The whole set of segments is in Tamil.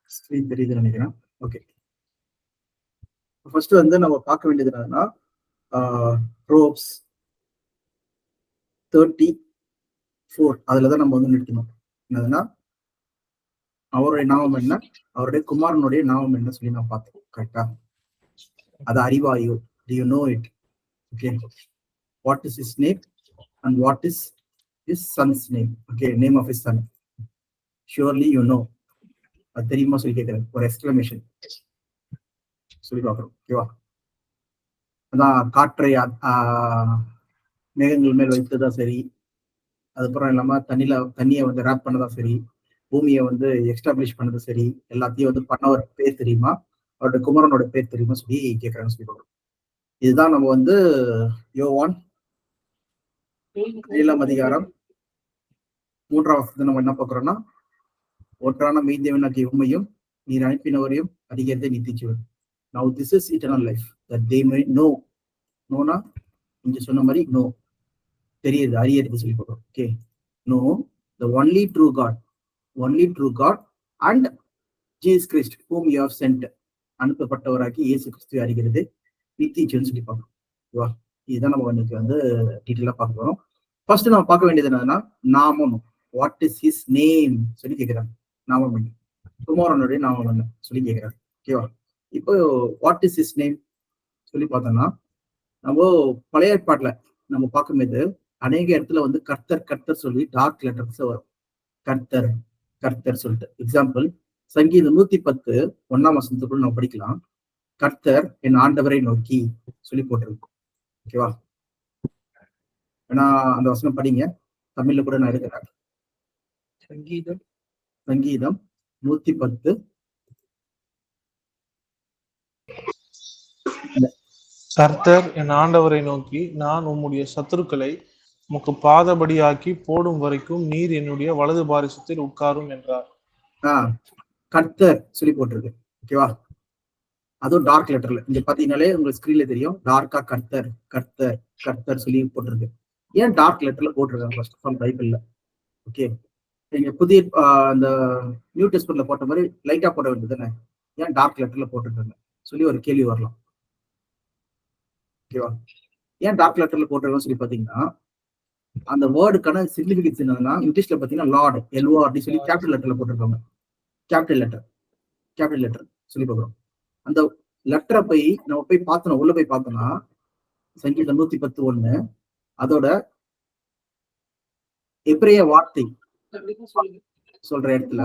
ஸ்க்ரீன் தெரியுதுன்னு நினைக்கிறேன். ஓகே, ஃபர்ஸ்ட் வந்து நம்ம பார்க்க வேண்டியது என்னன்னா ப்ரோப்ஸ் 34 அதுலதான் நம்ம வந்து நிற்கணும். என்னதுன்னா அவருடைய நாமம் என்ன, அவருடைய குமாரனுடைய நாமம் என்ன சொல்லி நான் பார்த்தோம். கரெக்டா? அது அறிவாயு. Do you know it? Okay. What is his name and what is his son's name? Okay, name of his son. Surely you know. அது தெரியுமா சொல்லி கேட்கிறேன். ஒரு எக்ஸ்கிளமேஷன் சொல்லி பார்க்குறோம். ஓகேவா? அதான் காற்றை மேகங்கள் மேல் வைத்ததான் சரி, அதுக்கப்புறம் இல்லாம தண்ணியை வந்து ரேப் பண்ணதான் சரி, பூமியை வந்து எஸ்டாப்ளிஷ் பண்ணது சரி, எல்லாத்தையும் வந்து பண்ணவர் பேர் தெரியுமா, அவருடைய குமரனோட பேர் தெரியுமா சொல்லி கேட்கறாங்க சொல்லி பார்க்குறோம். இதுதான் நம்ம வந்து யோவான் 7 அதிகாரம் 3ஆம் வசனத்தை நம்ம என்ன பார்க்கிறோம்னா, ஒன்றான மெய்தேவனாகிய உண்மையும் நீர் அனுப்பினவரையும் அறிகிறதை நித்திச்சுவன். Now this is eternal life, that they may know. நோனா இங்க சொன்ன மாதிரி நோ, தெரியுது, அறியறது சொல்லி பார்க்கிறோம். Okay, no the only true God and Jesus Christ whom you have sent. அனுப்பப்பட்டவராகி இயேசு கிறிஸ்துவை அறிகிறது நித்திச்சுவன் சொல்லி பார்க்கிறோம். ஓகேவா? இதுதான் நம்ம இன்னைக்கு வந்து டீட்டெயிலா பார்க்க போறோம். ஃபர்ஸ்ட் நம்ம பார்க்க வேண்டியது என்னன்னா நாமம். வாட் இஸ் ஹிஸ் நேம் சொல்லி கேட்கிறாங்க. நாமம் என்ன, குமாரனுடைய நாமம் என்ன சொல்லி கேட்கிறாங்க. ஓகேவா? இப்போ வாட் இஸ் ஹிஸ் நேம் சொல்லி பார்த்தோம்னா, நம்ம பழைய ஏற்பாட்டுல நம்ம பார்க்கும்போது அநேக இடத்துல வந்து கர்த்தர் சொல்லி டார்க் லெட்டர்ஸ் வரும். கர்த்தர் சொல்லிட்டு. எக்ஸாம்பிள், சங்கீதம் 110 1ஆம் வசனத்துக்குள்ள நம்ம படிக்கலாம். கர்த்தர் என் ஆண்டவரை நோக்கி சொல்லி போட்டிருக்கும். ஓகேவா? ஏன்னா அந்த வசனம் படிங்க, தமிழ்ல கூட நான் இருக்கிறேன். சங்கீதம் 110 கர்த்தர் என் ஆண்டவரை நோக்கி, நான் உம்முடைய சத்துருக்களை உமக்கு பாதபடியாக்கி போடும் வரைக்கும் நீர் என்னுடைய வலது பாரிசத்தில் உட்காரும் என்றார். கர்த்தர் சொல்லி போட்டிருக்கு. ஓகேவா? அதுவும் டார்க் லெட்டர்ல. இங்க பாத்தீங்கன்னாலே உங்களுக்கு ஸ்கிரீன்ல தெரியும், டார்க்கா கர்த்தர் சொல்லி போட்டிருக்கு. ஏன் டார்க் லெட்டர்ல போட்டிருக்காங்க ஃபர்ஸ்ட் ஆஃப் ஆல் பைபிள்ல? ஓகே, நீங்க புதிய அந்த நியூ டெஸ்ட்மென்ட்ல போட்ட மாதிரி லைட்டா போட வேண்டியது தானே, ஏன் டார்க் லெட்டர்ல போட்டிருக்காங்க சொல்லி ஒரு கேள்வி வரலாம். ஓகேவா? ஏன் டார்க் லெட்டர்ல போட்டிருக்கோம்னு சொல்லி பாத்தீங்கன்னா, அந்த வேர்டுக்கான சிக்னிபிகன்ஸ் என்னன்னா, இங்கிலீஷ்ல பாத்தீங்கன்னா லார்ட் LORD சொல்லி கேபிட்டல் லெட்டர்ல போட்டிருக்காங்க. கேபிட்டல் லெட்டர் சொல்லி பார்க்கிறோம். அந்த லெட்டரை நம்ம போய் பார்த்தோம், உள்ள போய் பார்த்தோம்னா சங்கீதம் 110:1 அதோட எபிரேய வார்த்தை சொல்ற இடத்துல,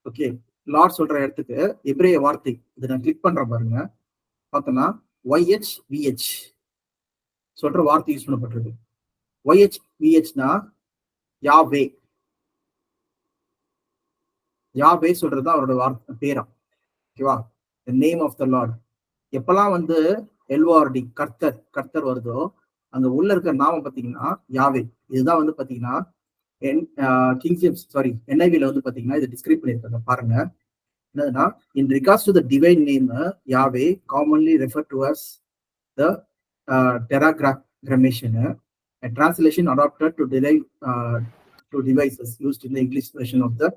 ஓகே, லார்ட் சொல்ற இடத்துக்கு எபிரேய வார்த்தை இதை நான் கிளிக் பண்ற பாருங்க, பார்த்தோம்னா YHVH சொல்ற வார்த்தை யூஸ் பண்ணப்பட்டிருக்கு. YHVHனா யாவே சொல்றது அவரோட வார்த்தை பேரா. ஓகேவா? Name of the lord. எப்பெல்லாம் வந்து LORD கர்த்தர் வருதோ அங்க உள்ள இருக்கிற நாமம் பாத்தீங்கன்னா யாவே. இதுதான் வந்து பாத்தீங்கன்னா NIVல வந்து பாத்தீங்கன்னா இதை டிஸ்கிரைப் பண்ணிருக்காங்க பாருங்க. என்னதுன்னா, in regards to the divine name Yahweh commonly referred to as the tetragrammaton, a translation adopted to devices used in the English version of the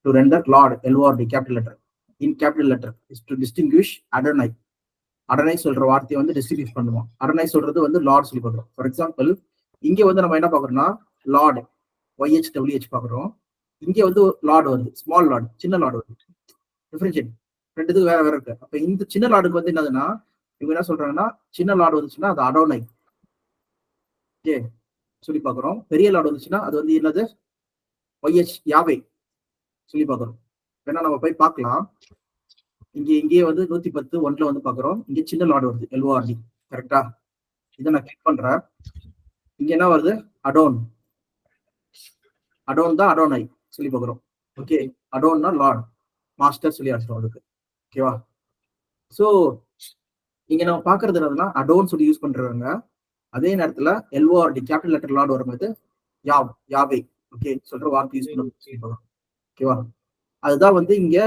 to render Lord LORD capital letter is to distinguish Adonai சொல்ற வார்த்தையை வந்து டிஸ்டிங்விஷ் பண்ணுவோம். Adonai சொல்றது வந்து லார்ட் சொல்லி பார்க்கிறோம். ஃபார் எக்ஸாம்பிள், இங்க வந்து நம்ம என்ன பாக்குறோம்னா லார்ட் YHWH பாக்குறோம். இங்க வந்து லார்ட் வருது, ஸ்மால் லார்ட், சின்ன லார்ட் வருது. டிஃபரன்ஷியேட் ரெண்டுத்துக்கு வேற இருக்கு. அப்ப இந்த சின்ன லார்டுக்கு வந்து என்னதுன்னா, இவங்க என்ன சொல்றாங்கன்னா, சின்ன லார்டு வந்துச்சுன்னா அது அடோனை ஓகே சொல்லி பாக்குறோம். பெரிய லார்டு வந்துச்சுன்னா அது வந்து என்னது யாவே சொல்லி பாக்குறோம். வேணா நம்ம போய் பார்க்கலாம். இங்கேயே வந்து 110:1 வந்து பாக்குறோம். இங்க சின்ன லார்டு வருது LORD. கரெக்டா? இதை நான் கிளிக் பண்றேன். இங்க என்ன வருது? அடோன் தான் அடோனை சொல்லி பாக்குறோம். ஓகே, அடோன்னா லார்ட், மாஸ்டர் சொல்லி அர்த்தம் அதுக்கு. ஓகேவா? சோ இங்க நம்ம பாக்குறது என்னதுன்னா அடோன் சொல்லி யூஸ் பண்றாங்க. அதே நேரத்துல LORD கேபிட்டல் லெட்டர் லார்ட் வரும்போது யாவே ஓகே சொல்ற வார்த்தை யூஸ் பண்ண சொல்லி பாக்குறோம். ஓகேவா? அதுதான் வந்து இங்க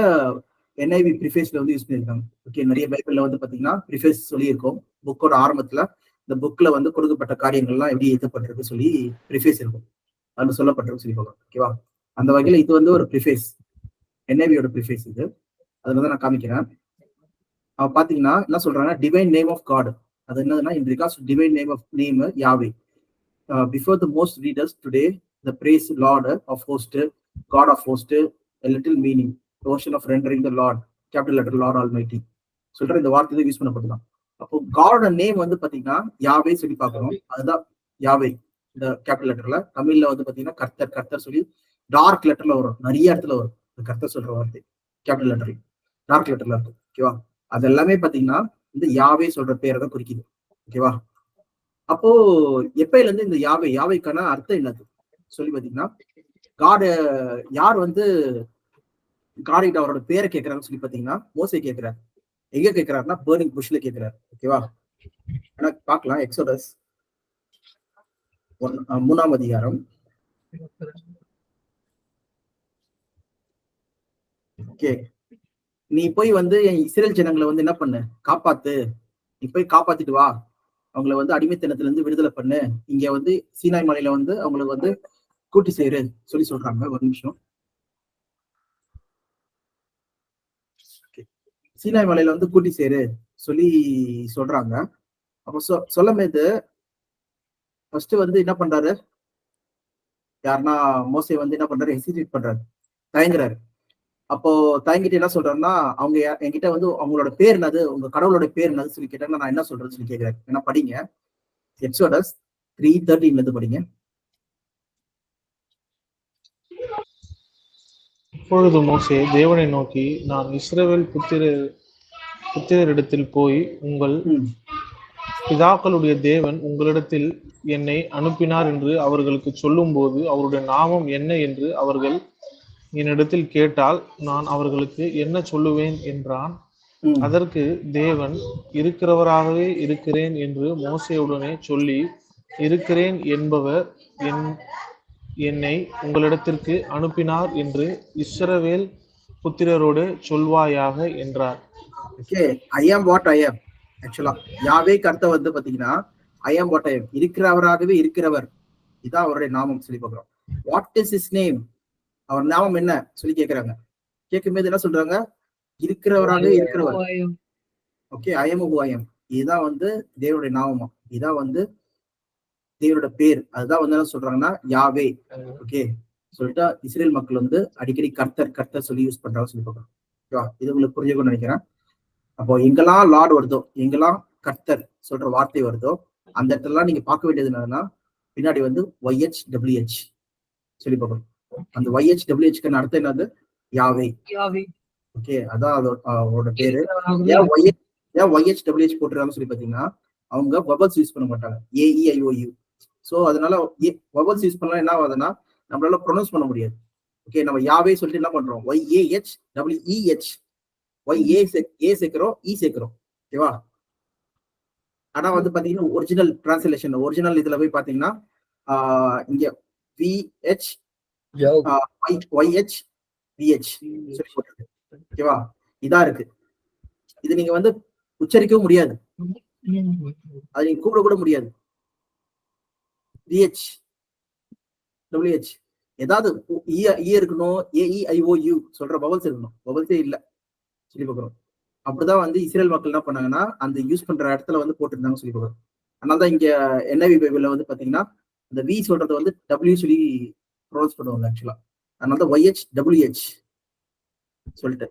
NIV ப்ரிஃபேஸ்ல வந்து யூஸ் பண்ணியிருக்காங்க. ஓகே, நிறைய பைபிள்ல வந்து பாத்தீங்கன்னா ப்ரிஃபேஸ் சொல்லியிருக்கோம். புக்கோட ஆரம்பத்துல இந்த புக்ல வந்து கொடுக்கப்பட்ட காரியங்கள்லாம் எப்படி எழுதப்பட்டிருக்கு சொல்லி ப்ரிஃபேஸ் இருக்கும், அதுல சொல்லப்பட்டிருக்கு சொல்லி பார்க்கணும். ஓகேவா? அந்த வகையில இது வந்து ஒரு ப்ரிஃபேஸ் NIV-யோட ப்ரிஃபேஸ் இது. அதுல தான் நான் காமிக்கிறேன். பாத்தீங்கன்னா என்ன சொல்றாங்க, டிவைன் நேம் ஆஃப் காட். அது என்னதுன்னா, in regards to divine name Yahweh. Before the most readers today, the praise Lord of host, God of host, a little meaning, version of rendering the Lord, capital letter Lord Almighty. சொல்ற இந்த வார்த்தை யூஸ் பண்ணப்படலாம். அப்போ காடோட நேம் வந்து பாத்தீங்கன்னா யாவே சொல்லி பாக்குறோம். அதுதான் யாவே இந்த கேபிட்டல் லெட்டர்ல. தமிழ்ல வந்து பாத்தீங்கன்னா கர்த்தர் கர்த்தர் சொல்லி டார்க் லெட்டர்ல வரும், நிறைய இடத்துல வரும். கர்த்தர் சொல்ற வார்த்தை கேபிட்டல் லெட்டர் டார்க் லெட்டர்ல இருக்கும். ஓகேவா? அது எல்லாமே பாத்தீங்கன்னா இந்த யாவே சொல்ற பேரை தான் குறிக்குது. ஓகேவா? அப்போ எப்பையில இருந்து இந்த யாவைக்கான அர்த்தம் என்னது சொல்லி பாத்தீங்கன்னா, காட் யார் வந்து காட் அவரோட பேரை கேட்கிறான்னு சொல்லி பாத்தீங்கன்னா, மோசே கேட்கிறார். எங்க கேட்கிறாருன்னா பர்னிங் புஷ்ல கேட்கிறார். ஓகேவா? ஆனா பாக்கலாம் எக்ஸோடஸ் 3ஆம் அதிகாரம். ஓகே, நீ போய் வந்து இஸ்ரேல் ஜனங்களை வந்து என்ன பண்ணு, காப்பாத்து, நீ போய் காப்பாத்திட்டு வா, அவங்களை வந்து அடிமைத்தனத்துல இருந்து விடுதலை பண்ணு, இங்க வந்து சீனாய் மலையில வந்து அவங்களுக்கு வந்து கூட்டி சேரு சொல்லி சொல்றாங்க. ஒரு நிமிஷம். சீனாய் மலையில வந்து கூட்டி சேரு சொல்லி சொல்றாங்க. அப்போ சொல்லும் போது ஃபர்ஸ்ட் வந்து என்ன பண்றாரு, யாருன்னா மோசே வந்து என்ன பண்றாரு, ஹெசிடேட் பண்றாரு, தயங்குறாரு. அப்போ தயங்கிட்டு என்ன சொல்றாருன்னா, அவங்க என்கிட்ட வந்து அவங்களோட பேர் என்னது, உங்க கடவுளோட பேர் என்னது சொல்லி கேட்டாங்கன்னா நான் என்ன சொல்றேன்னு சொல்லி கேட்கிறேன். ஏன்னா படிங்க, எக்ஸோடஸ் 3:13 படிங்க. அப்பொழுது மோசே தேவனை நோக்கி, நான் இஸ்ரவேல் புத்திரரிடத்தில் போய், உங்கள் பிதாக்களுடைய தேவன் உங்களிடத்தில் என்னை அனுப்பினார் என்று அவர்களுக்கு சொல்லும் போது அவருடைய நாமம் என்ன என்று அவர்கள் என்னிடத்தில் கேட்டால் நான் அவர்களுக்கு என்ன சொல்லுவேன் என்றான். அதற்கு தேவன், இருக்கிறவராகவே இருக்கிறேன் என்று மோசேயுடனே சொல்லி, இருக்கிறேன் என்பவர் என்னை உங்களிடத்திற்கு அனுப்பினார் என்று இஸ்ரவேல் புத்திரரோடு சொல்வாயாக என்றார். ஓகே, ஐ ஆம் வாட் ஐ ஆம். ஆக்சுவலா யாவேக்கு அர்த்தம் வந்து பாத்தீங்கன்னா ஐ ஆம் வாட் ஐ ஆம், இருக்கிறவராகவே இருக்கிறவர். இதான் அவருடைய நாமம் சொல்லி பார்க்கிறோம். வாட் இஸ் ஹிஸ் நேம், அவர் நாமம் என்ன சொல்லி கேட்கிறாங்க. கேட்கும்போது என்ன சொல்றாங்க, இருக்கிறவராகவே இருக்கிறவர். ஓகே, ஐ ஆம் ஹூ ஐ ஆம். இதுதான் வந்து தேவனுடைய நாமமா, இதான் வந்து தேவனோட பேர். அதுதான் வந்து என்ன சொல்றாங்கன்னா யாவே. ஓகே, சொல்லிட்டு இஸ்ரேல் மக்கள் வந்து அடிக்கடி கர்த்தர் கர்த்தர் சொல்லி யூஸ் பண்றாங்க சொல்லி பார்க்கணும். இது உங்களுக்கு புரிஞ்சுக்கணும்னு நினைக்கிறேன். அப்போ எங்கெல்லாம் லார்ட் வருதோ, எங்கெல்லாம் கர்த்தர் சொல்ற வார்த்தை வருதோ, அந்த இடத்துல நீங்க பார்க்க வேண்டியது என்னன்னா, பின்னாடி வந்து YHWH சொல்லி பார்க்கணும். அந்த YHWH அர்த்தம் என்னது, யாவே. ஓகே, அதான் அவரோட பேரு. ஏன் YHWH போட்டுருக்காங்கன்னு சொல்லி பாத்தீங்கன்னா, அவங்க வவல்ஸ் யூஸ் பண்ண மாட்டாங்க, AEIOU. சோ அதனால வவல்ஸ் யூஸ் பண்ணலாம் என்ன ஆகுதுன்னா நம்மளால ப்ரொனவுன்ஸ் பண்ண முடியாது. ஓகே, நம்ம யாவே சொல்லிட்டு என்ன பண்றோம், YAHWEH, ஏ சேர்க்கிறோம், இ சேர்க்கிறோம். ஓகேவா? ஆனா வந்து பாத்தீங்கன்னா ஒரிஜினல் டிரான்ஸ்லேஷன், ஒரிஜினல் இதுல போய் பாத்தீங்கன்னா இங்க VH YHVH சொல்லி போட்டிருக்கு. ஓகேவா? இதா இருக்கு. இது நீங்க வந்து உச்சரிக்கவும் முடியாது, அது நீங்க கூப்பிட கூட முடியாது. VH WH ஏதாவது இருக்கணும், AEIOU சொல்ற பவல்ஸ் இருக்கணும். பவல்ஸே இல்ல சொல்லி பார்க்கிறோம். அப்படிதான் வந்து இஸ்ரேல் மக்கள் என்ன பண்ணாங்கன்னா அந்த யூஸ் பண்ற இடத்துல வந்து போட்டிருந்தாங்க சொல்லி பார்க்கிறோம். அதனாலதான் இங்க NIV பைபிள்ல வந்து பாத்தீங்கன்னா இந்த V சொல்றது வந்து W சொல்லி ப்ரொனவுன்ஸ் பண்ணுவாங்க ஆக்சுவலா. அதனாலதான் YHWH சொல்லிட்டு.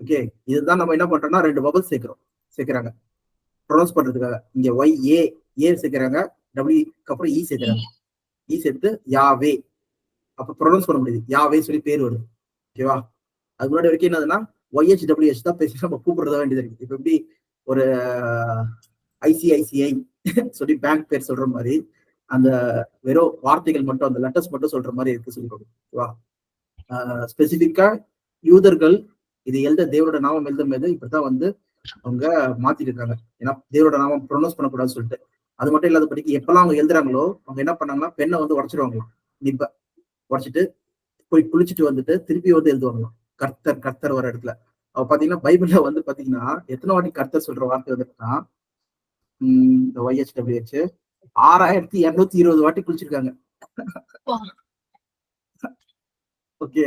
ஓகே, இதுதான் நம்ம என்ன பண்றோம்னா ரெண்டு பபல்ஸ் சேர்க்கிறாங்க ப்ரொனவுன்ஸ் பண்றதுக்காக. இங்க YA சேர்க்கிறாங்க, W அப்புறம் E சேர்க்கிறாங்க. E சேர்த்து யாவே, அப்ப ப்ரொனவுன்ஸ் பண்ண முடியுது, யாவே சொல்லி பேர் வருது. ஓகேவா? அது முன்னாடி வரைக்கும் என்னதுன்னா YHWH தான் பேசி நம்ம கூப்பிடுறதா வேண்டியது இருக்கு. இப்ப எப்படி ஒரு ICICI சொல்லி பேங்க் பேர் சொல்ற மாதிரி அந்த வெறும் வார்த்தைகள் மட்டும், அந்த லெட்டர்ஸ் மட்டும் சொல்ற மாதிரி இருக்கு சொல்லி. ஓகேவா? ஸ்பெசிபிக்கா யூதர்கள் இது எழுத, தேவரோட நாமம் எழுதும் போது இப்படித்தான் வந்து அவங்க மாத்திட்டு இருக்காங்க. ஏன்னா தேவரோட நாமம் ப்ரொனவுன்ஸ் பண்ணக்கூடாதுன்னு சொல்லிட்டு. அது மட்டும் இல்லாத படிக்க எப்பெல்லாம் அவங்க எழுதுறாங்களோ அவங்க என்ன பண்ணாங்கன்னா பெண்ணை வந்து உடச்சிடுவாங்க, நிப்ப உடச்சிட்டு போய் குளிச்சுட்டு வந்துட்டு திருப்பி வந்து எழுதுவாங்க கர்த்தர் கர்த்தர் வர இடத்துல. அவ பாத்தீங்கன்னா பைபிள்ல வந்து பாத்தீங்கன்னா எத்தனை வாட்டி கர்த்தர் சொல்ற வார்த்தை வந்துட்டுனா இந்த YHWH 6220 வாட்டி குளிச்சிருக்காங்க. ஓகே,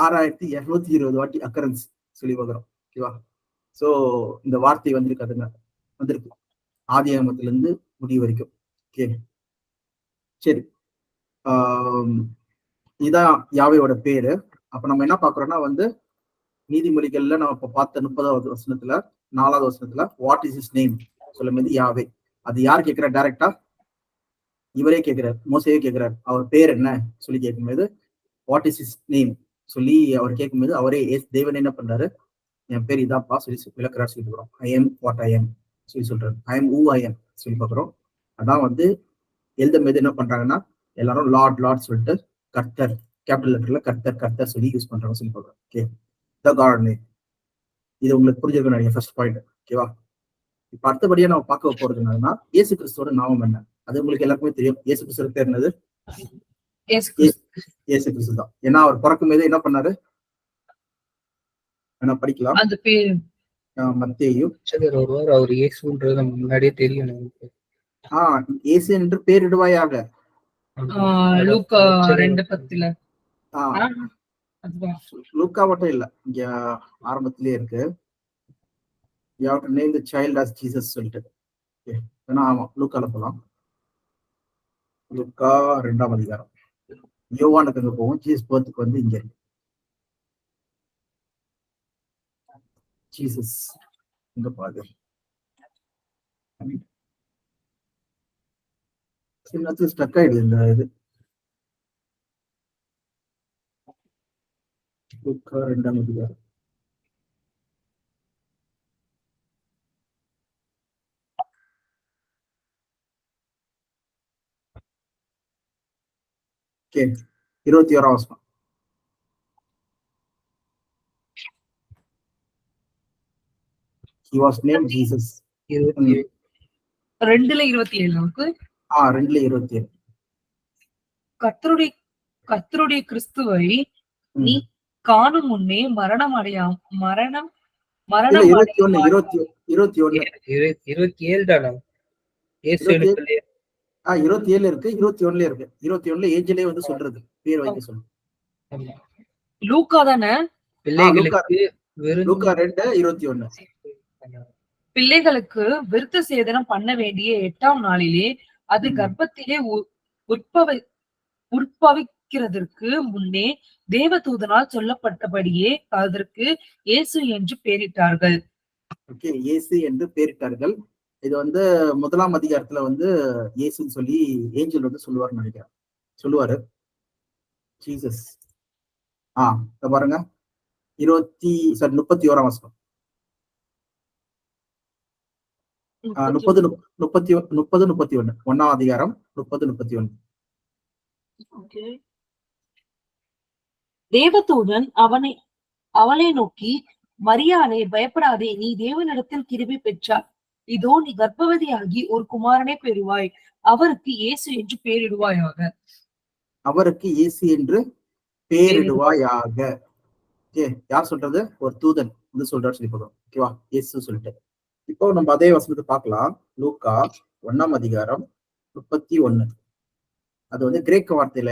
6220 வாட்டி அக்கரன்ஸ் சொல்லி பார்க்குறோம். ஓகேவா? சோ இந்த வார்த்தை வந்திருக்காதுங்க, வந்திருக்கு ஆதி ஆகமத்திலிருந்து முடிவு வரைக்கும். ஓகே, சரி. இதான் யாவையோட பேரு. அப்ப நம்ம என்ன பாக்குறோம்னா வந்து நீதிமொழிகள்ல நம்ம இப்ப பார்த்த 30வது வசனத்துல 4வது வசனத்துல வாட் இஸ் இஸ் நேம் சொல்லும் போது யாவே. அது யார் கேட்கிறார்? டைரக்டா இவரே கேட்கிறார், மோசையே கேட்கிறார். அவர் பேர் என்ன சொல்லி கேட்கும்போது வாட் இஸ் இஸ் நேம் சொல்லி அவர் கேட்கும்போது அவரே தேவன் என்ன பண்றாரு, என் பேர் இதான்ப்பா சொல்லி விளக்குறாரு சொல்லி பார்க்குறோம். I am what I am சொல்லி சொல்றாரு. I am who I am சொல்லி பார்க்குறோம். அதான் வந்து எழுதும் போது என்ன பண்றாங்கன்னா எல்லாரும் லார்ட் லார்ட் சொல்லிட்டு கர்த்தர் கேபிட்டல் லெட்டர்ல கர்த்தர் கர்த்தர் சொல்லி யூஸ் பண்றாங்க சொல்லி பார்க்குறோம். ஓகே, த காட் நேம். இது உங்களுக்கு புரிஞ்சிருக்கும் நினைக்கிறேன், ஃபர்ஸ்ட் பாயிண்ட். ஓகேவா? இப்ப அடுத்தபடியா நம்ம பார்க்க போறது என்னன்னா இயேசு கிறிஸ்துவோட நாமம் என்ன. அது உங்களுக்கு எல்லாருக்குமே தெரியும். இயேசு கிறிஸ்துவோட பேர் என்னது? இயேசு கிறிஸ்து தான். ஏன்னா அவர் பிறக்கும் போது என்ன பண்ணாரு படிக்கலாம். அந்த பேர் மத்தேயு ஒருவர் அவர் இயேசுன்றது முன்னாடியே தெரியும். இயேசு என்று பேரிடுவாயாக. லூக்கா 2:10. லூக்கா மட்டும் இல்ல, இங்க ஆரம்பத்திலே இருக்கு. You have to name the child as Jesus சொல்லிட்டு. ஆமா, லூக்கால போலாம். லூக்கா 2ஆம் அதிகாரம். யோவானுக்கு அங்க போவோம். ஜீசஸ் பர்த்துக்கு வந்து இங்க இருக்கு. ஜீசஸ் இங்க பாரு. சின்னத்துல ஸ்டக் ஆயிடுது இந்த இது. லூக்கா 2ஆம் அதிகாரம். ஓகே, 21ஆம் வசனம். He was named Jesus. 2:27 2:27. கர்த்தருடைய கிறிஸ்துவை நீ காணும் முன்னே மரணம் 27 தானா? 27 இருக்கு, 21 இருக்கு. 21 ஏஞ்சலே வந்து சொல்றது, பேர் வைக்க சொல்றது. லூக்கா தானே? பிள்ளைகளுக்கு லூக்கா 2:21. பிள்ளைகளுக்கு விருத்த சேதனம் பண்ண வேண்டிய 8ஆம் நாளிலே அது கர்ப்பத்திலே உற்பவிக்கிறதற்கு முன்னே தேவதூதனால் சொல்லப்பட்டபடியே அதற்கு இயேசு என்று பெயரிட்டார்கள். ஓகே, இயேசு என்று பெயரிட்டார்கள். இது வந்து 1ஆம் அதிகாரத்துல வந்து இயேசுன்னு சொல்லி ஏஞ்சல் வந்து சொல்லுவாருன்னு நினைக்கிறேன். சொல்லுவாரு ஜீசஸ். பாருங்க 31ஆம் வசனம். 30-31 1ஆம் அதிகாரம் 30-31. தேவதூதன் அவளை நோக்கி, மரியாளே, பயப்படாதே, நீ தேவனிடத்தில் கிருபை பெற்றாய். இதோ நீ கர்ப்பவதியாகி ஒரு குமாரனை பெறுவாய். அவருக்கு இயேசு என்று பெயரிடுவாயாக. அவருக்கு இயேசு என்று பெயரிடுவாயாக. ஓகே, யார் சொல்றது? ஒரு தூதன் வந்து சொல்றாரு சொல்லி போதும். ஓகேவா? இயேசு சொல்லிட்டு இப்போ நம்ம அதே வசனத்தை பார்க்கலாம். லூக்கா 1ஆம் அதிகாரம் 31. அது வந்து கிரேக்க வார்த்தையில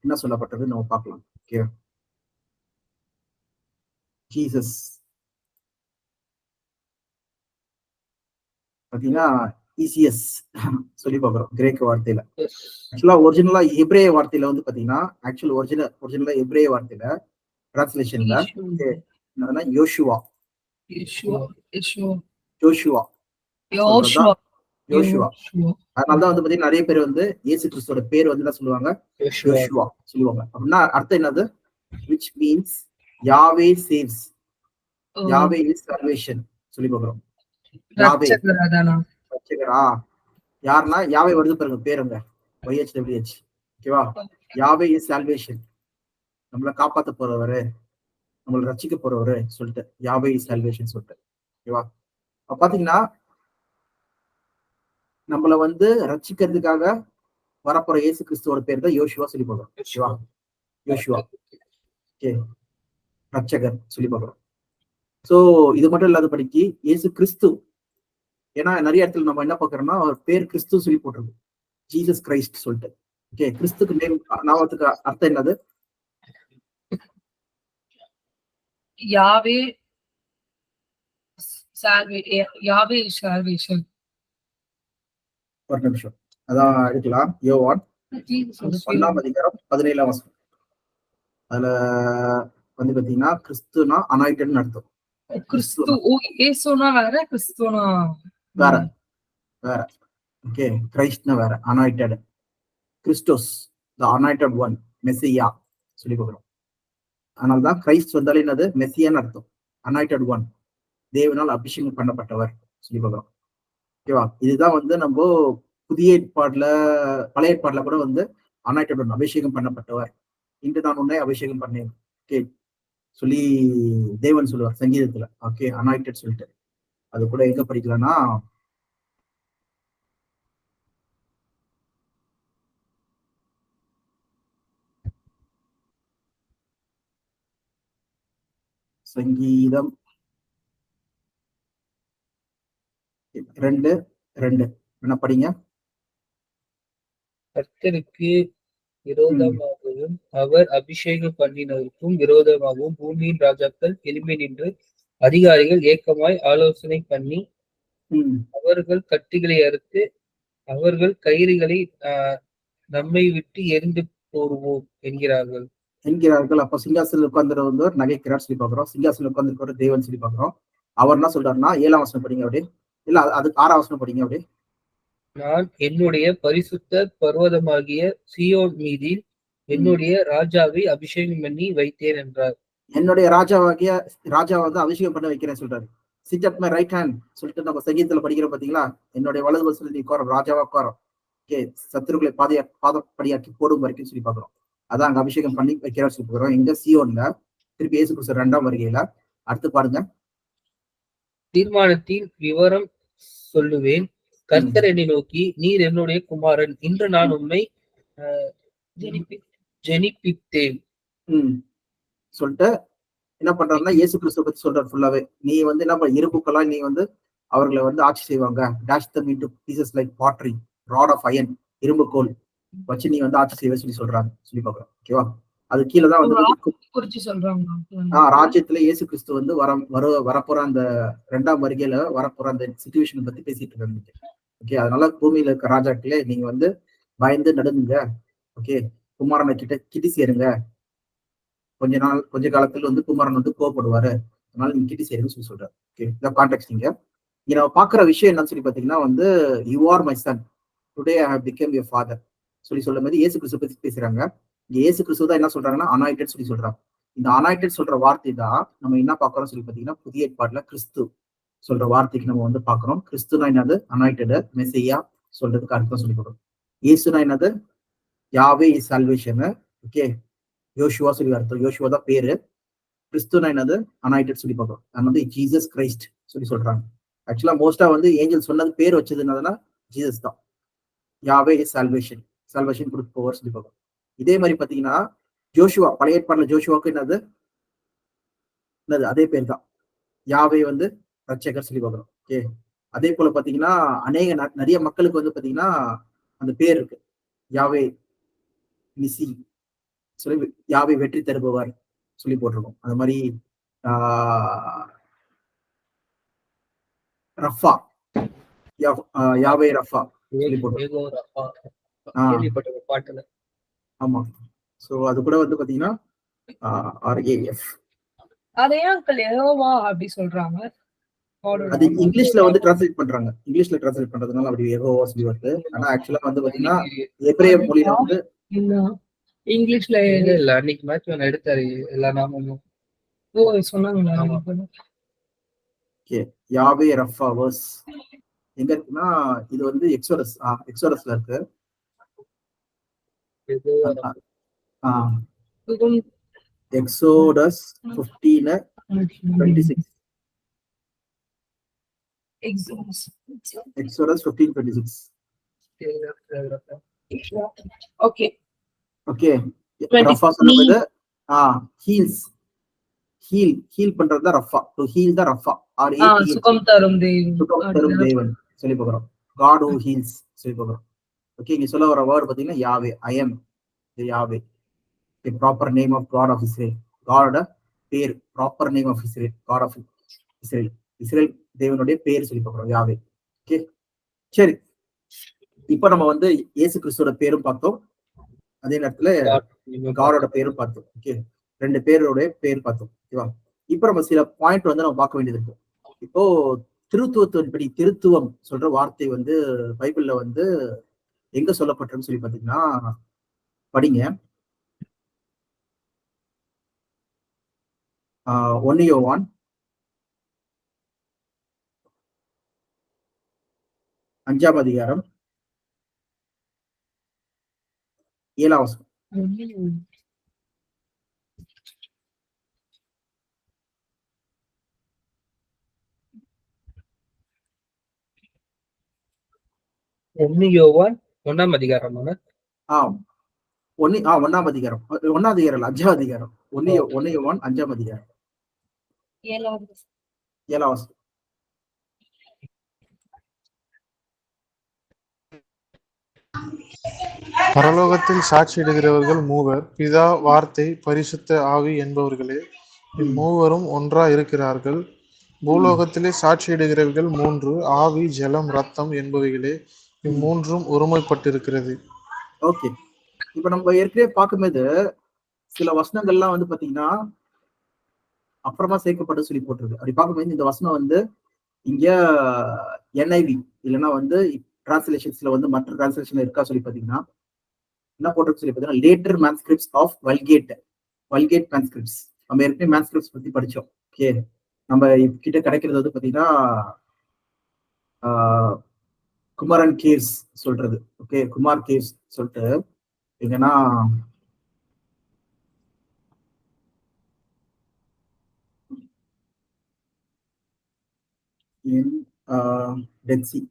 என்ன சொல்லப்பட்டது நம்ம பார்க்கலாம். ஓகே, ஜீசஸ் பாத்தீங்கன்னா இசிஎஸ் சொல்லி பார்க்கிறோம் கிரேக்க வார்த்தையில. ஆக்சுவலா ஒரிஜினலா எப்ரேய வார்த்தையில வந்து பாத்தீங்கன்னா ஒரிஜினலா எப்ரேய வார்த்தையில டிரான்ஸ்லேஷன்ல என்னன்னா யோசுவா. அதனாலதான் வந்து பாத்தீங்கன்னா நிறைய பேர் வந்து இயேசு கிறிஸ்துவோட பேர் வந்து என்ன சொல்லுவாங்க? யோசுவா சொல்லுவாங்க. அப்படின்னா அர்த்தம் என்னது? which means Yahweh saves. Yahweh is salvation சொல்லி பார்க்கிறோம். யாருன்னா யாவே வருது பாருங்க பேருங்க, YHWH. ஓகேவா? யாவே இஸ் சால்வேஷன், நம்மளை காப்பாத்த போறவரு, நம்மளை ரட்சிக்க போறவரு சொல்லிட்டு யாவே இஸ் சால்வேஷன் சொல்லிட்டு. ஓகேவா? பாத்தீங்கன்னா நம்மளை வந்து ரட்சிக்கிறதுக்காக வரப்போற இயேசு கிறிஸ்துவோட பேர் தான் யோசுவா சொல்லி பார்க்கிறோம். ஓகேவா? யோசுவா ஓகே, ரட்சகர் சொல்லி பார்க்கிறோம். சோ இது மட்டும் இல்லாத படிக்கு இயேசு கிறிஸ்து, ஏன்னா நிறைய இடத்துல நம்ம என்ன பாக்குறோம்னா அவர் பேர் கிறிஸ்து சொல்லி போட்டிருக்கு, ஜீசஸ் கிரைஸ்ட் சொல்லிட்டு. ஓகே, கிறிஸ்துக்கு நேம் நாமத்துக்கு அர்த்தம் என்னது? யாவே யாவே சால்வேஷன். ஒரு நிமிஷம், அதான் எடுக்கலாம். யோவான் 1ஆம் அதிகாரம் 17ஆம் வசனம். அதுல வந்து பாத்தீங்கன்னா கிறிஸ்துனா அனாயிட்டட்னு அர்த்தம். கிறிஸ்து இயேசுனா வேற, கிறிஸ்துனா வேற வேற. ஓகே, கிரைஸ்ட்னா வேற, அனாயிட்டட். கிறிஸ்டோஸ் த அனாயிட்டட் ஒன், மெஸ்ஸியா சொல்லி பார்க்கிறோம். அதனால்தான் கிரைஸ்ட் வந்தாலே என்னது, மெஸ்ஸியான்னு அர்த்தம். அனாயிட்டட் ஒன், தேவனால் அபிஷேகம் பண்ணப்பட்டவர் சொல்லி பார்க்கிறோம். ஓகேவா? இதுதான் வந்து நம்ம புதிய ஏற்பாடுல, பழைய ஏற்பாடுல கூட வந்து அனாயிட்டட் ஒன், அபிஷேகம் பண்ணப்பட்டவர், இன்று நான் உன்னை அபிஷேகம் பண்ணேன், ஓகே சொல்லி தேவன் சொல்லுவார் சங்கீதத்துல. ஓகே, அனாயிட்டட் சொல்லிட்டு அது கூட எங்க படிக்கலாம்னா சங்கீதம் 2:2 என்ன படிங்க. கர்த்தருக்கு விரோதமாகவும் அவர் அபிஷேகம் பண்ணினருக்கும் விரோதமாகவும் பூமியின் ராஜாக்கள் எழும்பி நின்று அதிகாரிகள் ஏக்கமாய் ஆலோசனை பண்ணி அவர்கள் கட்டிகளை அறுத்து அவர்கள் கயிறுகளை நம்மை விட்டு எரிந்து போடுவோம் என்கிறார்கள். அப்ப சிங்காசனில் உட்கார்ந்து நகைக்கிறார் சொல்லி பாக்குறோம். சிங்காசனில் உட்கார்ந்து தேவன் சொல்லி பாக்குறோம். அவர் என்ன சொல்றாருன்னா 7ஆம் வசனம் படிங்க அப்படியே, இல்ல அதுக்கு 6ஆம் வசனம் படிங்க அப்படியே. நான் என்னுடைய பரிசுத்த பர்வதமாகிய சியோன் மீதில் என்னுடைய ராஜாவை அபிஷேகம் பண்ணி வைத்தேன் என்றார். என்னுடைய ராஜாவை வந்து அபிஷேகம் பண்ண வைக்கிறேன் சொல்றாரு. Chit at my right hand சொல்லிட்டு நம்ம சங்கீதத்துல படிக்கிறோம் பாத்தீங்களா. என்னுடைய வலது வசூல் நீ உட்காரம், ராஜாவா உட்காரம், ஓகே சத்துருக்களை பாதப்படியாக்கி போடும் வரைக்கும் சொல்லி பாக்குறோம். அதான் அங்க அபிஷேகம் பண்ணி வைக்கிறார் சொல்லி பாக்குறோம். எங்க சியோன்ல, திருப்பி இயேசு கிறிஸ்து 2ஆம் வருகையில. அடுத்து பாருங்க, தீர்மானத்தின் விவரம் சொல்லுவேன். கர்த்தர் என்னை நோக்கி, நீர் என்னுடைய குமாரன், இன்று நான் உண்மை ஜெனிப்பித்தேன் சொல்லிட்டு என்ன பண்றாருன்னா இயேசு கிறிஸ்துவ பத்தி சொல்றாரு ஃபுல்லாவே. நீ வந்து என்ன பண்ண, இரும்புக்கெல்லாம் நீ வந்து அவர்களை வந்து ஆட்சி செய்வாங்க. Dash them into pieces like pottery, rod of iron, இரும்பு கோல் வச்சு நீ வந்து ஆட்சி செய்வ சொல்லி சொல்றாங்க சொல்லி பாக்குறோம். ஓகேவா? அது கீழே தான் வந்து ராஜ்யத்துல இயேசு கிறிஸ்து வந்து வரப்போற அந்த 2ஆம் வருகையில வரப்போற அந்த சிச்சுவேஷனை பத்தி பேசிட்டு இருக்காங்க. ஓகே, அதனால பூமியில இருக்க ராஜாக்களே நீங்க வந்து பயந்து நடுங்குங்க. ஓகே, குமாரனை கிட்டி சேருங்க. கொஞ்ச காலத்துல வந்து குமாரன் வந்து கோவப்படுவாரு, அதனால நீங்க கிட்டி சேருங்க சொல்லி சொல்றாரு. ஓகே, இந்த கான்டெக்ட் நீங்க நம்ம பாக்குற விஷயம் என்னன்னு சொல்லி பாத்தீங்கன்னா வந்து, you are my son, today I have become your father சொல்லி சொல்லும் போது இயேசு கிறிஸ்து பத்தி பேசுறாங்க. இங்க இயேசு கிறிஸ்து தான் என்ன சொல்றாங்கன்னா அனாயிட்டட் சொல்லி சொல்றாங்க. இந்த அனாயிட்டட் சொல்ற வார்த்தை தான் நம்ம என்ன பாக்குறோம் சொல்லி பாத்தீங்கன்னா, புதிய ஏற்பாடுல கிறிஸ்து சொல்ற வார்த்தைக்கு நம்ம வந்து பாக்குறோம். கிறிஸ்துனா என்னது, அனாயிட்டட், மெஸ்ஸியா சொல்றதுக்கு அர்த்தம் சொல்லி கொடுக்கும். இயேசுனா என்னது, யாவே இஸ் சால்வேஷன். ஓகே, யோசுவா சொல்லி அர்த்தம், யோசுவா தான் பேரு. கிறிஸ்துனா என்னது, அனாயிட்டட் சொல்லி பார்க்கணும். அது வந்து ஜீசஸ் கிரைஸ்ட் சொல்லி சொல்றாங்க. ஆக்சுவலா மோஸ்டா வந்து ஏஞ்சல் சொன்னது பேர் வச்சது என்னதுன்னா ஜீசஸ் தான். யாவே இஸ் சால்வேஷன், சால்வேஷன் கொடுப்பவர் சொல்லி பார்க்கணும். இதே மாதிரி பாத்தீங்கன்னா ஜோஷுவா, பழைய ஏற்பாடுல ஜோஷுவாக்கு என்னது அதே பேர் தான், யாவே வந்து ரட்சகர் சொல்லி பார்க்கணும். ஓகே, அதே போல பாத்தீங்கன்னா நிறைய மக்களுக்கு வந்து பாத்தீங்கன்னா அந்த பேர் இருக்கு, யாவே நிசி சொல்லி, யாவே வெற்றி தருபவர் சொல்லி போட்டிருக்கோம். அந்த மாதிரி ரஃபா, யாவே ரஃபா சொல்லி போட்டிருக்கோம். பாட்டுல ஆமா. சோ அது கூட வந்து பாத்தீங்கன்னா RAF. அதே அங்கிள் யெகோவா அப்படி சொல்றாங்க. அது இங்கிலீஷ்ல வந்து டிரான்ஸ்லேட் பண்றாங்க. இங்கிலீஷ்ல டிரான்ஸ்லேட் பண்றதுனால அப்படி யெகோவா சொல்லி வருது. ஆனா ஆக்சுவலா வந்து பாத்தீங்கன்னா எபிரேய மொழியில வந்து இங்கிலீஷ்ல இல்ல. அன்னைக்கு மேட்ச் ஒன்னு எடுத்தாரு எல்லா நாமமும். சொன்னாங்களா? ஓகே, யாவே ரஃபா வர்ஸ் எங்க இருக்குன்னா, இது வந்து எக்ஸோடஸ்ல இருக்கு. Exodus 15:26. Exodus 15:26. Okay okay, Rapha சொல்லும்போது ஹீல் பண்றது Rapha. To heal the Rapha, சுகம் தரும் தேவன் சொல்லி பார்க்கிறோம். God who heals சொல்லி பார்க்கிறோம். ஓகே, இங்க சொல்ல வர வேர்ட் பாத்தீங்கன்னா Yahweh, I am Yahweh, the proper name of God of Israel. God பேர், proper name of Israel, God of Israel, Israel தேவனுடைய பேர் சொல்லி பார்க்கிறோம், யாவே. ஓகே, சரி. இப்ப நம்ம வந்து இயேசு கிறிஸ்துவோட பேரும் பார்த்தோம், அதே நேரத்துல காடோட பேரும் பார்த்தோம். ஓகே, 2 பேரோட பேர் பார்த்தோம். ஓகேவா? இப்ப நம்ம சில பாயிண்ட் வந்து நம்ம பார்க்க வேண்டியது இருக்கு. இப்போ திருத்துவத்தின்படி திருத்துவம் சொல்ற வார்த்தை வந்து பைபிள்ல வந்து எங்க சொல்லப்பட்டிருன்னு சொல்லி பாத்தீங்கன்னா படிங்க. 1 யோவான் 5ஆம் அதிகாரம் 7ஆம் வசனம். யோவான் 1ஆம் அதிகாரம். ஆம், 1ஆம் அதிகாரம், 1ஆம் அதிகாரம் 5ஆம் அதிகாரம், 1 யோவான் 5ஆம் அதிகாரம் 7வது 7ஆம் வசனம். பரலோகத்தில் சாட்சியிடுகிறவர்கள் மூவர், பிதா, வார்த்தை, பரிசுத்த ஆவி என்பவர்களே. இம்மூவரும் ஒன்றா இருக்கிறார்கள். பூலோகத்திலே சாட்சியிடுகிறவர்கள் 3, ஆவி, ஜலம், ரத்தம் என்பவைகளே. இம்மூன்றும் ஒருமைப்பட்டிருக்கிறது. ஓகே, இப்ப நம்ம ஏற்கனவே பார்க்கும்போது சில வசனங்கள்லாம் வந்து பாத்தீங்கன்னா அப்புறமா சேர்க்கப்பட்டு சொல்லி போட்டிருக்கு. அப்படி பார்க்கும்போது இந்த வசனம் வந்து இங்க NIV இல்லைன்னா வந்து டிரான்ஸ்லேஷன்ஸ்ல வந்து மற்ற டிரான்ஸ்லேஷன்ல இருக்கா சொல்லி பாத்தீங்கன்னா என்ன போட்டிருக்கு சொல்லி பாத்தீங்கன்னா லேட்டர் மேன்ஸ்கிரிப்ட்ஸ் ஆஃப் வல்கேட் மேன்ஸ்கிரிப்ட்ஸ். நம்ம ஏற்கனவே மேன்ஸ்கிரிப்ட்ஸ் பத்தி படிச்சோம். ஓகே, நம்ம கிட்ட கிடைக்கிறது வந்து பாத்தீங்கன்னா குமரன் கேவ்ஸ் சொல்றது. ஓகே, குமார் கேவ்ஸ் சொல்லிட்டு எங்கன்னா in Dead Sea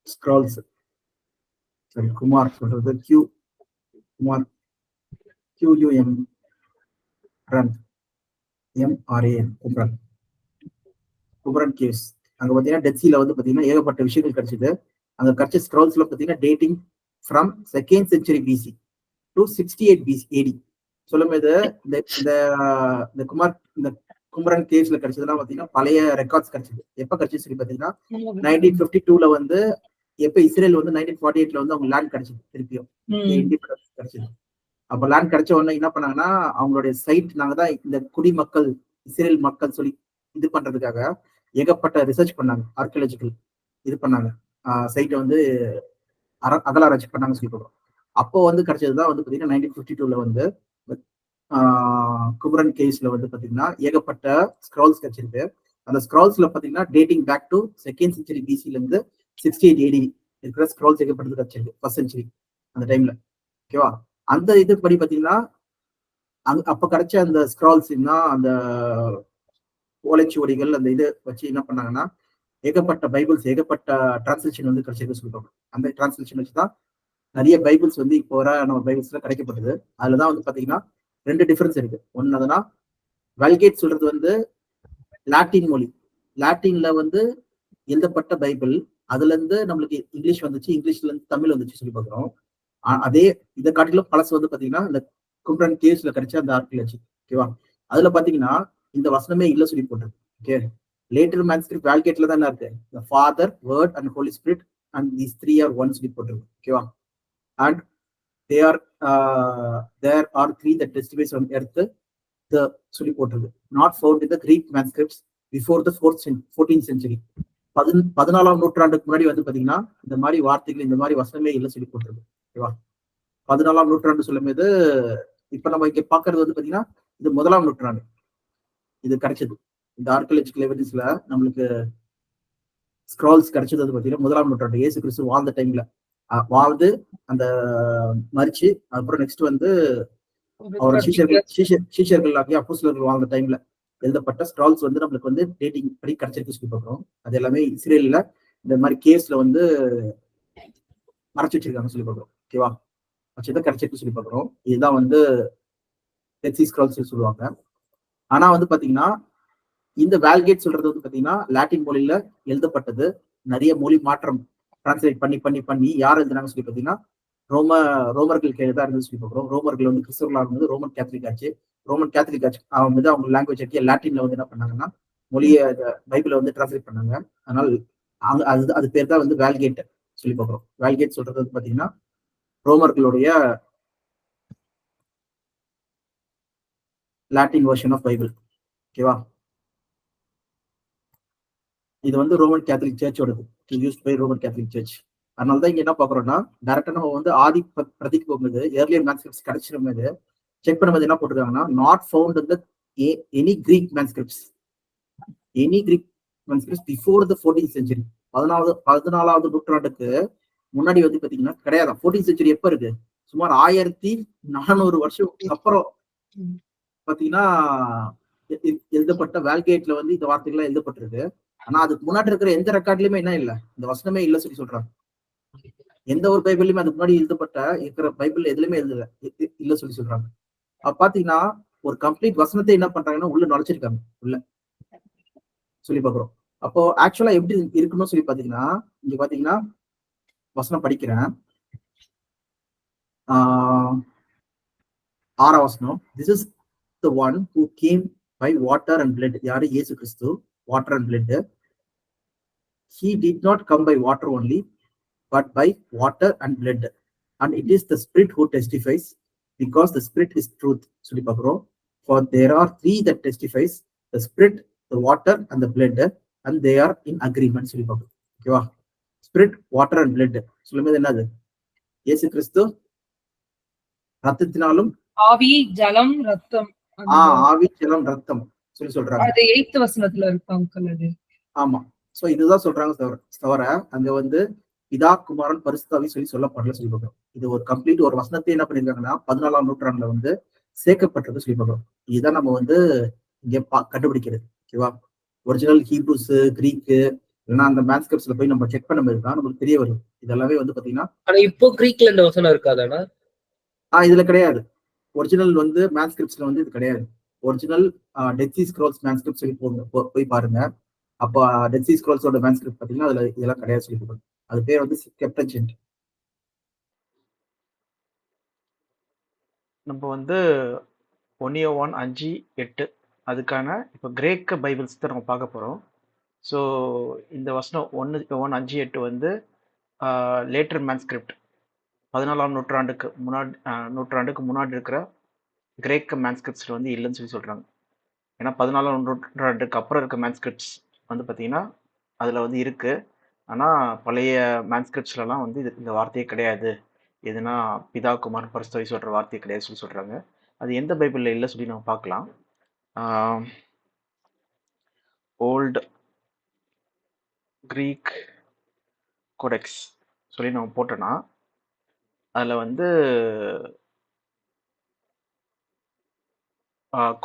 Scrolls. சரி, குமார் சொல்றது Kumar QUM MRAN Kumaran caves. அங்க பாத்தீங்கன்னா டெட் சீல வந்து பாத்தீங்கன்னா ஏகப்பட்ட விஷயங்கள் கிடைச்சது. அங்க கிடைச்ச ஸ்க்ரோல்ஸ்ல பாத்தீங்கன்னா dating from 2nd century BC to 68 BC AD. சொல்லும்போது இந்த குமரன் கேவ்ஸ்ல கிடைச்சதுலாம் பாத்தீங்கன்னா பழைய ரெக்கார்ட்ஸ் கிடைச்சது. எப்ப கிடைச்சது சொல்லி பாத்தீங்கன்னா 1952ல வந்து எப்ப இஸ்ரேல் வந்து 1948ல வந்து அவங்க லேண்ட் கிடைச்சது, திருப்பியும் இண்டிபெண்டன்ஸ் கிடைச்சது. அப்ப லேண்ட் கிடைச்ச உடனே என்ன பண்ணாங்கன்னா அவங்களுடைய சைட் நாங்க தான் இந்த குடிமக்கள் இஸ்ரேல் மக்கள் சொல்லி இது பண்றதுக்காக ஏகப்பட்ட ரிசர்ச் பண்ணாங்க, ஆர்கியாலஜிக்கல் இது பண்ணாங்க, சைட்டை வந்து அகலாராய்ச்சி பண்ணாங்க சொல்லி சொல்றோம். அப்போ வந்து கிடைச்சதுதான் வந்து பாத்தீங்கன்னா 1952ல வந்து குமரன் கேவ்ஸ்ல வந்து பாத்தீங்கன்னா ஏகப்பட்ட ஸ்க்ரால்ஸ் கிடைச்சிருக்கு. அந்த ஸ்க்ரால்ஸ்ல பாத்தீங்கன்னா dating back to 2nd century BCல இருந்து 68 AD இருக்கிற ஸ்க்ரால்ஸ் ஏகப்பட்டது கிடைச்சிருக்கு, 1st century அந்த டைம்ல. ஓகேவா? அந்த இது படி பாத்தீங்கன்னா அப்ப கிடைச்ச அந்த ஸ்க்ரால்ஸ் அந்த ஓலைச்சுவடிகள் அந்த இது வச்சு என்ன பண்ணாங்கன்னா ஏகப்பட்ட பைபிள்ஸ் ஏகப்பட்ட டிரான்ஸ்லேஷன் வந்து கிடைச்சிருக்கு சொல்லுவாங்க. அந்த டிரான்ஸ்லேஷன் வச்சுதான் நிறைய பைபிள்ஸ் வந்து இப்போ வர நம்ம பைபிள்ஸ்ல கிடைக்கப்படுது. அதுலதான் வந்து பாத்தீங்கன்னா 2 டிஃபரன்ஸ் இருக்கு. ஒன்னு அதுனா வல்கேட் சொல்றது வந்து லாட்டின் மொழி, லாட்டின்ல வந்து எழுதப்பட்ட பைபிள், அதுல இருந்து நம்மளுக்கு இங்கிலீஷ் வந்துச்சு, இங்கிலீஷ்ல இருந்து தமிழ் வந்துச்சு சொல்லி பாக்குறோம். அதே இதை காட்டிலும் பழசு வந்து பாத்தீங்கன்னா இந்த கும்ரன் கேவ்ஸ்ல கிடைச்ச அந்த ஆர்கியாலஜி. ஓகேவா? அதுல பாத்தீங்கன்னா இந்த வசனமே இல்ல சொல்லி போட்டிருக்கு. ஓகே, லேட்டர் மேன்ஸ்கிரிப்ட் வால்கேட்ல தான் இருக்கு, the Father, Word and Holy Spirit and these 3 are one சொல்லி போட்டிருக்கு. ஓகேவா? and there are 3 that testifies on earth the சொல்லி போட்டிருக்கு. not found in the Greek manuscripts before the 14th century. 14ஆம் நூற்றாண்டுக்கு முன்னாடி வந்து பாத்தீங்கன்னா இந்த மாதிரி வார்த்தைகள் இந்த மாதிரி வசனமே இல்லை சொல்லி போட்டிருக்கு. ஓகேவா? 14ஆம் நூற்றாண்டு சொல்லும் போது இப்ப நம்ம இங்க பாக்குறது வந்து பாத்தீங்கன்னா இது 1ஆம் நூற்றாண்டு இது கிடைச்சது. இந்த ஆர்கியாலஜிக்கல் எவிடன்ஸ்ல நம்மளுக்கு ஸ்க்ரால்ஸ் கிடைச்சது வந்து பாத்தீங்கன்னா 1ஆம் நூற்றாண்டு, இயேசு கிறிஸ்து வாழ்ந்த டைம்ல வாழ்ந்து அந்த மரிச்சு அப்புறம் நெக்ஸ்ட் வந்து அவரோட சீஷர்கள் அப்போஸ்தலர்கள் வாழ்ந்த டைம்ல எழுதப்பட்ட ஸ்க்ரால்ஸ் வந்து நம்மளுக்கு வந்து டேட்டிங் படி கிடைச்சிருக்கு சொல்லி பார்க்கிறோம். அது எல்லாமே இஸ்ரேல்ல இந்த மாதிரி கேஸ்ல வந்து மறைச்சு வச்சிருக்காங்க சொல்லி பார்க்கிறோம். ஓகேவா? வச்சுதான் கிடைச்சிருக்கு சொல்லி பார்க்கிறோம். இதுதான் வந்து டெட் சீ ஸ்க்ரால்ஸ் சொல்லுவாங்க. ஆனா வந்து பாத்தீங்கன்னா இந்த வால்கேட் சொல்றது வந்து பாத்தீங்கன்னா லாட்டின் மொழியில எழுதப்பட்டது. நிறைய மொழி மாற்றம் டிரான்ஸ்லேட் பண்ணி யார் எழுதுனாங்க சொல்லி பாத்தீங்கன்னா ரோமர்கள் கையில தான் இருந்து சொல்லி பார்க்குறோம். ரோமர்கள் வந்து கிறிஸ்தவர்களா இருந்தது ரோமன் கேத்தலிக் ஆச்சு. ரோமன் கேத்தலிக் ஆச்சு அவங்க வந்து அவங்க லாங்குவேஜ் ஆக்கி லாட்டின்ல வந்து என்ன பண்ணாங்கன்னா மொழியை பைபிளை வந்து டிரான்ஸ்லேட் பண்ணாங்க. அதனால அது பேர் தான் வந்து வேல்கேட் சொல்லி பார்க்குறோம். வேல்கேட் சொல்றது வந்து பாத்தீங்கன்னா ரோமர்களுடைய லாட்டின் வெர்ஷன் ஆஃப் பைபிள். ஓகேவா? இது வந்து ரோமன் கேத்தலிக் சர்ச்சோடது, used by Roman Catholic church. அதனாலதான் இங்க என்ன பாக்குறோம்னா டேரக்டா நம்ம வந்து ஆதி பிரதிக்கு போகும்போது ஏர்லியர் மேன்ஸ்கிரிப்ட்ஸ் கிடைச்சிரும்போது செக் பண்ணும்போது என்ன போட்டிருக்காங்கன்னா நாட் ஃபவுண்ட் இந்த any Greek manuscripts before the 14th century. 14வது நூற்றாண்டுக்கு முன்னாடி வந்து பாத்தீங்கன்னா கிடையாது. 14th century எப்ப இருக்கு? சுமார் 1400 வருஷம் அப்புறம் பாத்தீங்கன்னா எழுதப்பட்ட வேல்கேட்ல வந்து இந்த வார்த்தைகள்லாம் எழுதப்பட்டிருக்கு. ஆனா அதுக்கு முன்னாடி இருக்கிற எந்த ரெக்கார்ட்லயுமே என்ன இல்ல, இந்த வசனமே இல்ல சொல்லி சொல்றாங்க. எந்த ஒரு பைபிள்லயுமே அதுக்கு முன்னாடி எழுதப்பட்ட இருக்கிற பைபிள் எதுலயுமே இல்ல சொல்லி சொல்றாங்க. அப்ப பாத்தீங்கன்னா ஒரு கம்ப்ளீட் வசனத்தை என்ன பண்றாங்கன்னா உள்ள நுழைச்சிருக்காங்க உள்ள சொல்லி பாக்குறோம். அப்போ ஆக்சுவலா எப்படி இருக்கணும் சொல்லி பாத்தீங்கன்னா இங்க பாத்தீங்கன்னா வசனம் படிக்கிறேன். 6ஆம் வசனம். This is the one who came by water and blood. யாரு? இயேசு கிறிஸ்து. Water and blood. He did not come by water only, but by water and blood. And it is the Spirit who testifies, because the Spirit is truth. சொல்லி பார்க்கிறோம். For there are three that testifies, the Spirit, the water and the blood, and they are in agreement. சொல்லி பார்க்கிறோம். ஓகேவா? Spirit, water and blood சொல்லும்போது என்னது? இயேசு கிறிஸ்து ரத்தத்தினாலும் ஆவி, ஜலம், ரத்தம். ஆவி, ஜலம், ரத்தம் சொல்லி சொல்றாங்க. அது 8th வசனத்துல இருக்கு அங்கிள். அது ஆமா. சோ இதுதான் சொல்றாங்க தவிர அங்க வந்து பிதா, குமாரன், பரிசுத்தாவி சொல்லி சொல்லப்படல சொல்லி பார்க்கிறோம். இது ஒரு கம்ப்ளீட் ஒரு வசனத்தை என்ன பண்ணிருக்காங்கன்னா 14ஆம் நூற்றாண்டுல வந்து சேர்க்கப்பட்டது சொல்லி பார்க்கிறோம். இதுதான் நம்ம வந்து இங்க கண்டுபிடிக்கிறது. ஓகேவா? ஒரிஜினல் ஹீப்ரூஸ், கிரீக்கு இல்லைன்னா அந்த மேன்ஸ்கிரிப்ட்ஸ்ல போய் நம்ம செக் பண்ண தான் நம்மளுக்கு தெரிய வரும். இதெல்லாமே வந்து பாத்தீங்கன்னா ஆனா இப்போ கிரீக்ல இந்த வசனம் இருக்காதானா? இதுல கிடையாது. ஒரிஜினல் வந்து மேன்ஸ்கிரிப்ட்ஸ்ல வந்து இது கிடையாது. ஒரிஜினல் டெட் சீ ஸ்க்ரோல்ஸ் மேன்ஸ்கிரிப்ட் சொல்லி போய் பாருங்க. அப்போ டெட் சீ ஸ்க்ரோல்ஸோட மேன்ஸ்கிரிப்ட் பாத்தீங்கன்னா அதுல இதெல்லாம் கிடையாது சொல்லி போடுறோம். அது பேர் வந்து செப்டஜென்ட். நம்ம வந்து 1 யோவான் 5:8 அதுக்கான இப்போ கிரேக்க பைபிள்ஸ் தான் நம்ம பார்க்க போகிறோம். ஸோ இந்த வசனம் 1 யோவான் 5:8 வந்து லேட்டர் மேன்ஸ்கிரிப்ட் 14ஆம் நூற்றாண்டுக்கு முன்னாடி இருக்கிற கிரேக்க மேன்ஸ்கிரிப்ட்ஸில் வந்து இல்லைன்னு சொல்லி சொல்கிறாங்க. ஏன்னா 14ஆம் நூற்றாண்டுக்கு அப்புறம் இருக்க மேன்ஸ்கிரிப்ட்ஸ் வந்து பார்த்தீங்கன்னா அதில் வந்து இருக்குது. ஆனால் பழைய மேன்ஸ்கிரிப்ட்ஸ்லாம் வந்து இந்த வார்த்தையே கிடையாது. எதுனா பிதா, குமாரன், பரிசுத்தாவி சொல்கிற வார்த்தையே கிடையாது சொல்லி சொல்கிறாங்க. அது எந்த பைபிளில் இல்லை சொல்லி நம்ம பார்க்கலாம். ஓல்டு கிரீக் கோடெக்ஸ் சொல்லி நம்ம போட்டோன்னா அதில் வந்து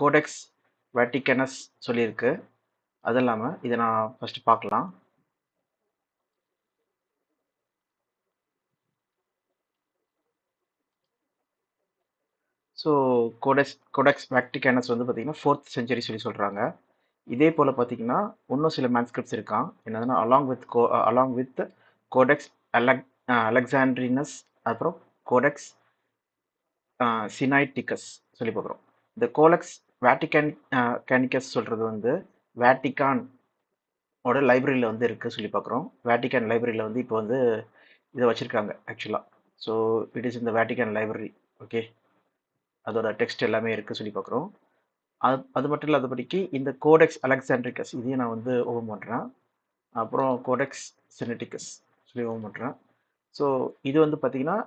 கோடெக்ஸ் வேட்டிகனஸ் சொல்லியிருக்கு. அது இல்லாமல் இதை நான் ஃபஸ்ட்டு பார்க்கலாம். ஸோ கோடெக்ஸ் வேட்டிகனஸ் வந்து பார்த்தீங்கன்னா 4th century சொல்லி சொல்கிறாங்க. இதே போல் பார்த்தீங்கன்னா இன்னும் சில மேன்ஸ்கிரிப்ட்ஸ் இருக்கான். என்னதுன்னா அலாங் வித் கோடெக்ஸ் அலெக்சாண்ட்ரினஸ், அப்புறம் கோடெக்ஸ் சினைட்டிகஸ் சொல்லி பார்க்குறோம். இந்த கோடெக்ஸ் கேனிக்கஸ் சொல்கிறது வந்து வேட்டிகான் ஓட லைப்ரரியில் வந்து இருக்குது சொல்லி பார்க்குறோம். வேட்டிகன் லைப்ரரியில் வந்து இப்போ வந்து இதை வச்சுருக்காங்க ஆக்சுவலாக. ஸோ இட் இஸ் இந்த வேட்டிகன் லைப்ரரி. ஓகே, அதோட டெக்ஸ்ட் எல்லாமே இருக்குது சொல்லி பார்க்குறோம். அது மட்டும் இல்லாதபடிக்கு இந்த கோடெக்ஸ் அலெக்சாண்ட்ரிகஸ் இதையும் நான் வந்து ஓபன் பண்ணுறேன். அப்புறம் கோடெக்ஸ் சினெட்டிகஸ் சொல்லி ஓபன் பண்ணுறேன். ஸோ இது வந்து பார்த்தீங்கன்னா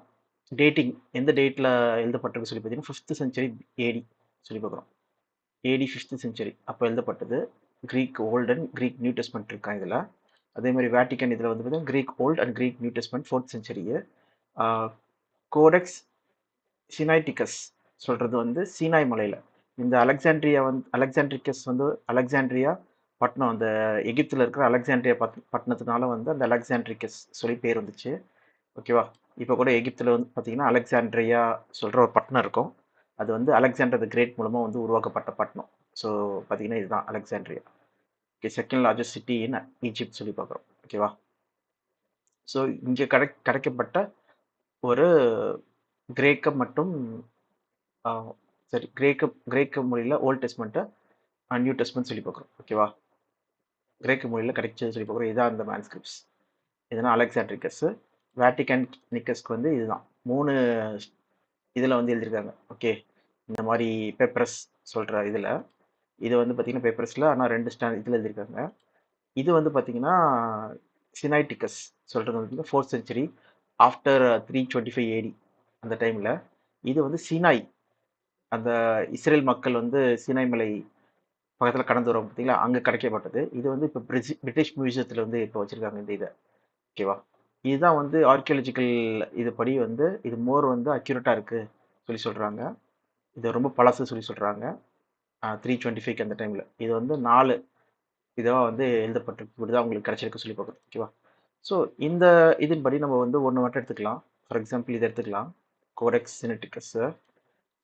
டேட்டிங் எந்த டேட்டில் எழுதப்பட்டிருக்கு சொல்லி பார்த்தீங்கன்னா 5th century AD சொல்லி பார்க்குறோம். AD 5th century அப்போ எழுதப்பட்டது. Greek old and Greek New Testament இருக்கான் இதில். அதே மாதிரி வேட்டிகன் இதில் வந்து பார்த்தீங்கன்னா Greek old and Greek New Testament 4th century. Codex Sinaiticus சொல்கிறது வந்து சீனாய் மலையில் இந்த அலெக்சாண்ட்ரிகஸ் வந்து அலெக்சாண்ட்ரியா பட்டணம், அந்த எகிப்தில் இருக்கிற அலெக்சாண்ட்ரியா பட்டணத்தினால வந்து அந்த அலெக்சாண்ட்ரிகஸ் சொல்லி பேர் வந்துச்சு. ஓகேவா? இப்போ கூட எகிப்தில் வந்து பார்த்தீங்கன்னா அலெக்சாண்ட்ரியா சொல்கிற ஒரு பட்டணம் இருக்கும். அது வந்து அலெக்சாண்டர் த கிரேட் மூலமாக வந்து உருவாக்கப்பட்ட பட்டணம். ஸோ பார்த்தீங்கன்னா இதுதான் Alexandria. Okay, second largest city இன் ஈஜிப்ட் சொல்லி பார்க்குறோம். ஓகேவா? ஸோ இங்கே கிடைக்கப்பட்ட ஒரு கிரேக்க மற்றும் கிரேக்க மொழியில் ஓல்ட் டெஸ்ட்மெண்ட்டை நியூ டெஸ்ட்மெண்ட் சொல்லி பார்க்குறோம். ஓகேவா? கிரேக்க மொழியில் கிடைச்சது சொல்லி பார்க்குறோம். இதுதான் அந்த மேன்ஸ்கிரிப்ட்ஸ். இதுனா அலெக்சாண்ட்ரிகஸ். வேட்டிகன் நிக்கஸ்க்கு வந்து இதுதான் 3 இதில் வந்து எழுதியிருக்காங்க. ஓகே, இந்த மாதிரி பேப்பர்ஸ் சொல்கிற இதில் இது வந்து பார்த்தீங்கன்னா பேப்பர்ஸில் ஆனால் 2 இதில் எழுதியிருக்காங்க. இது வந்து பார்த்தீங்கன்னா சினைட்டிகஸ் சொல்கிறது வந்து 4th century ஆஃப்டர் 325 AD அந்த டைமில். இது வந்து சினாய், அந்த இஸ்ரேல் மக்கள் வந்து சினாய் மலை பக்கத்தில் கடந்து வரும் பார்த்தீங்களா, அங்கே கிடைக்கப்பட்டது. இது வந்து இப்போ பிரிட்டிஷ் மியூசியத்தில் வந்து இப்போ வச்சுருக்காங்க இந்த இதை. ஓகேவா? இதுதான் வந்து ஆர்கியாலஜிக்கல் இதுபடி வந்து இது மோர் வந்து அக்யூரேட்டாக இருக்குது சொல்லி சொல்கிறாங்க. இது ரொம்ப பழசு சொல்லி சொல்கிறாங்க. 325 அந்த டைமில் இது வந்து 4 இதுவாக வந்து எழுதப்பட்டிருக்கு. இப்படி தான் உங்களுக்கு கிடச்சிருக்கு சொல்லி பார்க்குறோம். ஓகேவா? ஸோ இந்த இதன்படி நம்ம வந்து ஒன்று மட்டும் எடுத்துக்கலாம். ஃபார் எக்ஸாம்பிள் இதை எடுத்துக்கலாம், கோடெக்ஸ் சினெட்டிகஸை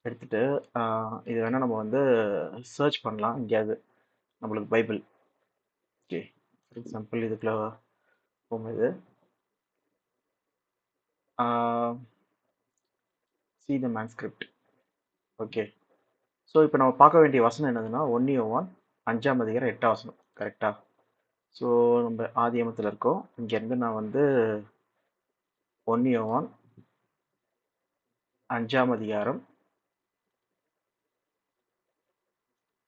எடுத்துகிட்டு இது வேணால் நம்ம வந்து சர்ச் பண்ணலாம் எங்கேயாவது நம்மளுக்கு பைபிள். ஓகே, ஃபார் எக்ஸாம்பிள் இதுக்குள்ள போகும்போது see the manuscript. Okay, so இப்போ நம்ம பார்க்க வேண்டிய வசனம் என்னதுன்னா 1 யோவான் 5ஆம் அதிகாரம் 8ஆம் வசனம். கரெக்டா? ஸோ நம்ம ஆதியாகமத்தில் இருக்கோம். இங்கேருந்து நான் வந்து 1 யோவான் 5ஆம் அதிகாரம்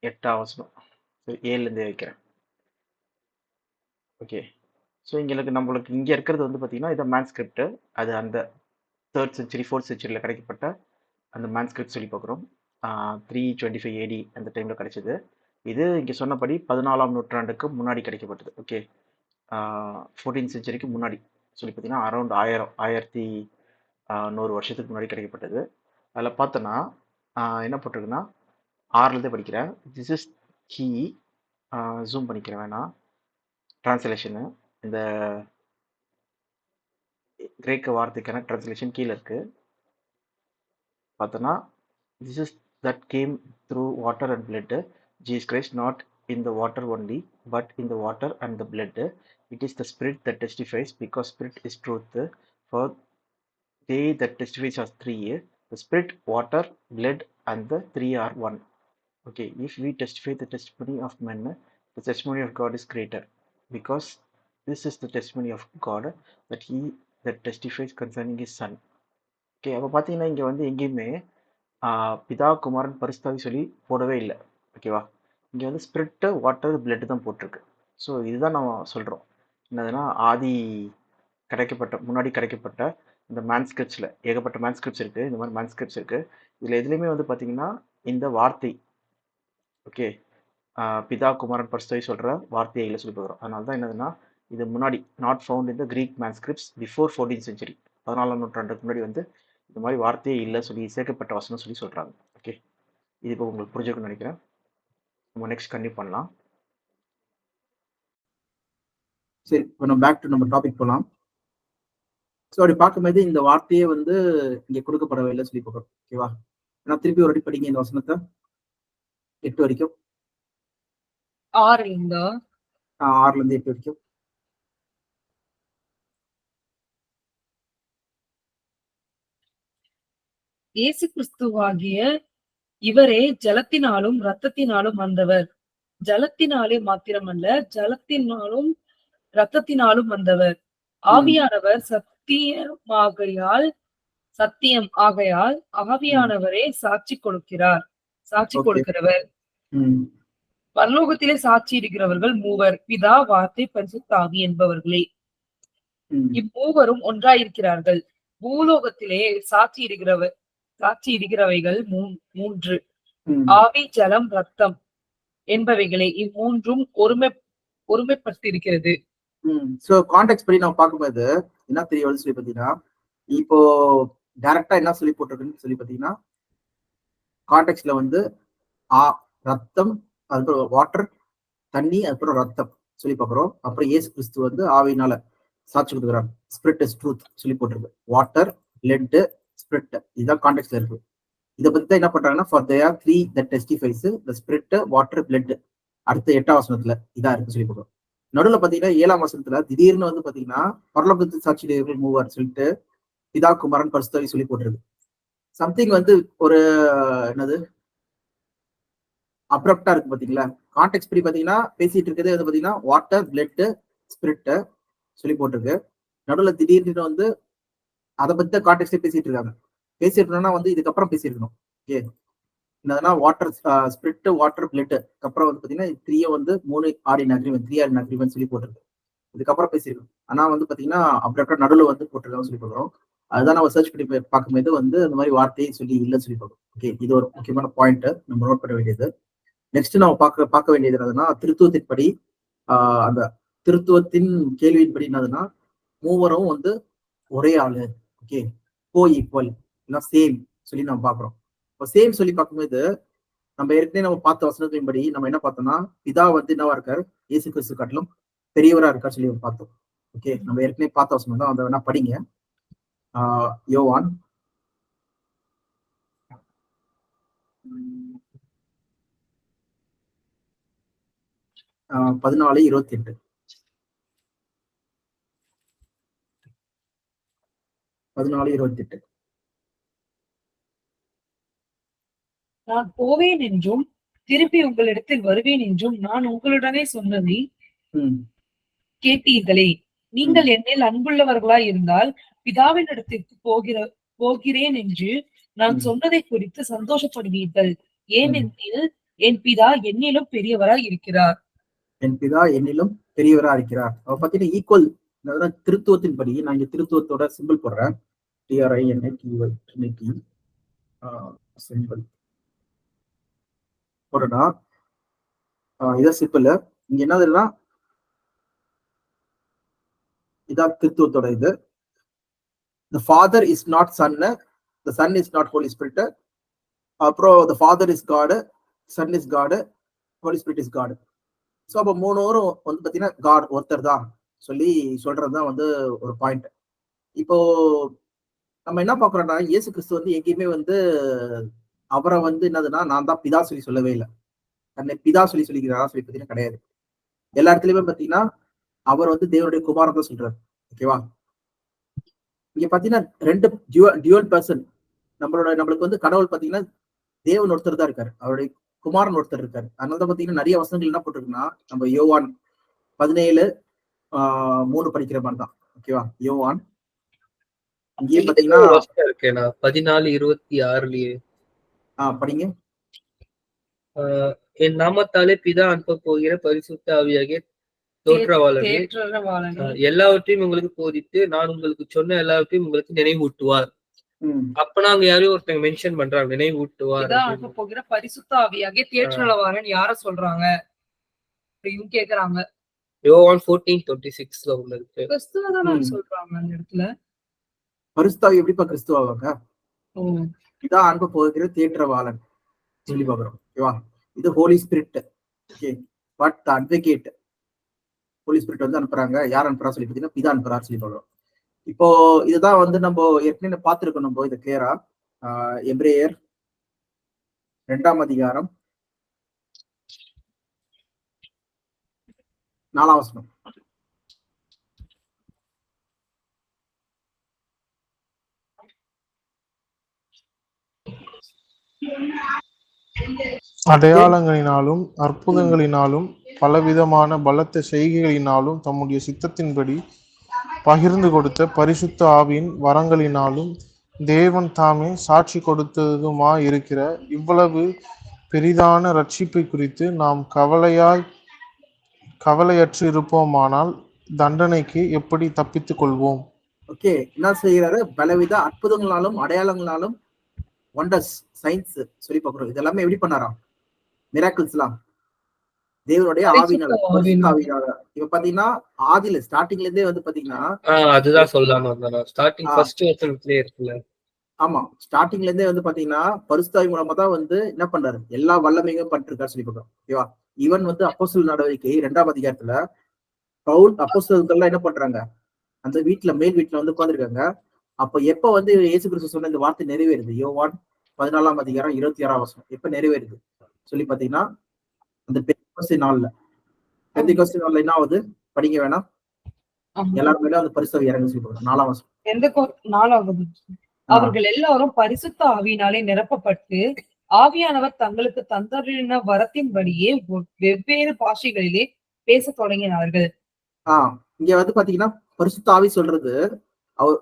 8ஆம் வசனம் 7லேருந்தே வைக்கிறேன். ஓகே, ஸோ நம்மளுக்கு இங்கே இருக்கிறது வந்து பார்த்தீங்கன்னா இதை மேன்ஸ்கிரிப்ட். அது அந்த 3rd century 4th centuryல கிடைக்கப்பட்ட அந்த மேன்ஸ்கிரிப்ட் சொல்லி பார்க்குறோம். 325 AD அந்த டைமில் கிடைச்சது. இது இங்கே சொன்னபடி 14ஆம் நூற்றாண்டுக்கு முன்னாடி கிடைக்கப்பட்டது. ஓகே, 14th centuryக்கு முன்னாடி சொல்லி பார்த்தீங்கன்னா அரௌண்ட் 1100 வருஷத்துக்கு முன்னாடி கிடைக்கப்பட்டது. அதில் பார்த்தோன்னா என்ன போட்டிருக்குன்னா 6லேருந்தே படிக்கிறேன். This is key. ஜூம் பண்ணிக்கிறேன் வேணாம். ட்ரான்ஸ்லேஷனு இந்த கிரேக்க வார்த்தைக்கான ட்ரான்ஸ்லேஷன் கீழே இருக்குது. பார்த்தோன்னா this is that came through water and blood, Jesus Christ, not in the water only, but in the water and the blood. It is the Spirit that testifies, because Spirit is truth. For they that testifies are three: the Spirit, water, blood, and the three are one. Okay, if we testify the testimony of men, the testimony of God is greater, because this is the testimony of God, that he that testifies concerning his Son. Okay, அப்போ பார்த்தீங்கன்னா இங்கே வந்து எங்கேயுமே பிதா குமாரன் பரிசுத்தாவி சொல்லி போடவே இல்லை. ஓகேவா? இங்கே வந்து ஸ்பிரிட்டு, வாட்டர், பிளட்டு தான் போட்டிருக்கு. ஸோ இதுதான் நம்ம சொல்கிறோம். என்னதுன்னா முன்னாடி கிடைக்கப்பட்ட இந்த மேன்ஸ்கிரிப்ட்ஸில் ஏகப்பட்ட மேன்ஸ்கிரிப்ட்ஸ் இருக்குது. இந்த மாதிரி மேன்ஸ்கிரிப்ட்ஸ் இருக்குது. இதில் எதுலேயுமே வந்து பார்த்தீங்கன்னா இந்த வார்த்தை, ஓகே, பிதா குமாரன் பரிசுத்தாவி சொல்கிற வார்த்தையை இல்லை சொல்லி பார்க்குறோம். அதனால தான் என்னதுன்னா இது முன்னாடி not found in the Greek manuscripts before 14th century 14ஆம் நூற்றாண்டுக்கு முன்னாடி வந்து இந்த மாதிரி வார்த்தையே இல்லை சொல்லி சேர்க்கப்பட்ட வசனம் சொல்லி சொல்கிறாங்க. ஓகே, இது இப்போ உங்களுக்கு புரிஞ்சுக்கணும்னு நினைக்கிறேன். நம்ம நெக்ஸ்ட் கண்டினியூ பண்ணலாம். சரி, இப்போ நம்ம பேக் டு நம்ம டாபிக் போகலாம். ஸோ அப்படி பார்க்கும்போது இந்த வார்த்தையே வந்து இங்கே கொடுக்கப்படவே இல்லை சொல்லி பார்க்குறோம். ஓகேவா? நான் திருப்பி ஒரு அடி படிங்க இந்த வசனத்தை 8 வரைக்கும். 6லேருந்து 8 வரைக்கும். இயேசு கிறிஸ்துவாகிய இவரே ஜலத்தினாலும் இரத்தத்தினாலும் வந்தவர். ஜலத்தினாலே மாத்திரமல்ல, ஜலத்தினாலும் இரத்தத்தினாலும் வந்தவர். ஆவியானவர் சத்தியம் ஆகையால் ஆவியானவரே சாட்சி கொடுக்கிறவர். பரலோகத்திலே சாட்சியிடுகிறவர்கள் மூவர், பிதா, வார்த்தை, பரிசுத்த ஆவி என்பவர்களே. இம்மூவரும் ஒன்றாயிருக்கிறார்கள். பூலோகத்திலே சாட்சியிடுகிறவைகள் 3: ஆவி, ஜலம், ரத்தம் என்பவைகளே. இம்மூன்றும் ஒருமைப்பட்டிருக்கிறது. சோ கான்டெக்ஸ்ட் படி நம்ம பார்க்கும்போது என்ன தெரிய வருது சொல்லி பார்த்தீங்கன்னா, இப்போ டைரக்டா என்ன சொல்லி போட்டிருக்குன்னு சொல்லி பார்த்தீங்கன்னா, கான்டெக்ஸ்ட்ல வந்து ரத்தம், அதுக்கப்புறம் வாட்டர், தண்ணி, அதுக்கப்புறம் ரத்தம் சொல்லி பார்க்குறோம். அப்புறம் இயேசு கிறிஸ்து வந்து ஆவியினால சாட்சி கொடுக்குறாங்க. ஸ்பிரிட் இஸ் ட்ரூத் சொல்லி போட்டிருக்கு. வாட்டர், பிளட், ஸ்பிரிட், இதுதான் கான்டெக்ட்ல இருக்கு. இதை பத்தி தான் என்ன பண்றாங்கன்னா, for they are three that testifies, the spirit, water, blood. அடுத்த 8ஆம் வசனத்துல இதா இருக்கு சொல்லி போடுறோம். நடுவில் பாத்தீங்கன்னா 7ஆம் வசனத்துல திடீர்னு வந்து பாத்தீங்கன்னா பரலோகத்து சாட்சியிடுகிறவர்கள் மூவர் சொல்லிட்டு பிதா குமாரன் பரிசுத்தாவி சொல்லி போட்டிருக்கு. சம்திங் வந்து ஒரு என்னது அப்ரப்டா இருக்கு பாத்தீங்களா? கான்டெக்ட் படி பாத்தீங்கன்னா பேசிட்டு இருக்கிறது வந்து பாத்தீங்கன்னா வாட்டர், பிளட், ஸ்பிரிட் சொல்லி போட்டிருக்கு. நடுவுல திடீர்னு வந்து அதை பத்தி கான்டெக்ட் பேசிட்டு இருக்காங்க. பேசிருக்கணும்னா வந்து இதுக்கப்புறம் பேசியிருக்கணும். ஓகே, என்னதுன்னா வாட்டர், ஸ்பிரிட், வாட்டர், பிளட் அப்புறம் வந்து பாத்தீங்கன்னா 3 வந்து 3 ஆர்டின் அக்ரிமெண்ட், 3 ஆர்டின் அக்ரிமெண்ட் சொல்லி போட்டிருக்கு. இதுக்கப்புறம் பேசியிருக்கணும். ஆனா வந்து பாத்தீங்கன்னா அப்ரப்டா நடுவுல வந்து போட்டிருக்காங்க சொல்லி போடுறோம். அதுதான் நம்ம சர்ச் பண்ணி பார்க்கும்போது வந்து அந்த மாதிரி வார்த்தையை சொல்லி இல்லைன்னு சொல்லி பார்க்கணும். ஓகே, இது ஒரு முக்கியமான பாயிண்ட் நம்ம நோட் பண்ண வேண்டியது. நெக்ஸ்ட் நம்ம பார்க்க வேண்டியது என்னதுன்னா திருத்துவத்தின் படி அந்த திருத்துவத்தின் கேள்வியின் படி என்னதுன்னா மூவரும் வந்து ஒரே ஆளு. ஓகே, கோ ஈக்குவல் சேம் சொல்லி நம்ம பாக்குறோம். இப்போ சேம் சொல்லி பார்க்கும்போது நம்ம ஏற்கனவே நம்ம பார்த்த வசனத்தின் படி நம்ம என்ன பார்த்தோம்னா பிதா வந்து என்னவா இருக்காரு, இயேசு கிறிஸ்து காட்டிலும் பெரியவரா இருக்காரு சொல்லி பார்த்தோம். ஓகே, நம்ம ஏற்கனவே பார்த்த வசனம் தான், அதை வேணா படிங்க. யோவான் 14:28. 14:28. நான் போவேன் என்றும் திருப்பி உங்களிடத்தில் வருவேன் என்றும் நான் உங்களுடனே சொன்னதை கேட்டீர்களே. நீங்கள் என்னில் அன்புள்ளவர்களாய் இருந்தால் பிதாவின் இடத்திற்கு போகிறேன் என்று நான் சொன்னதை குறித்து சந்தோஷப்படுவீர்கள். ஏனெனில் என் பிதா என்னிலும் பெரியவராய் இருக்கிறார். என் பிதா என்னிலும் பெரியவரா இருக்கிறார். அவர் பார்த்தீங்கன்னா ஈக்குவல். திருத்துவத்தின் படி நான் இங்க திருத்துவத்தோட சிம்பிள் போடுறேன். TRINITY சிம்பிள் போடுறா. இதான் சிம்பிள். இங்க என்னதுன்னா இதான் திருத்துவத்தோட இது. The Father is not Son, the Son is not Holy Spirit. அப்புறம் the Father is God, Son is God, Holy Spirit is God. So அப்போ 3 பேரும் வந்து பார்த்தீங்கன்னா காட் ஒருத்தர் தான் சொல்லி சொல்றதுதான் வந்து ஒரு பாயிண்ட். இப்போ நம்ம என்ன பார்க்குறோம்னா இயேசு கிறிஸ்து வந்து எங்கேயுமே வந்து அவரை வந்து என்னதுன்னா நான் தான் பிதா சொல்லவே இல்லை. தன்னை பிதா சொல்லிக்கிறாரா சொல்லி பார்த்தீங்கன்னா கிடையாது. எல்லா இடத்துலயுமே பார்த்தீங்கன்னா அவர் வந்து தேவனுடைய குமாரன் தான் சொல்றாரு. ஓகேவா, இங்க பாத்தீங்கன்னா 2 டியூவல் பர்சன். நம்மளுக்கு வந்து கடவுள் பாத்தீங்கன்னா தேவன் ஒருத்தர் தான் இருக்காரு, அவருடைய குமாரன் ஒருத்தர் இருக்காரு. அதனால தான் பாத்தீங்கன்னா நிறைய வசனங்கள் என்ன போட்டிருக்குன்னா நம்ம யோவான் 17:3 படிக்கிற மாதிரி தான். ஓகேவா, யோவான் இங்கேயே பாத்தீங்கன்னா 14:26 படிங்க. என் நாமத்தாலே பிதா அனுப்ப போகிற பரிசுத்த ஆவியாகிய தோற்றவாளனே எல்லாவற்றையும் உங்களுக்கு போதித்து நான் உங்களுக்கு சொன்ன எல்லாவற்றையும் உங்களுக்கு நினைவூட்டுவார். அப்ப நாங்க யாரையும் ஒருத்தங்க மென்ஷன் பண்றாங்க, நினைவூட்டுவார். அனுப்ப போகிற பரிசுத்த ஆவியாகிய தேற்றவாளன் யார சொல்றாங்க அப்படின்னு கேக்குறாங்க. யோவான் 14:26 உள்ள இருக்கு. கிறிஸ்துவதான் சொல்றாங்க அந்த இடத்துல. பரிசுத்தாவி எப்படிப்பா கிறிஸ்துவாங்க? இதான் அனுப்ப போகிற தேற்றவாளன் சொல்லி பாக்குறோம். ஓகேவா, இது holy spirit. Okay, but advocate holy spirit வந்து அனுப்புறாங்க. யார் அனுப்புறா சொல்லி பார்த்தீங்கன்னா பிதா அனுப்புறாரு சொல்லி சொல்றோம். இப்போ இதுதான் வந்து நம்ம ஏற்கனவே பார்த்துருக்கோம். நம்ம இது கிளியரா எபிரேயர் 2ஆம் அதிகாரம் 4ஆம் வசனம். அடையாளங்களினாலும் அற்புதங்களினாலும் பலவிதமான பலத்த செய்கைகளினாலும் தம்முடைய சித்தத்தின்படி பகிர்ந்து கொடுத்த பரிசுத்த ஆவியின் வரங்களினாலும் தேவன் தாமே சாட்சி கொடுத்ததுமா இருக்கிற இவ்வளவு பெரிதான ரட்சிப்பை குறித்து நாம் கவலையற்று இருப்போமானால் தண்டனைக்கு எப்படி தப்பித்துக் கொள்வோம்? ஓகே, என்ன செய்யறாரு? பலவித அற்புதங்களாலும் அடையாளங்களாலும் வண்டர்ஸ் சயின்ஸ் சொல்லி பார்க்கிறோம். இதெல்லாமே எப்படி பண்ணாராம்? மிராக்கிள்ஸ்லாம் தேவனுடைய ஆவியினால, ஆவியினால. இப்ப பாத்தீங்கன்னா ஆதியில ஸ்டார்டிங்ல இருந்தே வந்து பாத்தீங்கன்னா அதுதான் சொல்லலாம்னு வந்தேன். ஸ்டார்டிங் ஃபர்ஸ்ட் வசனத்திலே இருக்குல்ல. ஆமா, ஸ்டார்டிங்ல இருந்தே வந்து பாத்தீங்கன்னா பரிசுத்தாவி மூலமா தான் வந்து என்ன பண்றாரு, எல்லா வல்லமையும் பண்ணிருக்காரு சொல்லி பார்க்கிறோம். ஓகேவா, ஈவன் வந்து அப்போஸ்தலர் நடவடிக்கை 2ஆம் அதிகாரத்துல பவுல் அப்போஸ்தலர்கள் என்ன பண்றாங்க, அந்த வீட்டுல மேல் வீட்டுல வந்து உட்கார்ந்துருக்காங்க. அப்ப எப்ப வந்து இயேசு கிறிஸ்து சொன்ன இந்த வார்த்தை நிறைவேறுது? யோவான் 14ஆம் அதிகாரம் 26ஆம் வசனம் எப்ப நிறைவேறுது சொல்லி பாத்தீங்கன்னா அந்த பெந்தெகோஸ்தே நாள்ல. பெந்தெகோஸ்தே நாள்ல என்ன ஆகுது படிங்க வேணாம். எல்லாரும் மேல அந்த பரிசுத்தாவி இறங்க சொல்லி 4ஆம் வசனம். நாலாவது அவர்கள் எல்லாரும் பரிசுத்த ஆவியினாலே நிரப்பப்பட்டு ஆவியானவர் தங்களுக்கு தந்தருளின வரத்தின்படியே வெவ்வேறு பாஷைகளிலே பேச தொடங்கினார்கள். இங்க வந்து பாத்தீங்கன்னா பரிசுத்த ஆவி சொல்றது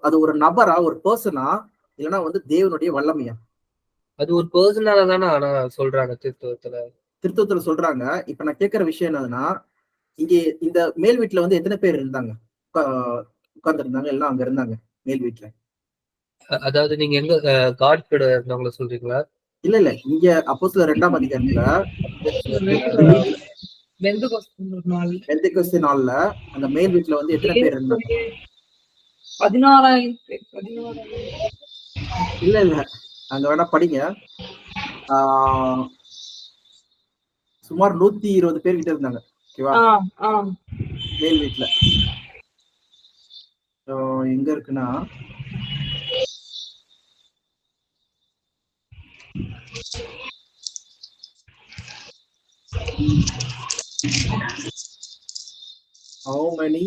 அது ஒரு நபரா, ஒரு பர்சனா, இல்லைன்னா வந்து தேவனுடைய வல்லமையா? அது ஒரு பர்சனால தானே ஆனா சொல்றாங்க திருத்துவத்துல சொல்றாங்க. இப்ப நான் கேட்கிற விஷயம் என்னதுன்னா, இங்கே இந்த மேல் வீட்டுல வந்து எத்தனை பேர் இருந்தாங்க உட்கார்ந்து இருந்தாங்க? எல்லாம் அங்க இருந்தாங்க மேல் வீட்டுல. அதாவது நீங்க எங்க காட் கிட்ட இருந்தவங்கள சொல்றீங்களா? இல்ல இங்க அப்போஸ்தலர் 2ஆம் அதிகாரத்துல பெந்தெகோஸ்தே நாள்ல அந்த மேல் வீட்டுல வந்து எத்தனை பேர் இருந்தாங்க? 16,000. இல்ல அங்க வேணா படிங்க. சுமார் 120 பேர் கிட்ட இருந்தாங்க. ஓகேவா? மேல் வீட்டுல எங்க இருக்குன்னா how many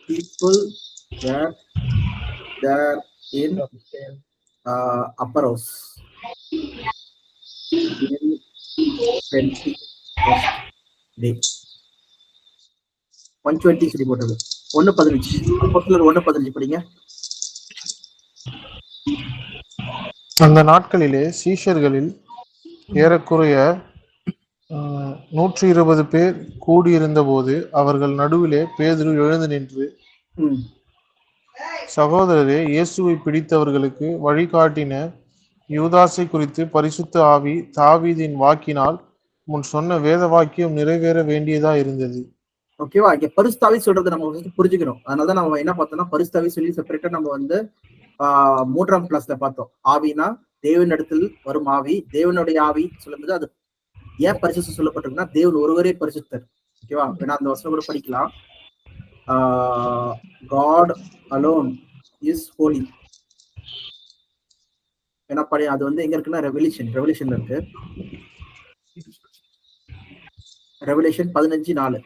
people were there in upper house in Pentecost day? 120 சொல்லி போட்டது. 1:15 அப்போஸ்தலர் 1:15 படிங்க. அந்த நாட்களிலே சீஷர்களில் ஏறக்குறைய 120 பேர் கூடியிருந்த போது அவர்கள் நடுவிலே பேதுரு எழுந்து நின்று, சகோதரரே, இயேசுவை பிடித்தவர்களுக்கு வழிகாட்டின யூதாசை குறித்து பரிசுத்த ஆவி தாவீதின் வாக்கினால் முன் சொன்ன வேத வாக்கியம் நிறைவேற வேண்டியதா இருந்தது. ஓகேவா? இங்க பரிசுத்தாவி சொல்றது நம்ம புரிஞ்சுக்கணும். அதனாலதான் நம்ம என்ன பார்த்தோம்னா பரிசுத்தாவி சொல்லி செப்பரேட்டா நம்ம வந்து 3ஆம் கிளாஸ்ல பார்த்தோம். ஆவினா தேவனிடத்தில் வரும் ஆவி, தேவனுடைய ஆவி சொல்லும்போது அது ஏன் பரிசுத்தம் சொல்லப்பட்டிருக்குன்னா தேவன் ஒருவரே பரிசுத்தர். ஓகேவா? வேணா அந்த வசனம் கூட படிக்கலாம். God alone is holy. ஏன்னா அது வந்து எங்க இருக்குன்னா ரெவல்யூஷன்ல இருக்கு. ரெவல்யூஷன் 15:4.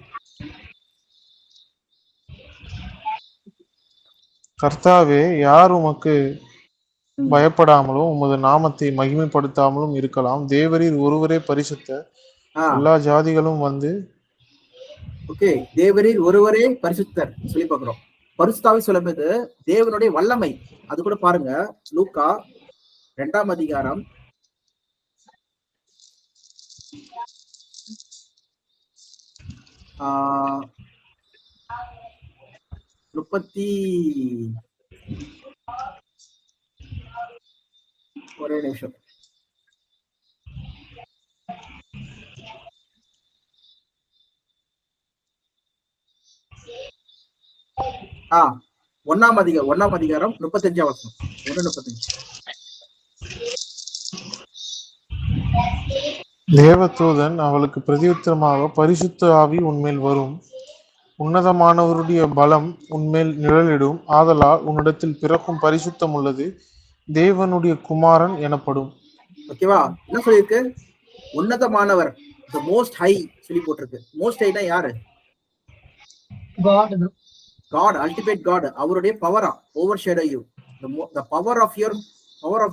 கர்த்தாவே, யார் உமக்கு பயப்படாமலும் உமது நாமத்தை மகிமைப்படுத்தாமலும் இருக்கலாம்? தேவரீர் ஒருவரே பரிசுத்தர், எல்லா ஜாதிகளும் வந்து. ஓகே, தேவரீர் ஒருவரே பரிசுத்தர் சொல்லி பார்க்கிறோம். பரிசுத்தாவி சொல்லும்போது தேவனுடைய வல்லமை அது கூட பாருங்க. லூக்கா 2ஆம் அதிகாரம் 30 ஒரே நிமிஷம். ஒன்னாம் அதிகாரம் 35 வசனம். 1:35. தேவதூதன் அவளுக்கு பிரதியுத்தரமாக, பரிசுத்த ஆவி உன்மேல் வரும், உன்னதமானவருடைய பலம் உன்மேல் நிழலிடும், ஆதலால் உன்னிடத்தில் பிறக்கும் பரிசுத்தம் உள்ளது தேவனுடைய குமாரன் எனப்படும். ஓகேவா? என்ன சொல்லியிருக்கு? உன்னதமானவர், the most high சொல்லி போட்டிருக்கு. மோஸ்ட் ஹைனா யாரு? God, ultimate God. அவருடைய பவரா overshadow you, the power of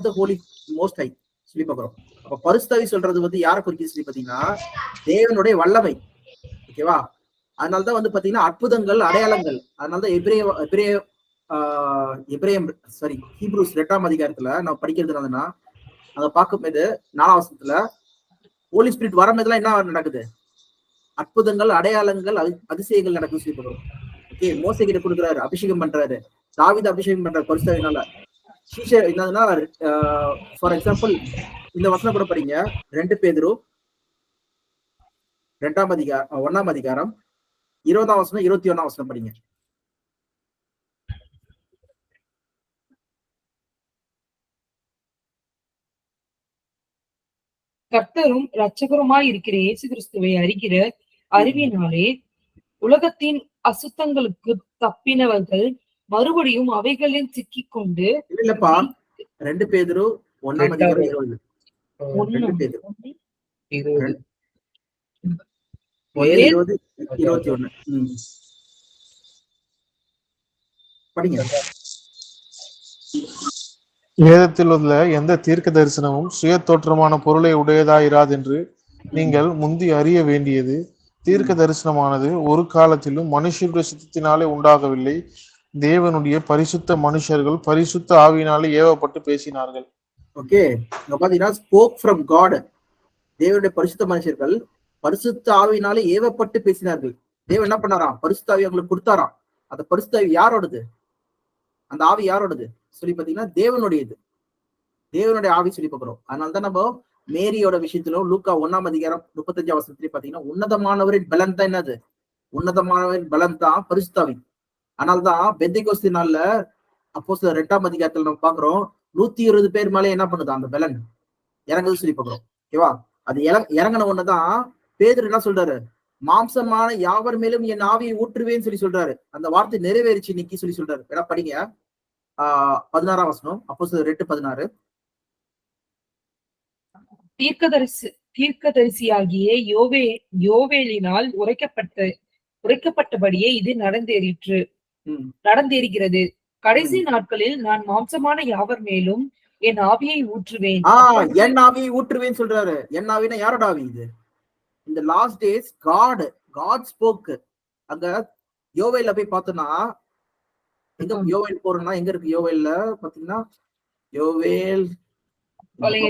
the holy most high சொல்லி பார்க்கிறோம். அப்ப பரிசுத்தாவி சொல்றது வந்து யாரை குறித்து சொல்லி பாத்தீங்கன்னா தேவனுடைய வல்லமை. ஓகேவா? அதனாலதான் வந்து பாத்தீங்கன்னா அற்புதங்கள், அடையாளங்கள். அதனாலதான் ஹீப்ரூஸ் 2ஆம் அதிகாரத்துல நம்ம படிக்கிறது என்னதுன்னா, அங்க பார்க்கும்போது 4ஆம் வசனத்துல ஹோலி ஸ்பிரிட் வரும்போதெல்லாம் என்ன நடக்குது? அற்புதங்கள், அடையாளங்கள், அதிசயங்கள் நடக்குது சொல்லி பார்க்கிறோம். ஓகே, மோசே கிட்ட கொடுக்குறாரு, அபிஷேகம் பண்றாரு, தாவீது அபிஷேகம் பண்றாரு பரிசுத்தாவினால. என்னதுன்னா ஃபார் எக்ஸாம்பிள் இந்த வசனம் கூட படிங்க. 2 பேதுரு 2ஆம் அதிகாரம் 1ஆம் அதிகாரம் 20ஆம் வசனம் 21ஆம் வசனம் படிங்க. கர்த்தரும் இரட்சகருமாய் இருக்கிற இயேசு கிறிஸ்துவை அறிகிற அறிவினாலே உலகத்தின் அசுத்தங்களுக்கு தப்பினவர்கள் மறுபடியும் அவைகளில் சிக்கிக்கொண்டு. இல்லப்பா, 2 பேதுரு 1ஆம் அதிகாரம் 20. 2 பேதுரு 7:20-21 படிங்க. வேதத்தில் உள்ள எந்த தீர்க்க தரிசனமும் சுய தோற்றமான பொருளை உடையதாயிராதென்று நீங்கள் முந்தி அறிய வேண்டியது, தீர்க்க தரிசனமானது ஒரு காலத்திலும் மனுஷருடைய சித்தத்தினாலே உண்டாகவில்லை, தேவனுடைய பரிசுத்த மனுஷர்கள் பரிசுத்த ஆவியினாலே ஏவப்பட்டு பேசினார்கள். ஓகே, இங்க பாத்தீங்கன்னா ஸ்போக் ஃப்ரம் காட். தேவனுடைய பரிசுத்த மனுஷர்கள் பரிசுத்த ஆவியினாலே ஏவப்பட்டு பேசினார்கள். தேவன் என்ன பண்ணாராம்? பரிசுத்த ஆவி அவங்களுக்கு கொடுத்தாராம். அந்த பரிசுத்த ஆவி யாரோடது? அந்த ஆவி யாரோடது சொல்லி பாத்தீங்கன்னா தேவனுடையது. தேவனுடைய ஆவி சொல்லி பார்க்கிறோம். அதனாலதான் நம்ம மேரியோட விஷயத்திலும் லூக்கா 1:35 பாத்தீங்கன்னா உன்னதமானவரின் பலன் தான் என்னது? உன்னதமானவரின் பலன் தான் பரிசுத்தாவி. அதனால்தான் பெந்தைக்கோஸ்து நாள்ல அப்போஸ்தலர் 2 நம்ம பாக்குறோம் 120 பேர் மேலே என்ன பண்ணுது அந்த பலன் இறங்குது சொல்லி பாக்குறோம். ஓகேவா? அது இறங்கின ஒண்ணுதான் பேதுரு என்ன சொல்றாரு? மாம்சமான யாவர் மேலும் என் ஆவியை ஊற்றுவேன்னு சொல்லி சொல்றாரு. அந்த வார்த்தை நிறைவேறிச்சு இன்னைக்கு சொல்லி சொல்றாரு. ஏன்னா படிங்க 16ஆம் வசனம், அப்போஸ்தலர் 2:16. தீர்க்கதரிசியாகிய யோவேலினால் உரைக்கப்பட்டபடியே இது நடந்தேறுகிறது. கடைசி நாட்களில் நான் மாம்சமான யாவர் மேலும் என் ஆவியை ஊற்றுவேன். என் ஆவியை ஊற்றுவேன்னு சொல்றாரு. என் ஆவினா யாரோட ஆவி இது? இந்த லாஸ்ட் டேஸ் காட் ஸ்போக். அங்க யோவேல்ல போய் பார்த்தோம்னா, எங்க யோவேல் போறோம்னா எங்க இருக்கு? யோவேல்ல பாத்தீங்கன்னா யோவேல் பழைய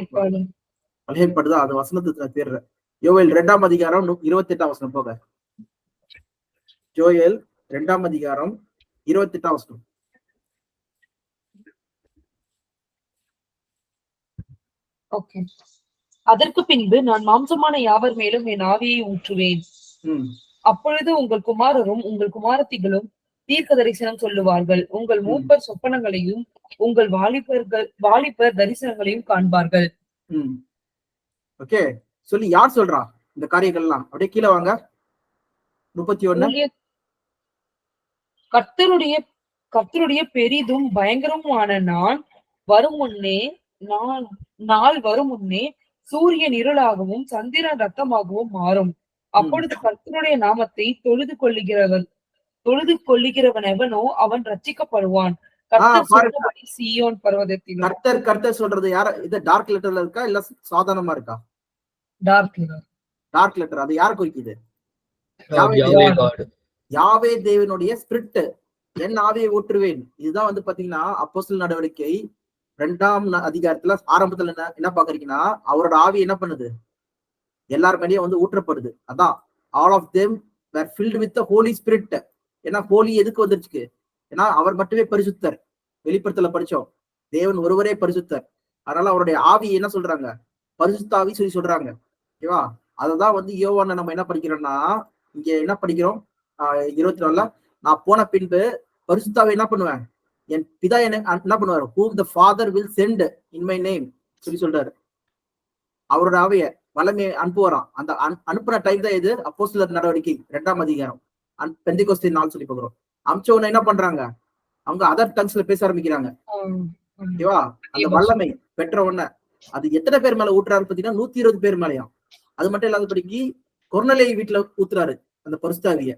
ஏற்பாடுதான், அது வசனத்துக்கு பேர் யோவேல் 2ஆம் அதிகாரம் 28ஆம் வசனம் போக. யோவேல் 2ஆம் அதிகாரம் 28ஆம் வசனம். ஓகே. அதற்கு பின்பு நான் மாம்சமான யாவர் மேலும் என் ஆவியை ஊற்றுவேன். அப்பொழுது உங்கள் குமாரரும் உங்கள் குமாரத்திகளும் தீர்க்க தரிசனம் சொல்லுவார்கள். உங்கள் மூப்பர் சொப்பனங்களையும் உங்கள் வாலிபர் தரிசனங்களையும் காண்பார்கள். ஓகே, சொல்லி யார் சொல்றா இந்த காரியங்கள்லாம்? அப்படியே கீழே வாங்க. 31. கர்த்தருடைய பெரிதும் பயங்கரமான நாள் வரும் முன்னே சூரியன் இருளாகவும் சந்திரன் ரத்தமாகவும் மாறும். அப்பொழுது கர்த்தருடைய நாமத்தை தொழுது கொள்ளுகிறவன் எவனோ அவன் ரட்சிக்கப்படுவான். சீயோன் பர்வதத்தில் கர்த்தர் சொல்றது யார? இது டார்க் லெட்டர்ல இருக்கா இல்ல சாதாரணமா இருக்கா? Dark letter. அது யார குறிக்குது? யாவே தேவனுடைய ஸ்பிரிட். என் ஆவியை ஊற்றுவேன். இதுதான் வந்து பாத்தீங்கன்னா அப்போஸ்தலர் நடவடிக்கை 2ஆம் அதிகாரத்துல ஆரம்பத்துல என்ன பாக்குறீங்கன்னா, அவரோட ஆவி என்ன பண்ணுது? எல்லார் மேலேயும் வந்து ஊற்றப்படுது. அதான் all of them were filled with the holy spirit. ஏன்னா ஹோலி எதுக்கு வந்துருச்சு? ஏன்னா அவர் மட்டுமே பரிசுத்தர். வெளிப்படுத்தல படிச்சோம், தேவன் ஒருவரே பரிசுத்தர். அதனால அவருடைய ஆவி என்ன சொல்றாங்க? பரிசுத்த ஆவி சொல்லி சொல்றாங்க. ஓகேவா? அததான் வந்து யோவான நம்ம என்ன படிக்கிறோம்னா, இங்க என்ன படிக்கிறோம் 24ல, நான் போன பின்பு பரிசுத்தாவை என்ன பண்ணுவேன்? என் பிதா என்ன பண்ணுவாரு? whom the father will send in my name சொல்லி சொல்றாரு. அவரோட ஆவிய வல்லமையை அனுப்புவாராம். அந்த அனுப்புற டைம் தான் இது அப்போஸ்தலர் நடவடிக்கை 2ஆம் அதிகாரம் பெந்தைக்கோஸ்து நாள் சொல்லி பார்க்கிறோம். அமிச்ச உடனே என்ன பண்றாங்க? அவங்க அதர் டங்ஸ்ல பேச ஆரம்பிக்கிறாங்க. ஓகேவா? அந்த வல்லமை பெற்ற உடனே அது எத்தனை பேர் மேல ஊற்றுறாரு பாத்தீங்கன்னா 120 பேர் மேலயாம். அது மட்டும் இல்லாதபடிக்கு கொர்நேலியு வீட்டுல ஊத்துறாரு அந்த பரிசுத்தாவிய.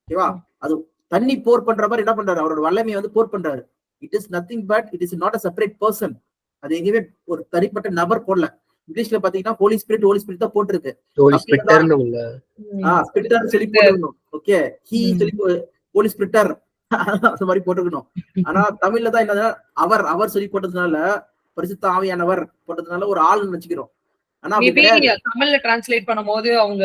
ஓகேவா? அது தண்ணி போர் பண்ற மாதிரி என்ன பண்றாரு? அவரோட வல்லமையை வந்து போர் பண்றாரு. It is nothing but it is not a separate person. அது எங்கேயுமே ஒரு தனிப்பட்ட நபர் போடல. இங்கிலீஷ்ல பாத்தீங்கன்னா ஹோலி ஸ்பிரிட் தான் போட்டிருக்கு. ஸ்பிரிட்டர் சொல்லி போட்டுக்கணும். ஓகே, ஹீ சொல்லி ஹோலி ஸ்பிரிட்டர் அந்த மாதிரி போட்டுக்கணும். ஆனா தமிழ்ல தான் என்னது? அவர் சொல்லி போட்டதுனால, பரிசுத்த ஆவியானவர் போட்டதுனால ஒரு ஆள் நினைச்சுக்கிறோம். ஆனா தமிழ்ல டிரான்ஸ்லேட் பண்ணும்போது அவங்க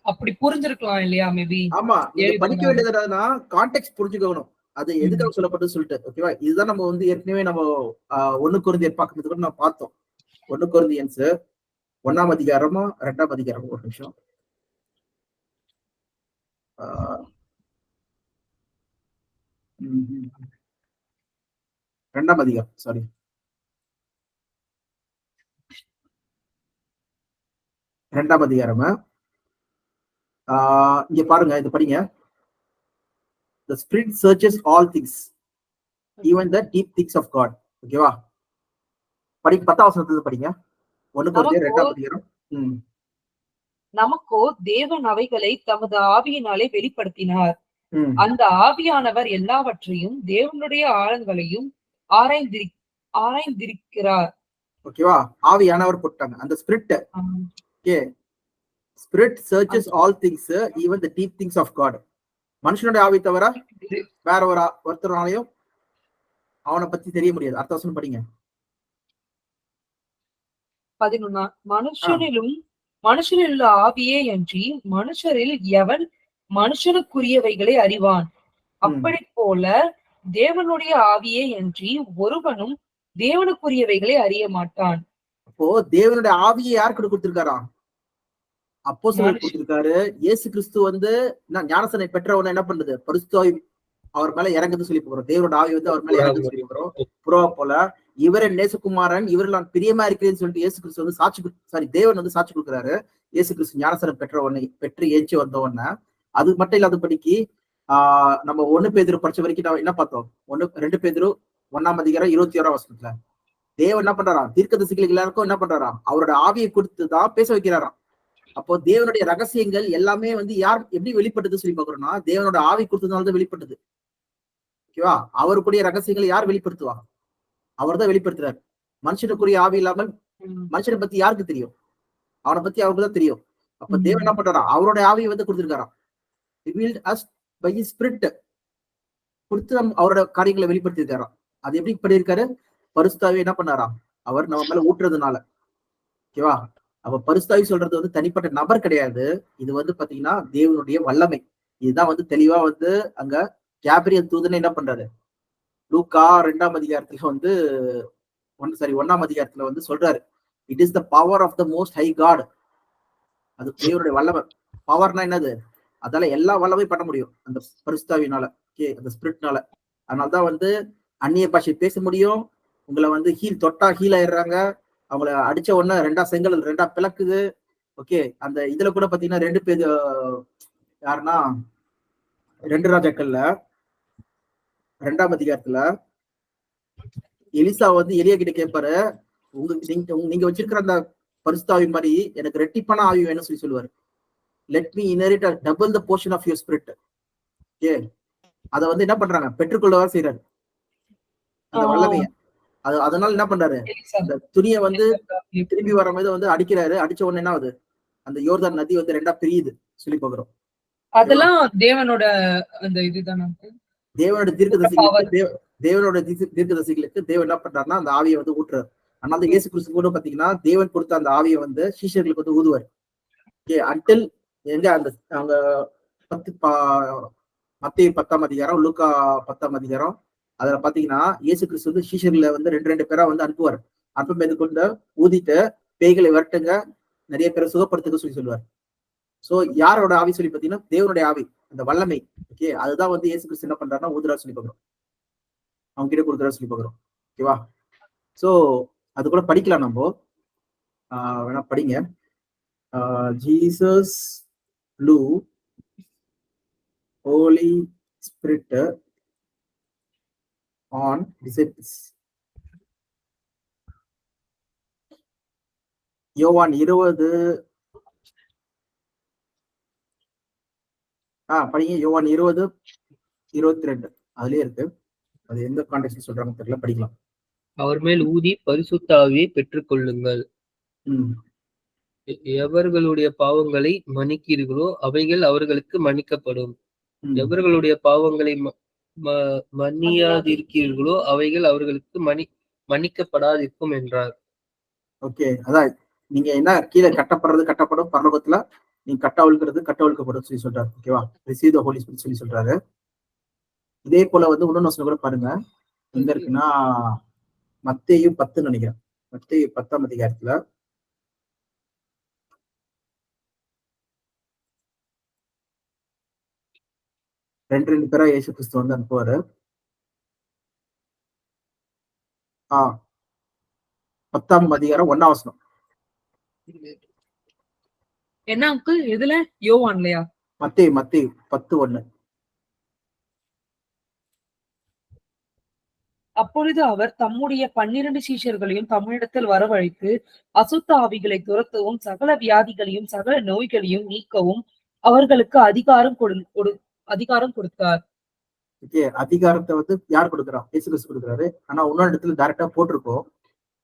அப்படி புரிஞ்சிருக்கலாம் இல்லையா? மேபி. ஆமா, நீங்க படிக்க வேண்டியது என்னன்னா கான்டெக்ஸ்ட் புரிஞ்சுக்கணும். அது எதுக்காக சொல்லப்பட்டு சொல்லிட்டு. ஓகேவா? இதுதான் நம்ம வந்து ஏற்கனவே நம்ம 1 கொரிந்தியர் பார்க்கும்போது கூட நம்ம பார்த்தோம். 1 கொரிந்தியன்ஸ் 1ஆம் அதிகாரமா 2ஆம் அதிகாரம்? ஒரு நிமிஷம். 2ஆம் அதிகாரம், சாரி, 2ஆம் அதிகாரம். இங்க பாருங்க, இது படிங்க. The spirit searches all things, even the deep things of God. ஓகேவா? படி 10ஆம் வசனத்துல படிங்க. 1 கொரிந்தியர் 2ஆம் அதிகாரம். நமக்கோ தேவன் அவைகளை தமது ஆவியினாலே வெளிப்படுத்தினார். அந்த ஆவியானவர் எல்லாவற்றையும் தேவனுடைய ஆழங்களையும் ஆராய்ந்திருக்கிறார். ஓகேவா? ஆவியானவர் போட்டாங்க அந்த spirit. Okay, spirit searches all things, even the deep things of God. மனுஷனுடைய ஆவி தவிர வேற ஒருத்தராலையும் அவனை பத்தி தெரிய முடியாது. அடுத்த வசனம் படிங்க. 11. மனுஷரில் ஆவியே அன்றி மனுஷரில் எவன் மனுஷனுக்குரியவைகளை அறிவான்? அப்படி போல தேவனுடைய ஆவியே அன்றி ஒருவனும் தேவனுக்குரியவைகளை அறிய மாட்டான். அப்போ தேவனுடைய ஆவியை யாருக்கு கொடுத்திருக்காரா? அப்போஸ்தலருக்கு கொடுத்திருக்காரு. இயேசு கிறிஸ்து வந்து ஞானசனை பெற்றவன என்ன பண்றது? பரிசுத்த ஆவி அவர் மேல இறங்குது சொல்லி போறோம். தேவனோட ஆவி வந்து அவர் மேல இறங்குது சொல்லி போறோம். புறா போல இவரே நேசகுமாரன், இவரில் நான் பிரியமா இருக்கிறேன்னு சொல்லிட்டு இயேசு கிறிஸ்து வந்து தேவன் வந்து சாட்சி கொடுக்குறாரு. இயேசு கிறிஸ்து ஞானசனம் பெற்று ஏற்றி வந்தவன. அது மட்டும் இல்லாதபடிக்கு நம்ம 1 பேதுரு படிச்ச வரைக்கும் நம்ம என்ன பார்த்தோம்? 2 பேதுரு 1ஆம் அதிகாரம் 21ஆம் வசனத்துல தேவன் என்ன பண்றாராம்? தீர்க்கதரிசிகள் எல்லாருக்கும் என்ன பண்றாராம்? அவரோட ஆவியை கொடுத்துதான் பேச வைக்கிறாராம். அப்போ தேவனுடைய ரகசியங்கள் எல்லாமே வந்து யார் எப்படி வெளிப்பட்டது சொல்லி பாக்குறோம்னா, தேவனோட ஆவி கொடுத்ததுனாலதான் வெளிப்பட்டது. ஓகேவா? அவருக்குரிய ரகசியங்களை யார் வெளிப்படுத்துவா? அவர் தான் வெளிப்படுத்துறாரு. மனுஷனுக்குரிய ஆவி இல்லாமல் மனுஷனை பத்தி யாருக்கு தெரியும்? அவனை பத்தி அவருக்கு தான் தெரியும். அப்ப தேவன் என்ன பண்றாராம்? அவரோட ஆவியை வந்து கொடுத்திருக்காராம். revealed us by his spirit. கொடுத்து அவரோட காரியங்களை வெளிப்படுத்திருக்காராம். அது எப்படி பண்ணியிருக்காரு? பரிசுத்தாவி என்ன பண்ணாராம்? அவர் நம்ம மேல ஊட்டுறதுனால. ஓகேவா? அப்ப பரிசுத்தாவி சொல்றது வந்து தனிப்பட்ட நபர் கிடையாது. இது வந்து பாத்தீங்கன்னா தேவனுடைய வல்லமை. இதுதான் வந்து தெளிவா வந்து அங்க கேப்ரியல் தூதனை என்ன பண்றாரு? லூக்கா 2ஆம் அதிகாரத்துல வந்து 1ஆம் அதிகாரத்துல வந்து சொல்றாரு. It is the power of the most high God. அது தேவனுடைய வல்லமை. பவர்னா என்னது? அதால எல்லா வல்லமை பண்ண முடியும் அந்த பரிசுத்தாவினால. ஓகே, அந்த ஸ்பிரிட்னால. அதனாலதான் வந்து அந்நிய பாஷை பேச முடியும். உங்களை வந்து தொட்டா ஹீல் ஆயிடுறாங்க. அவங்கள அடிச்ச உடனே 2 செங்கல் 2 பிளக்குது. ஓகே, அந்த இதுல கூட பாத்தீங்கன்னா 2 பேர் யாருன்னா 2 ராஜாக்கள்ல 2ஆம் அதிகாரத்துல எலிசா வந்து எலியா கிட்ட கேட்பாரு, நீங்க வச்சிருக்கிற அந்த பரிசுத்தாவி மாதிரி எனக்கு ரெட்டிப்பான ஆவி வேணும்னு சொல்லி சொல்லுவாரு. Let me inherit double the portion of your spirit. Okay, அதை வந்து என்ன பண்றாங்க? பெற்றுக்கொள்ளவா செய்யறாரு அந்த வல்லமைய. அதனால என்ன பண்றாரு? அந்த துணியை வந்து திரும்பி வர மாதிரி வந்து அடிக்கிறாரு. அடிச்ச உடனே என்ன ஆகுது? அந்த யோர்தான் நதி வந்து 2ஆ பிரியுது சொல்லி பாக்குறோம். அதெல்லாம் தேவனோட அந்த இதுதானே. தேவனோட தீர்க்கதரிசிகளுக்கு தேவன் என்ன பண்றாருன்னா அந்த ஆவியை வந்து ஊட்டுறாரு. அதனால இயேசு கிறிஸ்து கூட பாத்தீங்கன்னா தேவன் கொடுத்த அந்த ஆவியை வந்து சீஷர்களுக்கு வந்து ஊதுவார். ஓகே, அன்டில் எங்க அந்த அவங்க மத்தேயு 10ஆம் அதிகாரம், லூக்கா 10ஆம் அதிகாரம், அதுல பாத்தீங்கன்னா இயேசு கிறிஸ்து வந்து சீஷர்களை வந்து 2 பேரா வந்து அனுப்புவார். அனுப்பும் கொண்டு ஊதிட்டு பேய்களை வரட்டுங்க, நிறைய பேரை சுகப்படுத்துக்க சொல்லி சொல்லுவார். சோ யாரோட ஆவி சொல்லி பாத்தீங்கன்னா தேவனுடைய ஆவி, அந்த வல்லமை. ஓகே, அதுதான் வந்து இயேசு கிறிஸ்து என்ன பண்றாருன்னா ஊதுரா சொல்லி பாக்குறோம். அவங்க கிட்ட கொடுக்குறா சொல்லி பாக்குறோம். ஓகேவா? சோ அது கூட படிக்கலாம் நம்ம. வேணா படிங்க. Jesus blew Holy Spirit on disciples. யோவான் 20 படிங்க. யோவான் 20:22 அதுலயே இருக்கு. அது எந்த கான்டெக்ஸ்ட்ல சொல்றாங்க தெரியல, படிக்கலாம். அவர் மேல் ஊதி பரிசுத்த ஆவியை பெற்றுக் கொள்ளுங்கள். எவர்களுடைய பாவங்களை மன்னிக்கிறீர்களோ அவைகள் அவர்களுக்கு மன்னிக்கப்படும். எவர்களுடைய பாவங்களை மன்னியாதிருக்கிறீர்களோ அவைகள் அவர்களுக்கு மன்னிக்கப்படாதிருக்கும் என்றார். ஓகே, அதான் நீங்க என்ன கீழே கட்டப்படும் பரலோகத்துல நீங்க கட்டவிழ்க்கப்படும் சொல்லி சொல்றாரு. ஓகேவா? ரிசீவ் தி ஹோலி ஸ்பிரிட் சொல்லி சொல்றாரு. இதே போல வந்து இன்னொன்னு வசனம் கூட பாருங்க. எங்க இருக்குன்னா மத்தேயு 10 நினைக்கிறேன். மத்தேயு 10ஆம் அதிகாரத்துல 2 பேரா இயேசு கிறிஸ்து வந்து அனுப்புவாரு. 10ஆம் அதிகாரம் 1ஆம் வசனம். என்ன அங்கிள்? எதுல? யோவான்லயா? மத்தேயு 10:1. அப்பொழுது அவர் தம்முடைய 12 சீஷர்களையும் தம்மிடத்தில் வரவழைத்து அசுத்த ஆவிகளை துரத்தவும் சகல வியாதிகளையும் சகல நோய்களையும் நீக்கவும் அவர்களுக்கு அதிகாரம் கொடுத்தார். ஓகே, அதிகாரத்தை வந்து யார் கொடுக்குறா? இயேசு கிறிஸ்து கொடுக்குறாரு. ஆனா இன்னொரு இடத்துல டைரக்டா போட்டிருக்கோம்,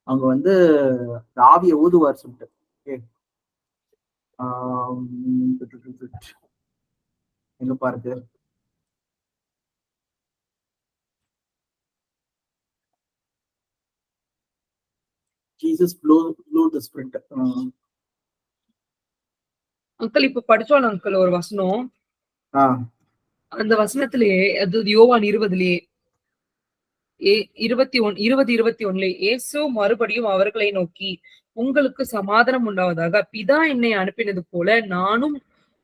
அவங்க வந்து ஆவியை ஊதுவார் சொல்லிட்டு. ஓகே, எங்க பாருங்க, ஜீசஸ் ப்ளூ தி ஸ்பிரிட். அங்கிள் இப்ப படிச்சோம் அங்கிள் ஒரு வசனம், ஆ அந்த வசனத்திலேயே அது யோவான் 20லயே 21 இயேசு மறுபடியும் அவர்களை நோக்கி, உங்களுக்கு சமாதானம் உண்டாவதாக, பிதா என்னை அனுப்பினது போல நானும்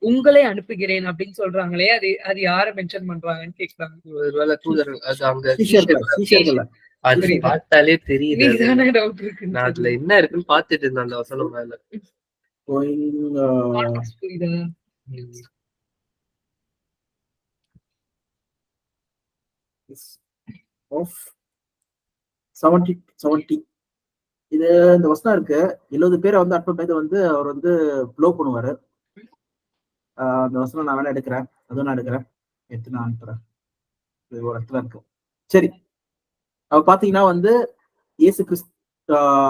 உங்களை அனுப்புகிறேன் அப்படின்னு சொல்றாங்களே, அது அது யார மென்ஷன் பண்றாங்கன்னு கேக்குறாங்க. ஒருவேளை தூதர் அது அங்க சீஷர்கள். அது பார்த்தாலே தெரியுது. இதுதானே டவுட் இருக்கு. நான் அதுல என்ன இருக்குன்னு பாத்துட்டு இருந்தேன் அந்த வசனம் மேல. புரியுதா? ஆஃப் 70 இது இந்த வசனம் இருக்கு. 70 பேரை வந்து அற்புதம் வந்து அவர் வந்து ப்ளோ பண்ணுவாரு. அந்த வசனம் நான் வேணா எடுக்கிறேன், அதுவும் நான் எடுக்கிறேன், எடுத்து நான் அனுப்புறேன். இது ஒரு இடத்துல இருக்கு. சரி, அவர் பாத்தீங்கன்னா வந்து இயேசு கிறிஸ்து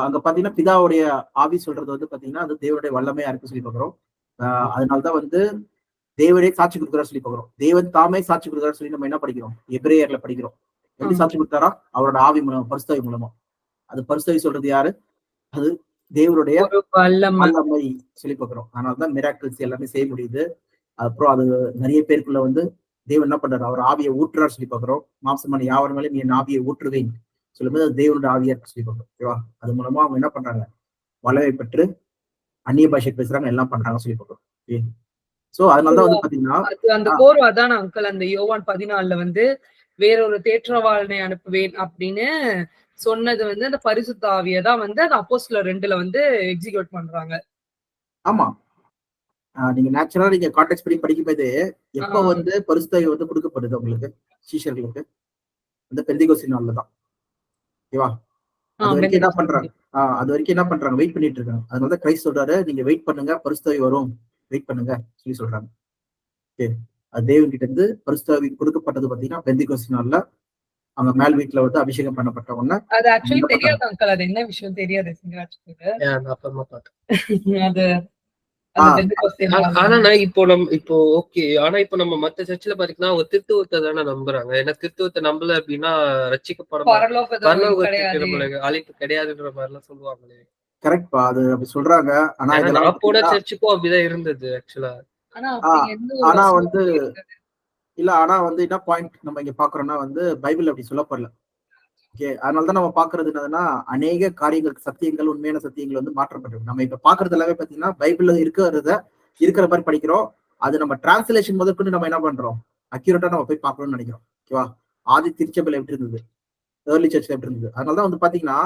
அங்க பாத்தீங்கன்னா பிதாவுடைய ஆவி சொல்றது வந்து பாத்தீங்கன்னா அது தேவனுடைய வல்லமையா இருக்கு சொல்லி பாக்குறோம். அதனாலதான் வந்து தேவனே சாட்சி கொடுக்குறாரு சொல்லி பாக்குறோம். தேவன் தாமே சாட்சி கொடுக்குறாரு சொல்லி நம்ம என்ன படிக்கிறோம்? எபிரேயர்ல படிக்கிறோம். எப்படி சாட்சி கொடுத்தாரா? அவரோட ஆவி மூலமா, பரிசுத்தாவி மூலமா. அது பரிசுத்தாவி சொல்றது யாரு? அது தேவனுடைய வல்லமை சொல்லி பாக்குறோம். அதனாலதான் மிராக்கிள்ஸ் எல்லாமே செய்ய முடியுது. அப்புறம் அது நிறைய பேருக்குள்ள வந்து தேவன் என்ன பண்றாரு? அவர் ஆவியை ஊற்றுறாரு சொல்லி பாக்குறோம். மாம்சமான யாவர் மேலே நீ என் ஆவியை ஊற்றுவேன் சொல்லும்போது அது தேவனுடைய ஆவியா சொல்லி பாக்குறோம். ஓகேவா? அது மூலமா அவங்க என்ன பண்றாங்க? வல்லமை பெற்று அந்நிய பாஷை பேசுறாங்க, எல்லாம் பண்றாங்க சொல்லி பாக்குறோம். சோ அதனாலதான் வந்து பாத்தீங்கன்னா அந்த கோர் அதான் அங்கிள் அந்த யோவான் 14 வந்து வேறொரு தேற்றவாளனை அனுப்புவேன் அப்படின்னு சொன்னது வந்து அந்த பரிசுத்த ஆவியை தான் வந்து அந்த அப்போஸ்தலர் 2ல வந்து எக்ஸிக்யூட் பண்றாங்க. ஆமா, நீங்க நேச்சுரலா நீங்க கான்டெக்ஸ்ட் படி படிக்கும்போது எப்ப வந்து பரிசுத்த ஆவி வந்து கொடுக்கப்படுது உங்களுக்கு சீஷர்களுக்கு? அந்த பெந்தேகோஸ்து நாள்ல தான். ஓகேவா? அது வரைக்கும் என்ன பண்றாங்க? அது வரைக்கும் என்ன பண்றாங்க? வெயிட் பண்ணிட்டு இருக்காங்க. அதனால கிறிஸ்து சொல்றாரு, நீங்க வெயிட் பண்ணுங்க, பரிசுத்த ஆவி வரும், வெயிட் பண்ணுங்க சொல்லி சொல்றாங்க. அது தேவன் கிட்ட இருந்து பரிசுத்த ஆவி கொடுக்கப்பட்டது பாத்தீங்கன்னா பெந்தேகோஸ்து நாள்ல அவங்க மேல் வீட்டுல வந்து அபிஷேகம் பண்ணப்பட்டவங்க. அது ஆக்சுவலி தெரியாது அங்கிள், அது என்ன விஷயம் தெரியாது சிங்கராஜ்க்கு. அது ஆனா இப்போ ஓகே. ஆனா இப்போ நம்ம மத்த சர்ச்சில் பாத்தீங்கன்னா ஒரு திருத்துவத்தை தானே நம்புறாங்க. ஏன்னா திருத்துவத்தை நம்பல அப்படின்னா ரட்சிக்கப்பட அழைப்பு கிடையாதுன்ற மாதிரி எல்லாம் சொல்லுவாங்களே. கரெக்ட்பா, அது அப்படி சொல்றாங்க. ஆனா நான் போன சர்ச்சுக்கும் அப்படிதான் இருந்தது ஆக்சுவலா. ஆனா வந்து இல்ல, ஆனா வந்து என்ன பாயிண்ட் நம்ம இங்க பாக்குறோம்னா வந்து பைபிள் அப்படி சொல்லப்படல. ஓகே, அதனாலதான் நம்ம பாக்குறது என்னதுன்னா அநேக காரியங்கள், சத்தியங்கள், உண்மையான சத்தியங்கள் வந்து மாற்றப்பட்டிருக்கு. நம்ம இப்ப பாக்குறது எல்லாமே பாத்தீங்கன்னா பைபிள்ல இருக்கிற மாதிரி படிக்கிறோம். அது நம்ம டிரான்ஸ்லேஷன் முதற்கொண்டு நம்ம என்ன பண்றோம்? அக்யூரேட்டா நம்ம போய் பார்க்கணும்னு நினைக்கிறோம். ஓகேவா? ஆதி திருச்சபையில எப்படி இருந்தது, ஏர்லி சர்ச்ல எப்படி இருந்தது. அதனாலதான் வந்து பாத்தீங்கன்னா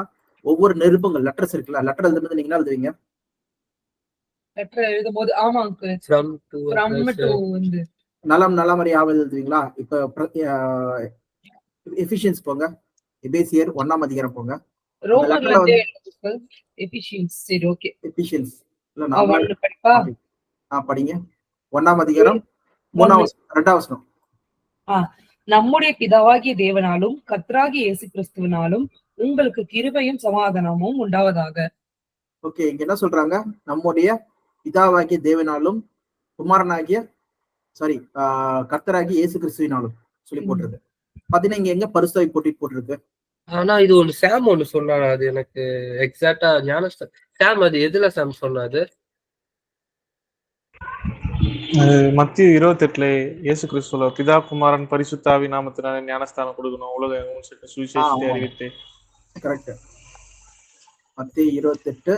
ஒவ்வொரு நிருபங்கள், லெட்டர்ஸ் இருக்குல்ல, லெட்டர் எழுதும்போது நீங்க என்ன எழுதுவீங்க? லெட்டர் எழுதும்போது நலம் யாவது எழுதுவீங்களா? இப்ப எபிஷியன்ஸ் போங்க, எபேசியர் 1ஆம் அதிகாரம் போங்க. படிங்க 1ஆம் அதிகாரம் 2ஆம் வசனம். நம்முடைய பிதாவாகிய தேவனாலும் கர்த்தராகிய இயேசு கிறிஸ்துவினாலும் உங்களுக்கு கிருபையும் சமாதானமும் உண்டாவதாக. ஓகே, இங்க என்ன சொல்றாங்க? நம்முடைய பிதாவாகிய தேவனாலும் குமாரனாகிய கர்த்தராகிய இயேசு கிறிஸ்துவினாலும் சொல்லி போட்டிருக்கு. பாத்தீங்கன்னா இங்க எங்க பரிசுத்த ஆவி போட்டிருக்கு? ஆனா இது ஒண்ணு சாம் ஒண்ணு சொன்னாரு, அது எனக்கு எக்ஸாக்டா ஞானஸ்தான் சாம் அது எதுல சாம் சொன்னாது? மத்திய 28ல இயேசு கிறிஸ்துவ பிதா குமாரன் பரிசுத்த ஆவி நாமத்தினால ஞானஸ்தானம் கொடுக்கணும், உலகம் சுவிசேஷத்தை அறிவித்து. கரெக்ட். மத்திய 28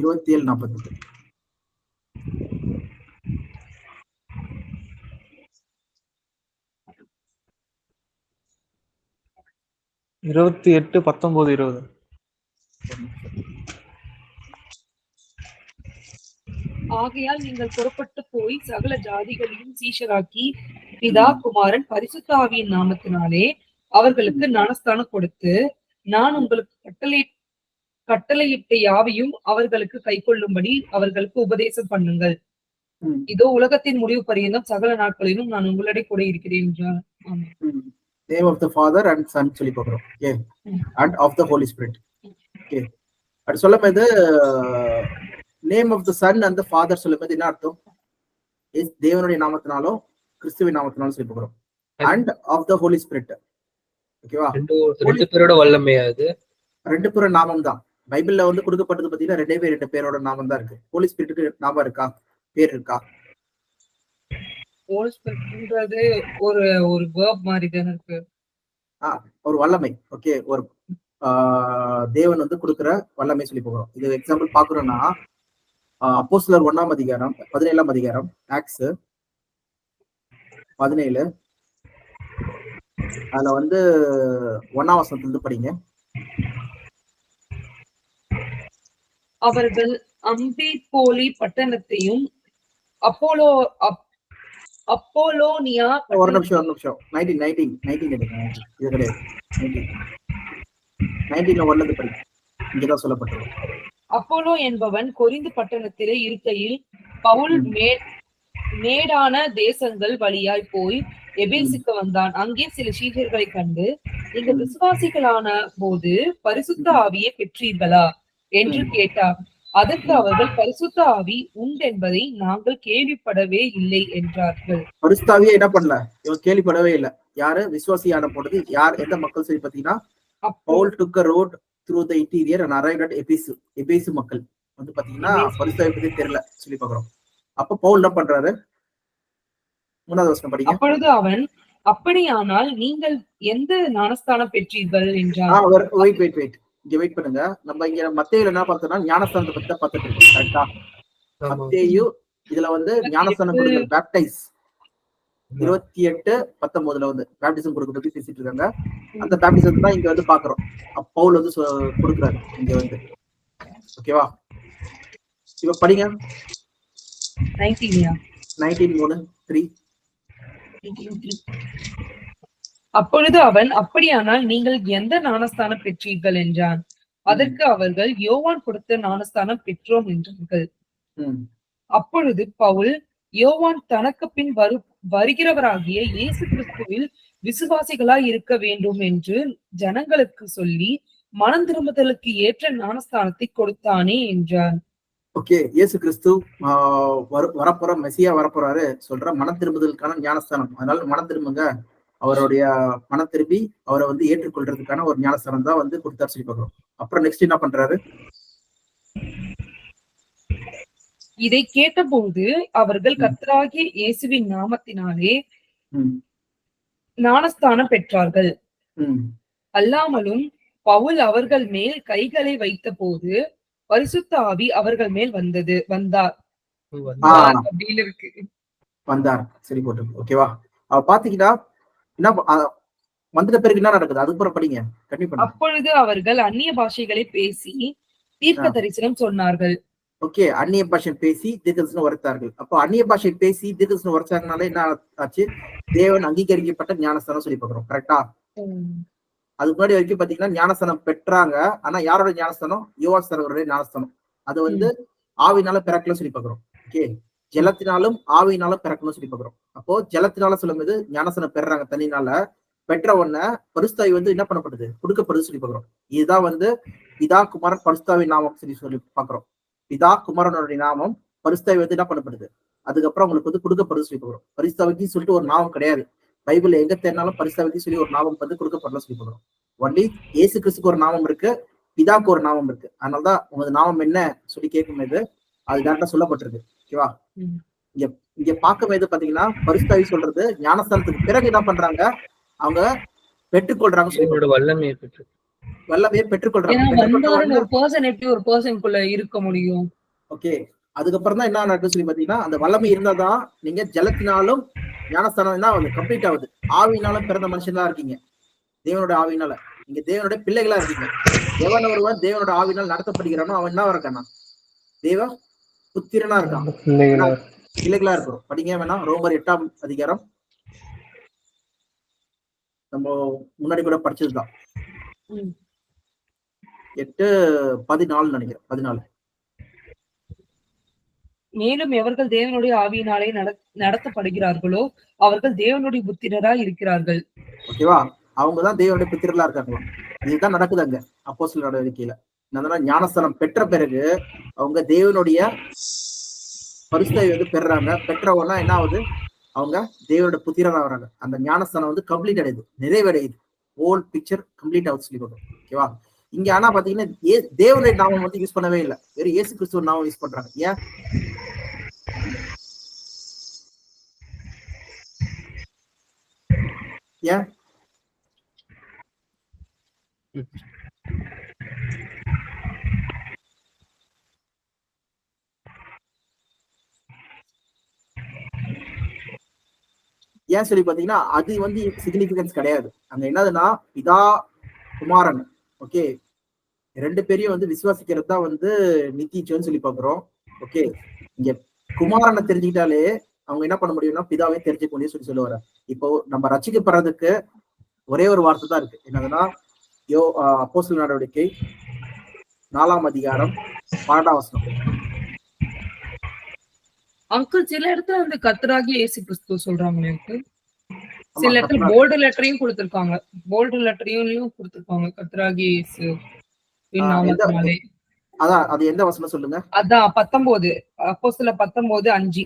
27:48. ஆகையால் நீங்கள் புறப்பட்டு போய் சகல ஜாதிகளையும் சீஷராக்கி பிதா குமாரன் பரிசுத்த ஆவியின் நாமத்தினாலே அவர்களுக்கு ஞானஸ்தானம் கொடுத்து, நான் உங்களுக்கு கட்டளையிட்ட யாவையும் அவர்களுக்கு கை கொள்ளும்படி அவர்களுக்கு உபதேசம் பண்ணுங்கள். இதோ உலகத்தின் முடிவு பரியந்தம் சகல நாட்களிலும் நான் உங்களிடையே கூட இருக்கிறேன் என்றார். Name of the father and son சொல்லி பார்க்கிறோம். Okay, and of the holy spirit. Okay, அது சொல்லும் போது name of the son and the father சொல்லும் போது என்ன அர்த்தம்? தேவனுடைய நாமத்தினாலும் கிறிஸ்துவின் நாமத்தினாலும் சொல்லி பார்க்கிறோம். And of the holy spirit. ஓகேவா? ரெண்டு பேரோட வல்லமையா அது? ரெண்டு பேரோட நாமம் தான் பைபிள்ல வந்து கொடுக்கப்பட்டது. பாத்தீங்கன்னா ரெண்டு பேரோட நாமம் தான் இருக்கு. ஹோலி ஸ்பிரிட்டுக்கு நாமம் இருக்கா, பேர் இருக்கா? ஹோலி ஸ்பிரிட்ன்றது ஒரு ஒரு வேர்ப் மாதிரி தான இருக்கு. ஒரு வல்லமை. ஓகே, ஒரு தேவன் வந்து கொடுக்கிற வல்லமை சொல்லி போகிறோம். இது எக்ஸாம்பிள் பாக்குறோம்னா அப்போஸ்தலர் 1ஆம் அதிகாரம் 17ஆம் அதிகாரம், ஆக்ட்ஸ் 17 அதுல வந்து 1ஆம் வசனத்துல இருந்து படிங்க. அவர்கள் அம்பிபோலி பட்டணத்தையும் அப்போலோனியா ஒரு நிமிஷம் 19 எடுங்க. இது கிடையாது. 19 ஒன்லது படி. இங்கதான் சொல்லப்பட்டது. அப்போலோ என்பவன் கொரிந்து பட்டணத்திலே இருக்கையில் பவுல் மேடான தேசங்கள் வழியாய் போய் எபேசுக்கு வந்தான். அங்கே சில சீடர்களை கண்டு, நீங்கள் விசுவாசிகளான போது பரிசுத்த ஆவியை பெற்றீர்களா என்று கேட்டார். அதற்கு அவர்கள் பரிசுத்த ஆவி உண்டென்பதை நாங்கள் கேள்விப்படவே இல்லை என்றார்கள். பரிசுத்த ஆவியை என்ன பண்ணல, இவங்க கேள்விப்படவே இல்லை. யாரு விசுவாசியான போனது? யார், எந்த மக்கள் சொல்லி பாத்தீங்கன்னா, Paul took a road through the interior and arrived at எபேசு மக்கள் வந்து பாத்தீங்கன்னா பரிசுத்த ஆவியை பத்தி தெரியல சொல்லி பாக்குறோம். அப்ப பவுல் என்ன பண்றாரு? 3வது வசனம் படிங்க. அப்பொழுது அவன், அப்படியானால் நீங்கள் எந்த ஞானஸ்தானம் பெற்றீர்கள் என்றார். வெயிட் இங்க வெயிட் பண்ணுங்க. நம்ம இங்க மத்தேயுல என்ன பார்த்தோம்னா ஞானஸ்தானத்தை பத்தி தான் பார்த்துட்டு இருக்கோம். கரெக்டா? மத்தேயு இதுல வந்து ஞானஸ்தானம் கொடுக்குற பேப்டைஸ் 28:19 வந்து பேப்டிசம் கொடுக்க பத்தி பேசிட்டு இருக்காங்க. அந்த பேப்டிசம் தான் இங்க வந்து பாக்குறோம். பவுல் வந்து கொடுக்குறாரு இங்க வந்து. ஓகேவா? இப்ப படிங்க. 19:3. அப்பொழுது அவன், அப்படியானால் நீங்கள் எந்த ஞானஸ்தானம் பெற்றீர்கள் என்றான். அதற்கு அவர்கள், யோவான் கொடுத்த ஞானஸ்தானம் பெற்றோம் என்றார்கள். அப்பொழுது பவுல், யோவான் தனக்கு பின் வருகிறவராகிய இயேசு கிறிஸ்துவில் விசுவாசிகளாய் இருக்க வேண்டும் என்று ஜனங்களுக்கு சொல்லி மனம் திரும்புதலுக்கு ஏற்ற ஞானஸ்தானத்தை கொடுத்தானே என்றான். ஓகே, இயேசு கிறிஸ்து வரப்போற மெசியா வரப்போறாரு சொல்ற மனம் திரும்புதலுக்கான ஞானஸ்தானம். அதனால மனம் திரும்புங்க, அவருடைய மனம் திரும்பி அவரை வந்து ஏற்றுக்கொள்றதுக்கான ஒரு ஞானஸ்தானம் தான் வந்து கொடுத்தாரு சொல்லி பார்க்கிறோம். அப்புறம் நெக்ஸ்ட் என்ன பண்றாரு? இதை கேட்டபோது அவர்கள் கர்த்தராகிய இயேசுவின் நாமத்தினாலே ஞானஸ்தானம் பெற்றார்கள். அல்லாமலும் பவுல் அவர்கள் மேல் கைகளை வைத்த போது பரிசுத்த ஆவி அவர்கள் மேல் வந்தார். சரி போட்டு. ஓகேவா? அவ பாத்தீங்கன்னா என்ன வந்துட்ட பிறகு என்ன நடக்குது? அதுக்கப்புறம் படிங்க. அப்பொழுது அவர்கள் அந்நிய பாஷைகளை பேசி தீர்க்க தரிசனம் சொன்னார்கள். ஓகே, அந்நிய பாஷை பேசி தீர்க்கதரிசனம் உரைத்தார்கள். அப்போ அந்நிய பாஷை பேசி தீர்க்கதரிசனம் உரைச்சாங்கனால என்ன ஆச்சு? தேவன் அங்கீகரிக்கப்பட்ட ஞானஸ்தானம் சொல்லி பார்க்கிறோம். கரெக்டா? அதுக்கு முன்னாடி வரைக்கும் பாத்தீங்கன்னா ஞானஸ்தானம் பெற்றாங்க. ஆனா யாரோட ஞானஸ்தானம்? யோவான் ஸ்நானகருடைய ஞானஸ்தானம். அது வந்து ஆவினால பிறக்கல சொல்லி பார்க்கிறோம். ஓகே, ஜலத்தினாலும் ஆவியினாலும் பிறக்கணும்னு சொல்லி பார்க்கிறோம். அப்போ ஜலத்தினால சொல்லும் போது ஞானஸ்தானம் பெறாங்க தண்ணினால. பெற்ற உடனே பரிசுத்தாவி வந்து என்ன பண்ணப்படுது? கொடுக்கப்படுது சொல்லி பார்க்கிறோம். இதுதான் வந்து பிதா குமாரன் பரிசுத்தாவி நாமம் சொல்லி பார்க்கிறோம். பிதா குமாரனுடைய நாமம் பரிசுத்தாவி வந்து என்ன பண்ணப்படுது? அதுக்கப்புறம் உங்களுக்கு வந்து கொடுக்கப்படுது சொல்லி பார்க்கிறோம். பரிசுத்தாவிக்கு சொல்லிட்டு ஒரு நாமம் கிடையாது. பைபிள் எங்க தேடினாலும் பரிசுத்தாவிக்கு சொல்லி ஒரு நாமம் வந்து கொடுக்கப்படல சொல்லி பார்க்கிறோம். ஒன்லி இயேசு கிறிஸ்துக்கு ஒரு நாமம் இருக்கு, பிதாக்கு ஒரு நாமம் இருக்கு. அதனாலதான் உங்களது நாமம் என்ன சொல்லி கேட்கும்போது அது டேரக்டா சொல்லப்பட்டிருக்கு. ஓகேவா? இங்க பார்க்கும்போது பாத்தீங்கன்னா பரிசுத்தாவி சொல்றது ஞானஸ்தானத்துக்கு பிறகு என்ன பண்றாங்க? அவங்க பெற்றுக்கொள்றாங்க. வல்லமையை பெற்றுக்கொள்றாங்க. ஒரு பர்சன் எப்படி ஒரு பர்சனுக்குள்ள இருக்க முடியும்? ஓகே, அதுக்கப்புறம் தான் என்ன நடக்குது சொல்லி பாத்தீங்கன்னா, அந்த வல்லமை இருந்தாதான் நீங்க ஜலத்தினாலும் ஞானஸ்தானம் என்ன கம்ப்ளீட் ஆகுது. ஆவியினாலும் பிறந்த மனுஷன் தான் இருக்கீங்க. தேவனோட ஆவியினால நீங்க தேவனுடைய பிள்ளைகளா இருக்கீங்க. எவன் ஒருவன் தேவனோட ஆவியினால் நடத்தப்படுகிறானோ அவன் என்ன இருக்கானா? தேவ புத்திரனா இருக்கான். பிள்ளைகளா இருக்கிறோம். படிங்க வேணா ரோமர் 8ஆம் அதிகாரம். நம்ம முன்னாடி கூட படிச்சதுதான். 8:14 நினைக்கிறேன். 14. மேலும் எவர்கள் தேவனுடைய ஆவியினாலே நடத்தப்படுகிறார்களோ அவர்கள் தேவனுடைய புத்திரராய் இருக்கிறார்கள். ஓகேவா? அவங்கதான் தேவனுடைய புத்திரலா இருக்காங்களாம். இதுதான் நடக்குது அங்க அப்போஸ்தலர் நடவடிக்கையில. ஞானஸ்தானம் பெற்ற பிறகு அவங்க தேவனுடைய பரிசுத்தை வந்து பெறுறாங்க. பெற்றவங்கன்னா என்ன ஆகுது? அவங்க தேவனுடைய புத்திரரா வராங்க. அந்த ஞானஸ்தானம் வந்து கம்ப்ளீட் அடையுது, நிறைவடையுது. ஹோல் பிக்சர் கம்ப்ளீட் ஆகுது சொல்லி கொடுக்கும். ஓகேவா? இங்க ஆனா பாத்தீங்கன்னா தேவனுடைய நாமம் வந்து யூஸ் பண்ணவே இல்லை, வெறும் இயேசு கிறிஸ்துவ நாமம் யூஸ் பண்றாங்க. ஏன்? ஏன்? ஏன் சொல்லி பாத்தீங்கன்னா அது வந்து சிக்னிபிகன்ஸ் கிடையாது. அங்க என்னதுன்னா பிதா குமாரன், ஓகே, ரெண்டு பேரையும் வந்து விசுவாசிக்கிறது தான் வந்து நித்திச்சோன்னு சொல்லி பாக்குறோம். ஓகே, இங்க குமாரனை தெரிஞ்சுக்கிட்டாலே அவங்க என்ன பண்ண முடியும்னா பிதாவே தெரிஞ்சுக்க முடியும் சொல்லி சொல்லுவாரு. இப்போ நம்ம ரட்சிக்கப்படுறதுக்கு ஒரே ஒரு வார்த்தை தான் இருக்கு. என்னதுன்னா அப்போஸ்தலர் நடவடிக்கை 4ஆம் அதிகாரம் 12ஆம் வசனம். அங்கிள் சில இடத்துல வந்து கர்த்தராகிய இயேசு கிறிஸ்து சொல்றாங்களே அங்கிள், சில இடத்துல போல்டு லெட்டரையும் கொடுத்திருக்காங்க, போல்டு லெட்டரையும் கொடுத்திருக்காங்க கர்த்தராகிய இயேசு நாமத்தினாலே. அதான் அது எந்த வசனம் சொல்லுங்க? அதான் 19 அப்போஸ்தலர் 19:5.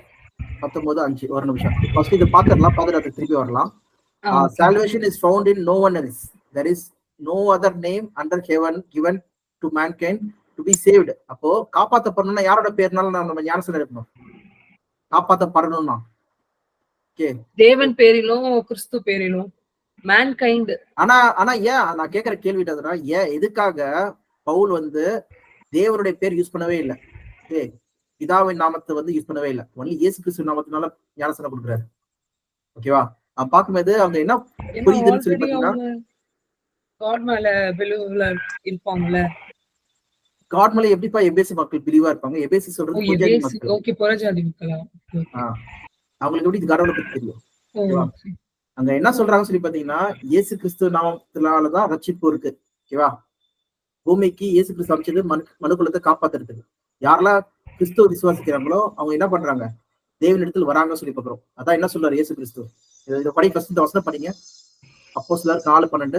19:5. ஒரு நிமிஷம் ஃபர்ஸ்ட் இது பாத்துறலாம், பாத்துட்டு திருப்பி வரலாம். Salvation is found in no one else. There is no other name under heaven given to mankind to be saved. அப்போ காப்பாத்தப்படணும்னா யாரோட பேர்னால நம்ம ஞானஸ்நானம் எடுக்கணும்? காப்பாத்தப்படணும்னா தேவன் பேரிலும் கிறிஸ்து பேரிலும் mankind. ஆனா ஏன் நான் கேட்கிற கேள்வி என்னதுன்னா, ஏன் எதுக்காக பவுல் வந்து தேவனுடைய பேர் யூஸ் பண்ணவே இல்லை, பிதாவின் நாமத்தை வந்து யூஸ் பண்ணவே இல்லை, ஒன்லி இயேசு கிறிஸ்து நாமத்தினால ஞானஸ்நானம் கொடுக்குறாரு. ஓகேவா? பார்க்கும்போது அவங்க என்ன புரியுதுன்னு சொல்லி பாத்தீங்கன்னா காட் மேல பிலீவ்ல இருப்பாங்கல. காட் மேல எப்படிப்பா எபேசி மக்கள் பிலீவா இருப்பாங்க? எபேசி சொல்றது புறஜாதி மக்கள். ஓகே, புறஜாதி மக்களா? அவங்களுக்கு எப்படி கடவுளை பத்தி தெரியும்? அங்க என்ன சொல்றாங்கன்னு சொல்லி பாத்தீங்கன்னா இயேசு கிறிஸ்து நாமத்தினாலதான் ரட்சிப்பு இருக்கு. ஓகேவா? பூமிக்கு இயேசு கிறிஸ்து அமைச்சது மனுக்குலத்தை காப்பாத்துறதுக்கு. யாரெல்லாம் கிறிஸ்துவ விசுவாசிக்கிறாங்களோ அவங்க என்ன பண்றாங்க? தேவனிடத்தில் வராங்கன்னு சொல்லி பாக்குறோம். அதான் என்ன சொல்றாரு இயேசு கிறிஸ்து. இதை படி, ஃபர்ஸ்ட் இந்த வசனம் படிங்க. அப்போஸ்தலர் 4:12.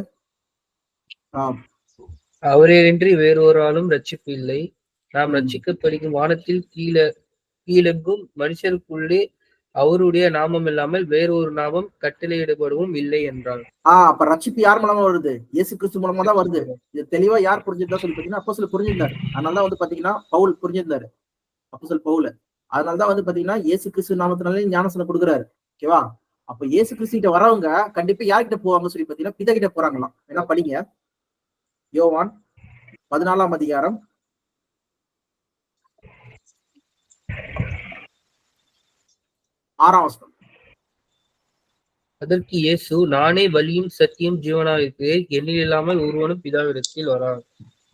அவரேயின்றி வேறொருவராலும் ரட்சிப்பு இல்லை. நாம் ரட்சிக்கப்படுகும் வானத்தில் கீழெங்கும் மனுஷருக்குள்ளே அவருடைய நாமம் இல்லாமல் வேறொரு நாமம் கட்டளையிடப்படவும் இல்லை என்றார். அப்ப ரட்சிப்பு யார் மூலமா வருது? இயேசு கிறிஸ்து மூலமா தான் வருது. இது தெளிவா யார் புரிஞ்சிருந்தா சொல்லி பாத்தீங்கன்னா அப்போஸ்தலர் புரிஞ்சிருந்தாரு. அதனாலதான் வந்து பாத்தீங்கன்னா பவுல் புரிஞ்சிருந்தாரு, அப்போஸ்தலர் பவுல். அதனாலதான் வந்து பாத்தீங்கன்னா இயேசு கிறிஸ்து நாமத்தினாலே ஞானஸ்நானம் கொடுக்குறாரு. ஓகேவா? அப்ப இயேசு கிறிஸ்து கிட்ட வரவங்க கண்டிப்பா யார்கிட்ட போவாங்க சொல்லி பாத்தீங்கன்னா பிதா கிட்ட போறாங்களாம். என்ன படிங்க, யோவான் 14ஆம் அதிகாரம் 6ஆம் வசனம். அதற்கு இயேசு, நானே வழியும் சத்தியம் ஜீவனாக இருக்கிறேன், என்னில் இல்லாமல் ஒருவனும் பிதாவிடத்தில் வரான்.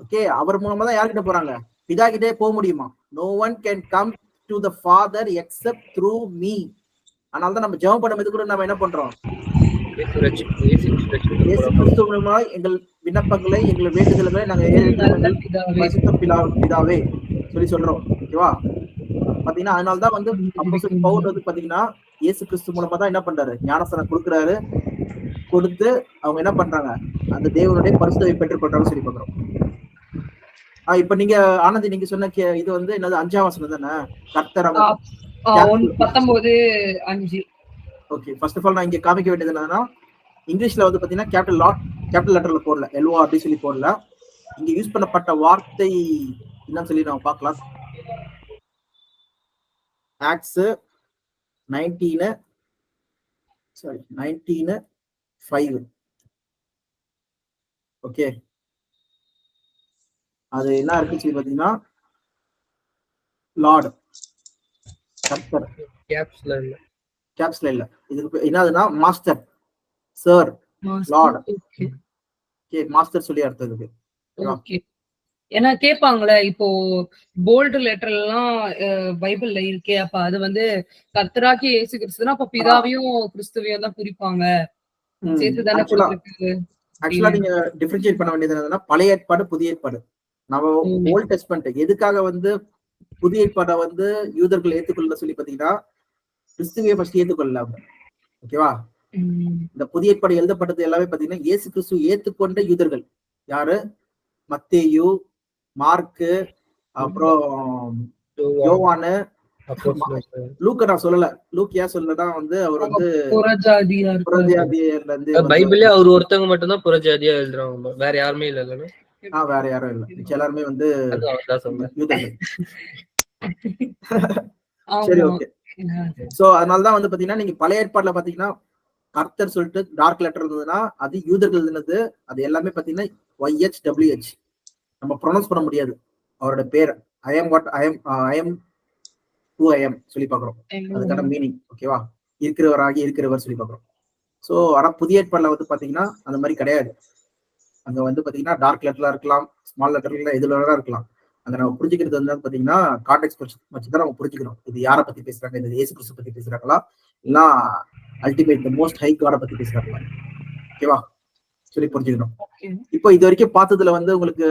ஓகே, அவர் மூலமா தான் யார்கிட்ட போறாங்க? பிதா கிட்டே போக முடியுமா? No one can come to the Father except through me. அதனாலதான் நம்ம ஜெபம் பண்ணும்போது கூட நம்ம என்ன பண்றோம்? இயேசு கிறிஸ்து மூலமா எங்கள் விண்ணப்பங்களை, எங்கள் வேண்டுதல்களை நாங்க பிதாவே சொல்லி சொல்றோம். ஓகேவா? பாத்தீங்கன்னா அதனாலதான் வந்து அப்போஸ்தலர் பவுல் வந்து பாத்தீங்கன்னா இயேசு கிறிஸ்து மூலமா தான் என்ன பண்றாரு? ஞானஸ்நானம் கொடுக்குறாரு. கொடுத்து அவங்க என்ன பண்றாங்க? அந்த தேவனுடைய பரிசுத்தத்தை பெற்றுக் கொள்றாங்கன்னு சொல்லி பாக்குறோம். இப்ப நீங்க ஆனந்தி நீங்க சொன்ன இது வந்து என்னது 5ஆம் வசனம் தானே? கர்த்தர் 19:5. ஓகே, ஃபர்ஸ்ட் ஆஃப் ஆல் நான் இங்க காமிக்க வேண்டியது என்னன்னா இங்கிலீஷ்ல வந்து பாத்தீங்கன்னா கேபிட்டல் லெட்டர்ல போடல, எல்ஓ அப்படி சொல்லி போடல. இங்க யூஸ் பண்ணப்பட்ட வார்த்தை என்னன்னு சொல்லி நம்ம பார்க்கலாம். ஆக்ட்ஸ் 19:5. ஓகே, அது என்ன இருக்குன்னு சொல்லி பாத்தீங்கன்னா லார்ட், கர்த்தர், கேப்ஸ்ல இல்ல. இதுக்கு என்னதுன்னா master, sir, Lord. Okay, master சொல்லி அர்த்தம் இருக்கு. ஓகே, ஏன்னா கேட்பாங்களே இப்போ போல்டு லெட்டர் எல்லாம் பைபிள்ல இருக்கே, அப்ப அது வந்து கர்த்தராகிய இயேசு கிறிஸ்துனா அப்ப பிதாவையும் கிறிஸ்துவையும் தான் குறிப்பாங்க, சேர்த்து தானே கொடுத்திருக்கு. ஆக்சுவலா நீங்க டிஃபரன்ஷியேட் பண்ண வேண்டியது என்னன்னா பழைய ஏற்பாடு, புதிய ஏற்பாடு. நம்ம ஓல்ட் டெஸ்ட்மென்ட் எதுக்காக வந்து புதிய ஏற்பாட்டை வந்து யூதர்கள் ஏற்றுக்கொள்ள சொல்லி பாத்தீங்கன்னா கிறிஸ்துவே ஃபர்ஸ்ட் ஏற்றுக்கொள்ளல அவங்க. ஓகேவா? இந்த புதிய ஏற்பாடு எழுதப்பட்டது எல்லாமே பாத்தீங்கன்னா இயேசு கிறிஸ்து ஏற்றுக்கொண்ட யூதர்கள் யாரு? மத்தேயு, மார்க்கு, அப்புறம் யோவானு, லூக்க நான் சொல்லல. லூக் ஏன் சொல்லதான் வந்து அவர் வந்து புறஜாதியர்ல இருந்து பைபிளே அவர் ஒருத்தவங்க மட்டும் தான் புறஜாதியா எழுதுறாங்க, வேற யாருமே இல்ல. வேற யாரும் இல்ல, மிச்ச எல்லாருமே வந்து யூதர்கள். சரி, ஓகே. சோ அதனாலதான் வந்து பாத்தீங்கன்னா நீங்க பழைய ஏற்பாடுல பாத்தீங்கன்னா கர்த்தர் சொல்லிட்டு டார்க் லெட்டர் இருந்ததுன்னா அது யூதர்கள் எழுதினது. அது எல்லாமே பாத்தீங்கன்னா YHWH நம்ம ப்ரொனவுன்ஸ் பண்ண முடியாது அவரோட பேர். I am who I am சொல்லி பாக்குறோம். அதுக்கான மீனிங் ஓகேவா? இருக்கிறவராகி இருக்கிறவர் சொல்லி பாக்குறோம். சோ ஆனா புதிய ஏற்பாடுல வந்து பாத்தீங்கன்னா அந்த மாதிரி கிடையாது. அங்க வந்து பாத்தீங்கன்னா டார்க் லெட்டர்ல இருக்கலாம், ஸ்மால் லெட்டர்ல எதுல இருக்கலாம். அங்க நம்ம புரிஞ்சுக்கிறது வந்து பாத்தீங்கன்னா கான்டெக்ஸ்ட் வச்சுதான் நம்ம புரிஞ்சுக்கிறோம். இது யாரை பத்தி பேசுறாங்க, இது இயேசு கிறிஸ்து பத்தி பேசுறாங்களா, இல்ல அல்டிமேட் மோஸ்ட் ஹை காட பத்தி பேசுறாங்களா? ஓகேவா? சொல்லி புரிஞ்சுக்கணும். இப்போ இது வரைக்கும் பார்த்ததுல வந்து உங்களுக்கு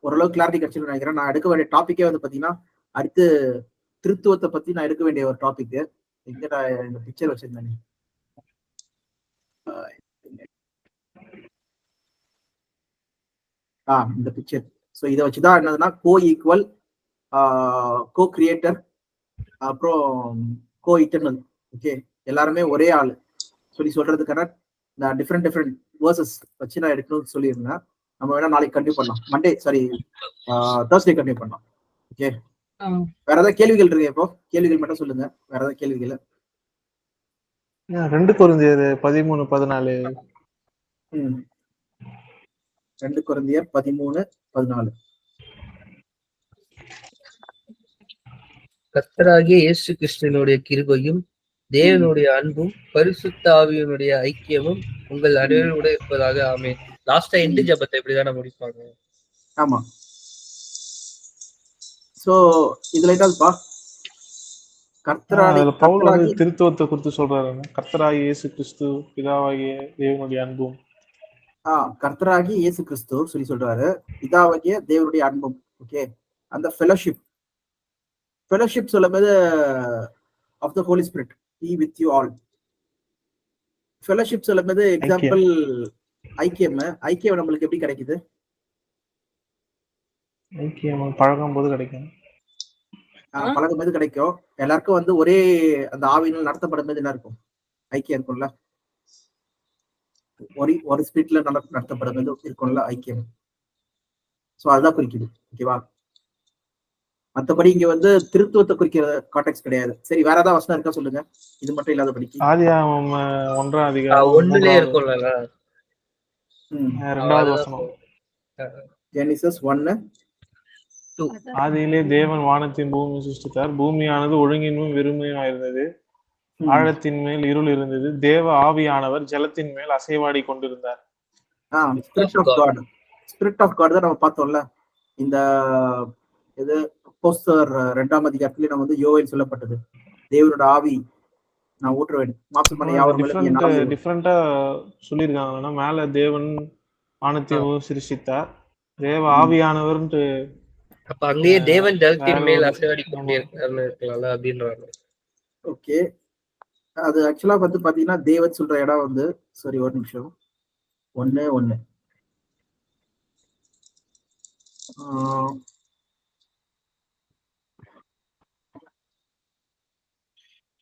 ஓரளவு கிளாரிட்டி கிடைச்சுன்னு நினைக்கிறேன். நான் எடுக்க வேண்டிய டாபிக்கே வந்து பாத்தீங்கன்னா அடுத்து திருத்துவத்தை பத்தி நான் எடுக்க வேண்டிய ஒரு டாபிக். எங்க இந்த பிக்சர் வச்சிருந்தேன், இந்த பிக்சர். ஸோ இதை வச்சுதான் என்னதுன்னா கோ ஈக்குவல், கோ கிரியேட்டர், அப்புறம் கோ இட்டர்னல். ஓகே, எல்லாருமே ஒரே ஆள் சொல்லி சொல்றதுக்கான இந்த டிஃப்ரெண்ட் வேர்சஸ் வச்சு நான் எடுக்கணும்னு சொல்லியிருந்தேன். நம்ம வேணா நாளைக்கு கண்டினியூ பண்ணலாம். மண்டே சாரி தேர்ஸ்டே கண்டினியூ பண்ணலாம். ஓகே, வேற ஏதாவது கேள்விகள் இருக்கு? இப்போ கேள்விகள் மட்டும் சொல்லுங்க. வேற ஏதாவது கேள்விகள்? 2 கொரிந்தியர் 13:14. 2 கொரிந்தியர் 13:14. கர்த்தராகிய இயேசு கிறிஸ்துவினுடைய கிருபையும் தேவனுடைய அன்பும் பரிசுத்த ஆவியினுடைய ஐக்கியமும் உங்கள் அனைவரோட இருப்பதாக. ஆமென். லாஸ்டா எண்டு ஜெபத்தை இப்படிதானே முடிப்பாங்க. ஆமா. சோ இதுல என்னப்பா பவுல் வந்து திருத்துவத்தை குறித்து சொல்றாரு. கர்த்தராகிய இயேசு கிறிஸ்து பிதாவாகிய தேவனுடைய அன்பும், கர்த்தராகிய இயேசு கிறிஸ்து சொல்லி சொல்றாரு, பிதாவாகிய தேவனுடைய அன்பும். ஓகே, அந்த ஃபெலோஷிப் சொல்லும்போது of the holy spirit be with you all. Fellowship சொல்லும்போது எக்ஸாம்பிள் ஐக்கியம் நம்மளுக்கு எப்படி கிடைக்குது? ஐக்கியம் பழகும் போது கிடைக்கும். பழகும் போது கிடைக்கும். எல்லாருக்கும் வந்து ஒரே அந்த ஆவியினால் நடத்தப்படும் போது என்ன இருக்கும்? ஐக்கியம் இருக்கும்ல. ஒரு ஸ்பிரிட்ல நடத்தப்படும் போது இருக்கும்ல ஐக்கியம். சோ அதுதான் குறிக்குது. ஓகேவா? மற்றபடி இங்க வந்து திருத்துவத்தை குறிக்கிற கான்டெக்ஸ்ட் கிடையாது. சரி, வேற ஏதாவது வசனம் இருக்கா சொல்லுங்க, இது மட்டும் இல்லாத படிக்க. ஆதியாகமம் 1ஆம் அதிகாரம் 1 இருக்கும்ல, 2வது வசனம். ஜெனிசிஸ் 1:2. ஆதியிலே தேவன் வானத்தின் பூமி சிருஷ்டித்தார். பூமியானது ஒழுங்கின்மையும் வெறுமையும் இருந்தது. ஆழத்தின் மேல் இருள் இருந்தது. தேவ ஆவியானவர் ஜலத்தின் மேல் அசைவாடி கொண்டிருந்தார். ஸ்பிரிட் ஆஃப் காட் தான் நம்ம பார்த்தோம்ல. இந்த இது அப்போஸ்தலர் 2ஆம் அதிகாரத்திலே நம்ம வந்து யோவேல் சொல்லப்பட்டது, தேவனோட ஆவி நான் ஊற்ற வேண்டும், மாம்சம் பண்ண யாவரும் டிஃபரெண்டா சொல்லியிருக்காங்கன்னா, மேல தேவன் வானத்தையும் சிருஷ்டித்தார், தேவ ஆவியானவர்ன்ட்டு. அப்ப அங்கேயே தேவன் ஜலத்தின் மேல் அசைவாடி கொண்டே இருக்காருன்னு அப்படின்றாங்க. ஓகே, அது ஆக்சுவலா வந்து பாத்தீங்கன்னா தேவன் சொல்ற இடம் வந்து, சரி ஒரு நிமிஷம், 1:1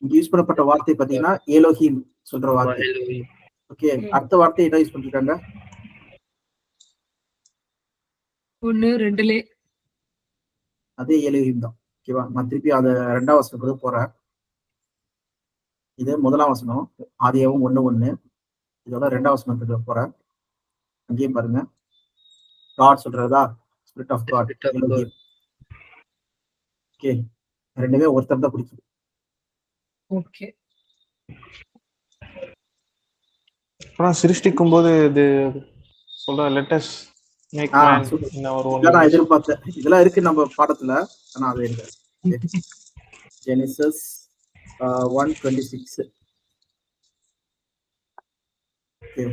இங்க யூஸ் பண்ணப்பட்ட வார்த்தை பாத்தீங்கன்னா எலோஹிம் சொல்ற வார்த்தை. ஓகே, அடுத்த வார்த்தை என்ன யூஸ் பண்ணிருக்காங்க? 1:2 அதே எலோஹிம் தான். ஓகேவா? நான் திருப்பி அதை 2ஆம் வசனத்துக்கு போறேன். இது 1ஆம் வசனம், ஆதியாகமம் 1:1. இதோட 2ஆம் வசனத்துக்கு போறேன். அங்கேயும் பாருங்க, காட் சொல்றதா, spirit of God, Elohim. Okay, ரெண்டுமே ஒருத்தர் தான் பிடிக்கும். ஓகே, சிருஷ்டிக்கும் போது இது சொல்ற let's make man in our own. நான் எதிர்பார்த்தேன், இதெல்லாம் இருக்கு நம்ம பாடத்துல, ஆனா அது இல்லை. ஜெனிசிஸ் 1:26. ஓகே,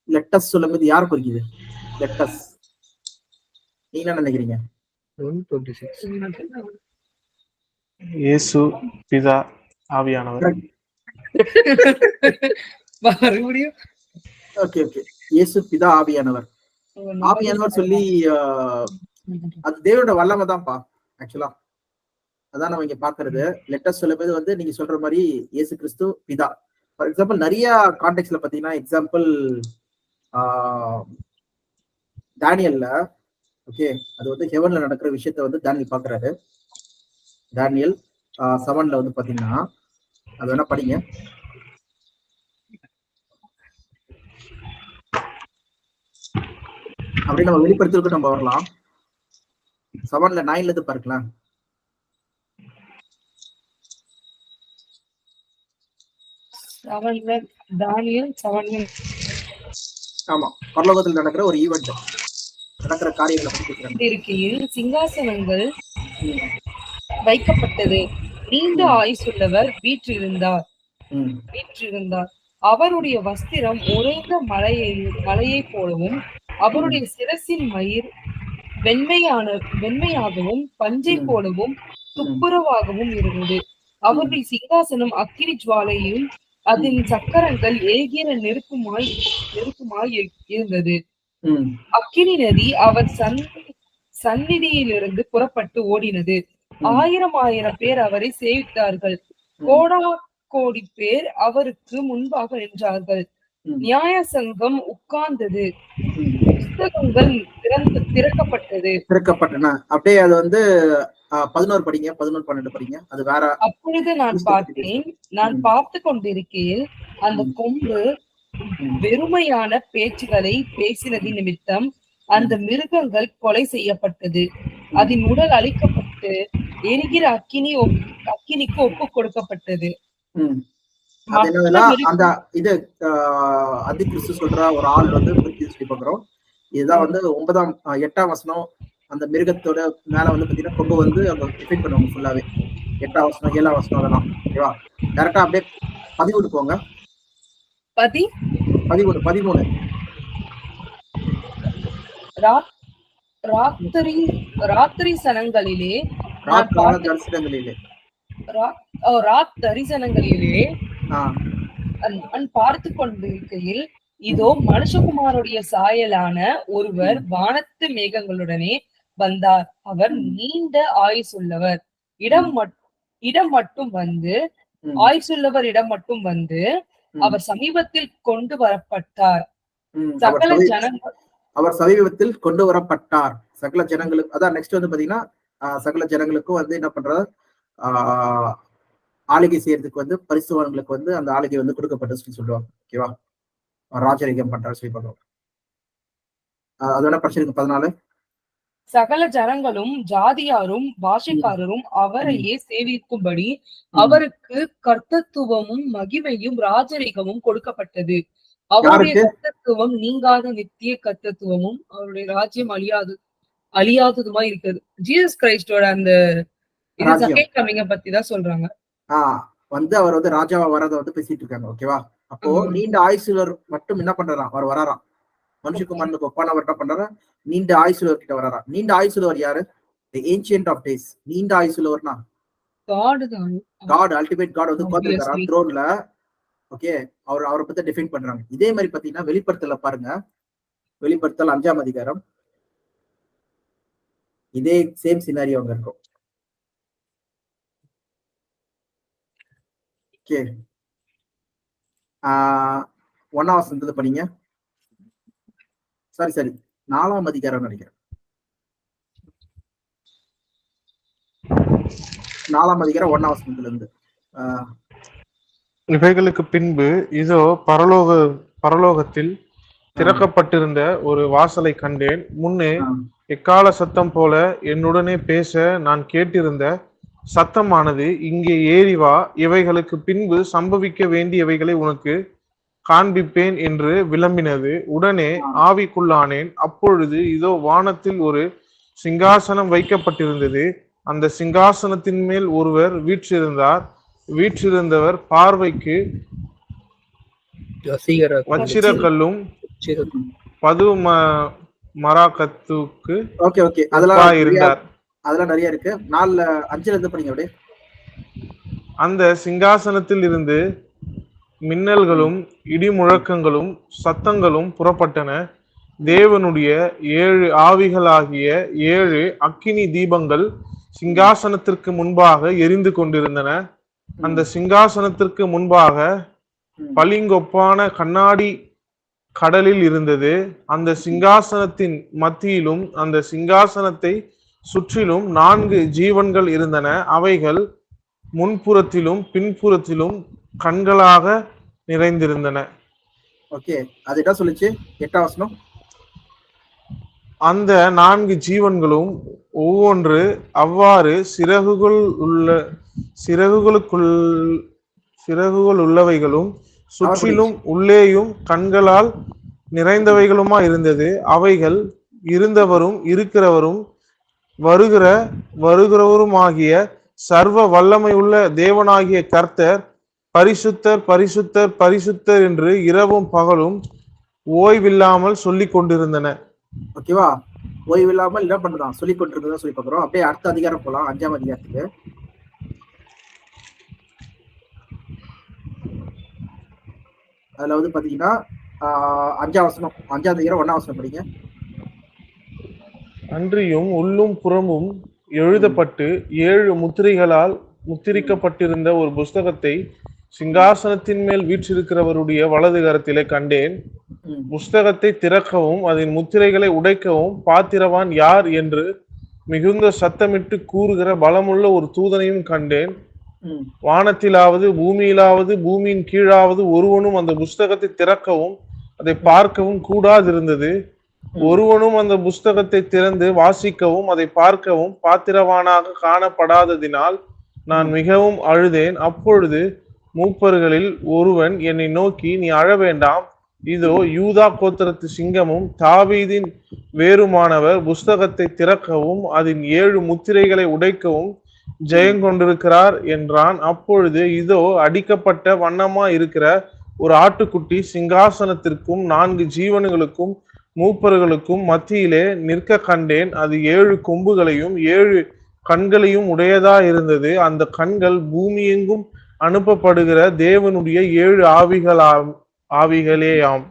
லெட்டஸ் சொல்லும்போது யார் குறிக்குது? லெட்டஸ் நீங்க என்ன நினைக்கிறீங்க? 126. இயேசு, பிதா, ஆவியானவர். மறுபடியும் ஓகே ஓகே. இயேசு, பிதா, ஆவியானவர். ஆவியானவர் சொல்லி அது தேவனோட வல்லமை தான்ப்பா. ஆக்சுவலா அதான் நம்ம இங்க பாக்குறது. லெட்டர்ஸ் சொல்லும் போது வந்து நீங்க சொல்ற மாதிரி இயேசு கிறிஸ்து, பிதா. ஃபார் எக்ஸாம்பிள் நிறைய கான்டெக்ட்ல பாத்தீங்கன்னா, எக்ஸாம்பிள் தானியல்ல, ஓகே, அது வந்து ஹெவன்ல நடக்கிற விஷயத்த வந்து தானியல் பாக்குறாரு. தானியல் 7ல வந்து பாத்தீங்கன்னா, அது வேணா படிங்க. அப்படி நம்ம வெளிப்படுத்துறதுக்கு நம்ம வரலாம். 7ல 9ல இருந்து பார்க்கலாம். தானியல் 7 ஆமா, பரலோகத்தில் நடக்கிற ஒரு ஈவெண்ட், நடக்கிற காரியங்களை பத்தி பேசுறாங்க. இருக்கையில் சிங்காசனங்கள் வைக்கப்பட்டது. நீண்ட ஆயுசுள்ளவர் வீற்றிருந்தார். அவருடைய வஸ்திரம் உறைந்த மலையை போலவும் அவருடைய சிரசின் மயிர் வெண்மையாகவும் பஞ்சை போலவும் துப்புரவாகவும் இருந்தது. அவருடைய சிங்காசனம் அக்கினி ஜுவாலையும் அதன் சக்கரங்கள் ஏகிற நெருப்புமாய் இருந்தது. அக்கினி நதி அவர் சந்நிதியிலிருந்து புறப்பட்டு ஓடினது. 1000 பேர் அவரை சேவித்தார்கள். கோடி பேர் அவருக்கு முன்பாக நின்றார்கள். நியாய சங்கம் உட்கார்ந்தது. புத்தகங்கள் திறக்கப்பட்டன. அப்படியே அது வந்து 11 படிங்க, 11 12 படிங்க. அது வேற. அப்பொழுது நான் பார்த்து கொண்டிருக்கையில் அந்த கொம்பு வெறுமையான பேச்சுகளை பேசினது நிமித்தம் அந்த மிருகங்கள் கொலை செய்யப்பட்டது. அதன் உடல் அழிக்கப்பட்டு எரிகிற அக்கினிக்கு ஒப்பு கொடுக்கப்பட்டது. அந்த இது அதி கிறிஸ்து சொல்ற ஒரு ஆள் வந்து சொல்லி பாக்குறோம். இதுதான் வந்து 8ஆம் வசனம். அந்த மிருகத்தோட மேல வந்து பாத்தீங்கன்னா கொம்பு வந்து அவங்க டிஃபைன் பண்ணுவாங்க ஃபுல்லாவே. 8ஆம் வசனம் 7ஆம் வசனம் அதெல்லாம். ஓகேவா? கரெக்டா அப்படியே 13 போங்க. 13 ராத்திரி சனங்களிலே நான் பார்த்து கொண்டிருக்கையில் இதோ மனுஷகுமாருடைய சாயலான ஒருவர் வானத்து மேகங்களுடனே வந்தார். அவர் நீண்ட ஆயுசுள்ளவர் இடம் மட்டும் வந்து அவர் சமீபத்தில் கொண்டு வரப்பட்டார். அவர் சமீபத்தில் கொண்டு வரப்பட்டார் சகல ஜனங்களுக்கு. அதான் நெக்ஸ்ட் வந்து பாத்தீங்கன்னா சகல ஜனங்களுக்கும் வந்து என்ன பண்றாரு, ஆளுகை செய்யறதுக்கு வந்து பரிசுவான்களுக்கு வந்து அந்த ஆளுகை வந்து கொடுக்கப்பட்டு சொல்லுவாங்க. ஓகேவா? ராஜரிகம் பண்றாரு சொல்லி பார்க்கலாம். அதோட பிரச்சனை 14. சகல ஜனங்களும் ஜாதியாரும் பாஷைக்காரரும் அவரையே சேவிக்கும்படி அவருக்கு கர்த்தத்துவமும் மகிமையும் ராஜரிகமும் கொடுக்கப்பட்டது. அவருடைய கர்த்தத்துவம் நீங்காத நித்திய கர்த்தத்துவமும் அவருடைய ராஜ்யம் அழியாததுமா இருக்கிறது. ஜீசஸ் கிரைஸ்டோட அந்த செகண்ட் கமிங்க பத்தி தான் சொல்றாங்க. வந்து அவர் வந்து ராஜாவா வரத வந்து பேசிட்டு இருக்காங்க. ஓகேவா? அப்போ நீண்ட ஆயுசுலர் மட்டும் என்ன பண்றாராம், அவர் வராராம். மனுஷகுமாரனுக்கு ஒப்பானவர் என்ன பண்றாரா, நீண்ட ஆயுசுலவர் கிட்ட வராராம். நீண்ட ஆயுசுலவர் யாரு? The ancient of days. நீண்ட ஆயுசுலவர்னா காட், அல்டிமேட் காட் வந்து உட்கார்ந்திருக்காரா த்ரோன்ல. ஓகே, அவரை பத்தி டிஃபைன் பண்றாங்க. இதே மாதிரி பாத்தீங்கன்னா வெளிப்படுத்தல பாருங்க. வெளிப்படுத்தல் 5ஆம் அதிகாரம். இதே சேம் சினாரியோ அங்க இருக்கும். ஓகே, 1ஆம் வசனத்துல படிங்க. சரி 4ஆம் அதிகாரம் நினைக்கிறேன். 4ஆம் அதிகாரம் 1ஆம் வசனத்துல இருந்து. இவைகளுக்கு பின்பு இதோ பரலோகத்தில் திறக்கப்பட்டிருந்த ஒரு வாசலை கண்டேன். முன்னே எக்கால சத்தம் போல என்னுடனே பேச நான் கேட்டிருந்த சத்தமானது, இங்கே ஏறி வா, இவைகளுக்கு பின்பு சம்பவிக்க வேண்டியவைகளை உனக்கு காண்பிப்பேன் என்று விளம்பினது. உடனே ஆவிக்குள்ளானேன். அப்பொழுது இதோ வானத்தில் ஒரு சிங்காசனம் வைக்கப்பட்டிருந்தது. அந்த சிங்காசனத்தின் மேல் ஒருவர் வீற்றிருந்தவர் பார்வைக்கு வச்சிரக்கல்லும் மராகத்துக்கு ஓகே ஓகே இருந்தார். அதெல்லாம் நிறைய இருக்கு. 4:5 இருந்து படிங்க அப்படியே. அந்த சிங்காசனத்தில் இருந்து மின்னல்களும் இடி முழக்கங்களும் சத்தங்களும் புறப்பட்டன. தேவனுடைய 7 ஆவிகளாகிய 7 அக்கினி தீபங்கள் சிங்காசனத்திற்கு முன்பாக எரிந்து கொண்டிருந்தன. அந்த சிங்காசனத்திற்கு முன்பாக பளிங்கொப்பான கண்ணாடி கடலில் இருந்தது. அந்த சிங்காசனத்தின் மத்தியிலும் அந்த சிங்காசனத்தை சுற்றிலும் 4 ஜீவன்கள் இருந்தன. அவைகள் முன்புறத்திலும் பின்புறத்திலும் கண்களாக நிறைந்திருந்தன. ஓகே, அது என்ன சொல்லுச்சு? 8ஆம் வசனம். அந்த 4 ஜீவன்களும் ஒவ்வொன்று அவ்வாறு சிறகுகள் உள்ளவைகளும் சுற்றிலும் உள்ளேயும் கண்களால் நிறைந்தவைகளுமா இருந்தது. அவைகள் இருந்தவரும் இருக்கிறவரும் வருகிறவருமாகிய சர்வ வல்லமை உள்ள தேவனாகிய கர்த்தர் பரிசுத்தர் பரிசுத்தர் பரிசுத்தர் என்று இரவும் பகலும் ஓய்வில்லாமல் சொல்லிக் கொண்டிருந்தன. ஓகேவா? ஓய்வில்லாமல் என்ன பண்றான்? சொல்லிக் கொண்டிருந்ததா சொல்லி பார்க்கிறோம். அப்படியே அடுத்த அதிகாரம் போலாம், 5ஆம் அதிகாரத்துக்கு. அதுல வந்து பாத்தீங்கன்னா 5ஆம் வசனம், 5ஆம் அதிகாரம் 1ஆம் வசனம் படிங்க. அன்றியும் உள்ளும் புறமும் எழுதப்பட்டு 7 முத்திரைகளால் முத்திரிக்கப்பட்டிருந்த ஒரு புஸ்தகத்தை சிங்காசனத்தின் மேல் வீற்றிருக்கிறவருடைய வலது கரத்திலே கண்டேன். புஸ்தகத்தை திறக்கவும் அதன் முத்திரைகளை உடைக்கவும் பாத்திரவான் யார் என்று மிகுந்த சத்தமிட்டு கூறுகிற பலமுள்ள ஒரு தூதனையும் கண்டேன். வானத்திலாவது பூமியிலாவது பூமியின் கீழாவது ஒருவனும் அந்த புஸ்தகத்தை திறக்கவும் அதை பார்க்கவும் கூடாதிருந்தது. ஒருவனும் அந்த புஸ்தகத்தை திறந்து வாசிக்கவும் அதை பார்க்கவும் பாத்திரவானாக காணப்படாததினால் நான் மிகவும் அழுதேன். அப்பொழுது மூப்பர்களில் ஒருவன் என்னை நோக்கி, நீ அழ வேண்டாம், இதோ யூதா கோத்திரத்து சிங்கமும் தாவீதின் வேறுமானவர் புஸ்தகத்தை திறக்கவும் அதன் 7 முத்திரைகளை உடைக்கவும் ஜெயங்கொண்டிருக்கிறார் என்றான். அப்பொழுது இதோ அடிக்கப்பட்ட வண்ணமா இருக்கிற ஒரு ஆட்டுக்குட்டி சிங்காசனத்திற்கும் 4 ஜீவன்களுக்கும் மூப்பர்களுக்கும் மத்தியிலே நிற்க கண்டேன். அது 7 கொம்புகளையும் 7 கண்களையும் உடையதா இருந்தது. அந்த கண்கள் பூமியெங்கும் அனுப்பப்படுகிற தேவனுடைய 7 ஆவிகளேயாம்.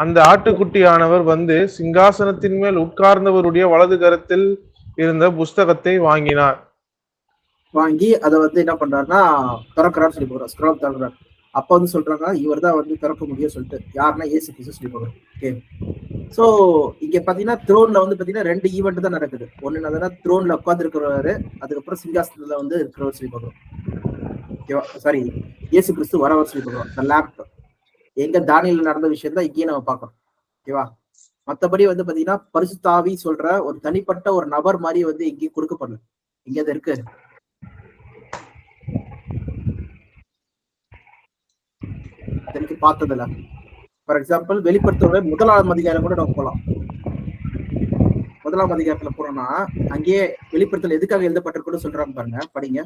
அந்த ஆட்டுக்குட்டியானவர் வந்து சிங்காசனத்தின் மேல் உட்கார்ந்தவருடைய வலது கரத்தில் இருந்த புஸ்தகத்தை வாங்கி அதை வந்து என்ன பண்றாருன்னா திறக்கிறான்னு சொல்லி போறாரு. ஸ்க்ரோல் திறக்கிறார். அப்ப வந்து சொல்றாங்க இவர் தான் வந்து திறக்க முடியும் சொல்லிட்டு. யாருன்னா இயேசு கிறிஸ்து சொல்லி போறாரு. ஓகே, சோ இங்க பாத்தீங்கன்னா த்ரோன்ல வந்து பாத்தீங்கன்னா 2 ஈவெண்ட் தான் நடக்குது. ஒண்ணு என்னன்னா த்ரோன்ல உட்கார்ந்து இருக்கிறவரு, அதுக்கப்புறம் சிங்காசனத்துல வந்து இருக்கிறவர் சொல்லி போறோம். ஓகேவா? சாரி, இயேசு கிறிஸ்து வரவர் சொல்லி போறோம். இந்த லேம்ப் எங்க தானியேல்ல நடந்த விஷயம் தான் இங்கேயே நம்ம பார்க்கறோம். ஓகேவா? மத்தபடி வந்து பாத்தீங்கன்னா பரிசுத்த ஆவி சொல்ற ஒரு தனிப்பட்ட ஒரு நபர் மாதிரி வந்து எங்கேயும் கொடுக்கப்படல. இங்க அது இருக்கு. எனக்கு பார்த்ததுல ஃபார் எக்ஸாம்பிள் வெளிப்படுத்தோட 1ஆம் அதிகாரம் கூட நம்ம போலாம். 1ஆம் அதிகாரத்துல போனோம்னா அங்கேயே வெளிப்படுத்தல் எதுக்காக எழுதப்பட்டிருக்குன்னு சொல்றாங்க பாருங்க, படிங்க.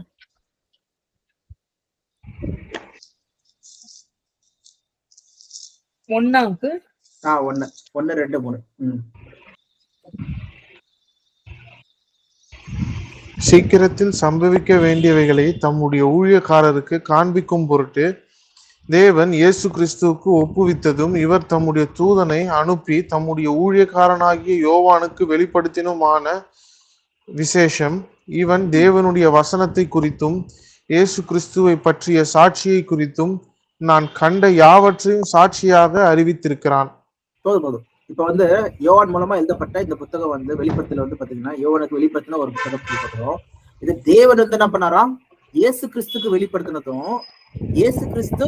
1 2 3. சீக்கிரத்தில் சம்பவிக்க வேண்டியவைகளை தம்முடைய ஊழியக்காரருக்கு காண்பிக்கும் பொருட்டு தேவன் இயேசு கிறிஸ்துவுக்கு ஒப்புவித்ததும் இவர் தம்முடைய தூதனை அனுப்பி தம்முடைய ஊழியக்காரனாகிய யோவானுக்கு வெளிப்படுத்தினுமான விசேஷம். இவன் தேவனுடைய வசனத்தை குறித்தும் இயேசு கிறிஸ்துவை பற்றிய சாட்சியை குறித்தும் நான் கண்ட யாவற்றையும் சாட்சியாக அறிவித்திருக்கிறான். போதும். இப்ப வந்து யோவான் மூலமா எழுதப்பட்ட இந்த புத்தகம் வந்து வெளிப்படுத்தல வந்து பாத்தீங்கன்னா யோவானுக்கு வெளிப்படுத்தின ஒரு புத்தகம் சொல்றோம். இது தேவன் வந்து என்ன பண்ணாரா? இயேசு கிறிஸ்துக்கு வெளிப்படுத்தினதும் இயேசு கிறிஸ்து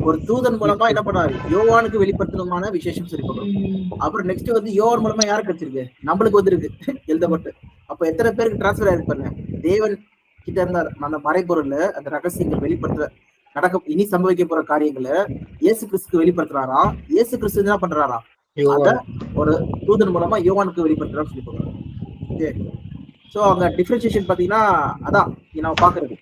ஒரு தூதன் மூலமா என்ன பண்ணாரு? யோவானுக்கு வெளிப்படுத்தணுமான விசேஷம் சொல்லி போடுறோம். அப்புறம் நெக்ஸ்ட் வந்து யோவான் மூலமா யாருக்கு கிடைச்சிருக்கு? நம்மளுக்கு வந்துருக்கு எழுதப்பட்டு. அப்ப எத்தனை பேருக்கு டிரான்ஸ்பர் ஆயிருப்பாங்க? தேவன் கிட்ட இருந்தார் அந்த மறைபொருள், அந்த ரகசியங்கள் வெளிப்படுத்த நடக்க இனி சம்பவிக்க போற காரியங்களை இயேசு கிறிஸ்துக்கு வெளிப்படுத்துறாரா? இயேசு கிறிஸ்து என்ன பண்றாரா? அத ஒரு தூதன் மூலமா யோவானுக்கு வெளிப்படுத்துறான்னு சொல்லி போடுறோம். ஓகே, சோ அங்க டிஃபரன்சியேஷன் பாத்தீங்கன்னா அதான் நம்ம பாக்குறது.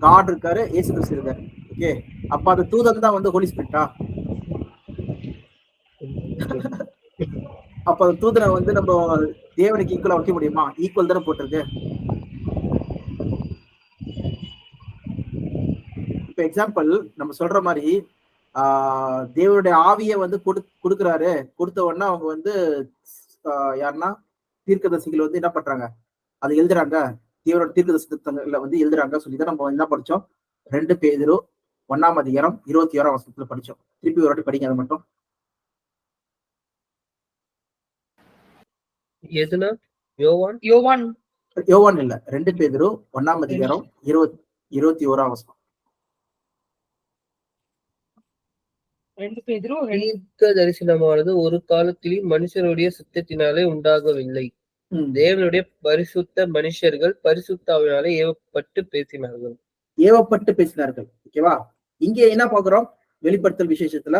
காட் இருக்காரு, இயேசு கிறிஸ்து இருக்காரு. ஓகே, அப்ப அந்த தூதன் தான் வந்து ஹோலி ஸ்பிரிட்டா? அப்ப தூதனை வந்து நம்ம தேவனுக்கு ஈக்குவலா வைக்க முடியுமா? ஈக்குவல் தானே போட்டிருக்கு. இப்ப எக்ஸாம்பிள் நம்ம சொல்ற மாதிரி தேவனுடைய ஆவியை வந்து கொடுக்குறாரு. கொடுத்த உடனே அவங்க வந்து யாருன்னா தீர்க்கதரிசிகள் வந்து என்ன பண்றாங்க, அதை எழுதுறாங்க. தேவனோட தீர்க்கதரிசனத்துல வந்து எழுதுறாங்க சொல்லிதான் நம்ம என்ன படிச்சோம், 2 பேதுரு 1ஆம் அதிகாரம் 21ஆம் வசனத்துல படிச்சோம். திருப்பி ஒரு வாட்டி படிங்க அதை மட்டும். எதுனா யோவான் யோவான் இல்ல, 2 பேதுரு 1ஆம் அதிகாரம் 21ஆம் வசனம். 2 பேதுரு தீர்க்க தரிசனமானது ஒரு காலத்திலும் மனுஷருடைய சித்தத்தினாலே உண்டாகவில்லை. தேவனுடைய பரிசுத்த மனுஷர்கள் பரிசுத்தாவினாலே ஏவப்பட்டு பேசினார்கள். ஓகேவா? இங்க என்ன பாக்குறோம்? வெளிப்படுத்தல் விசேஷத்துல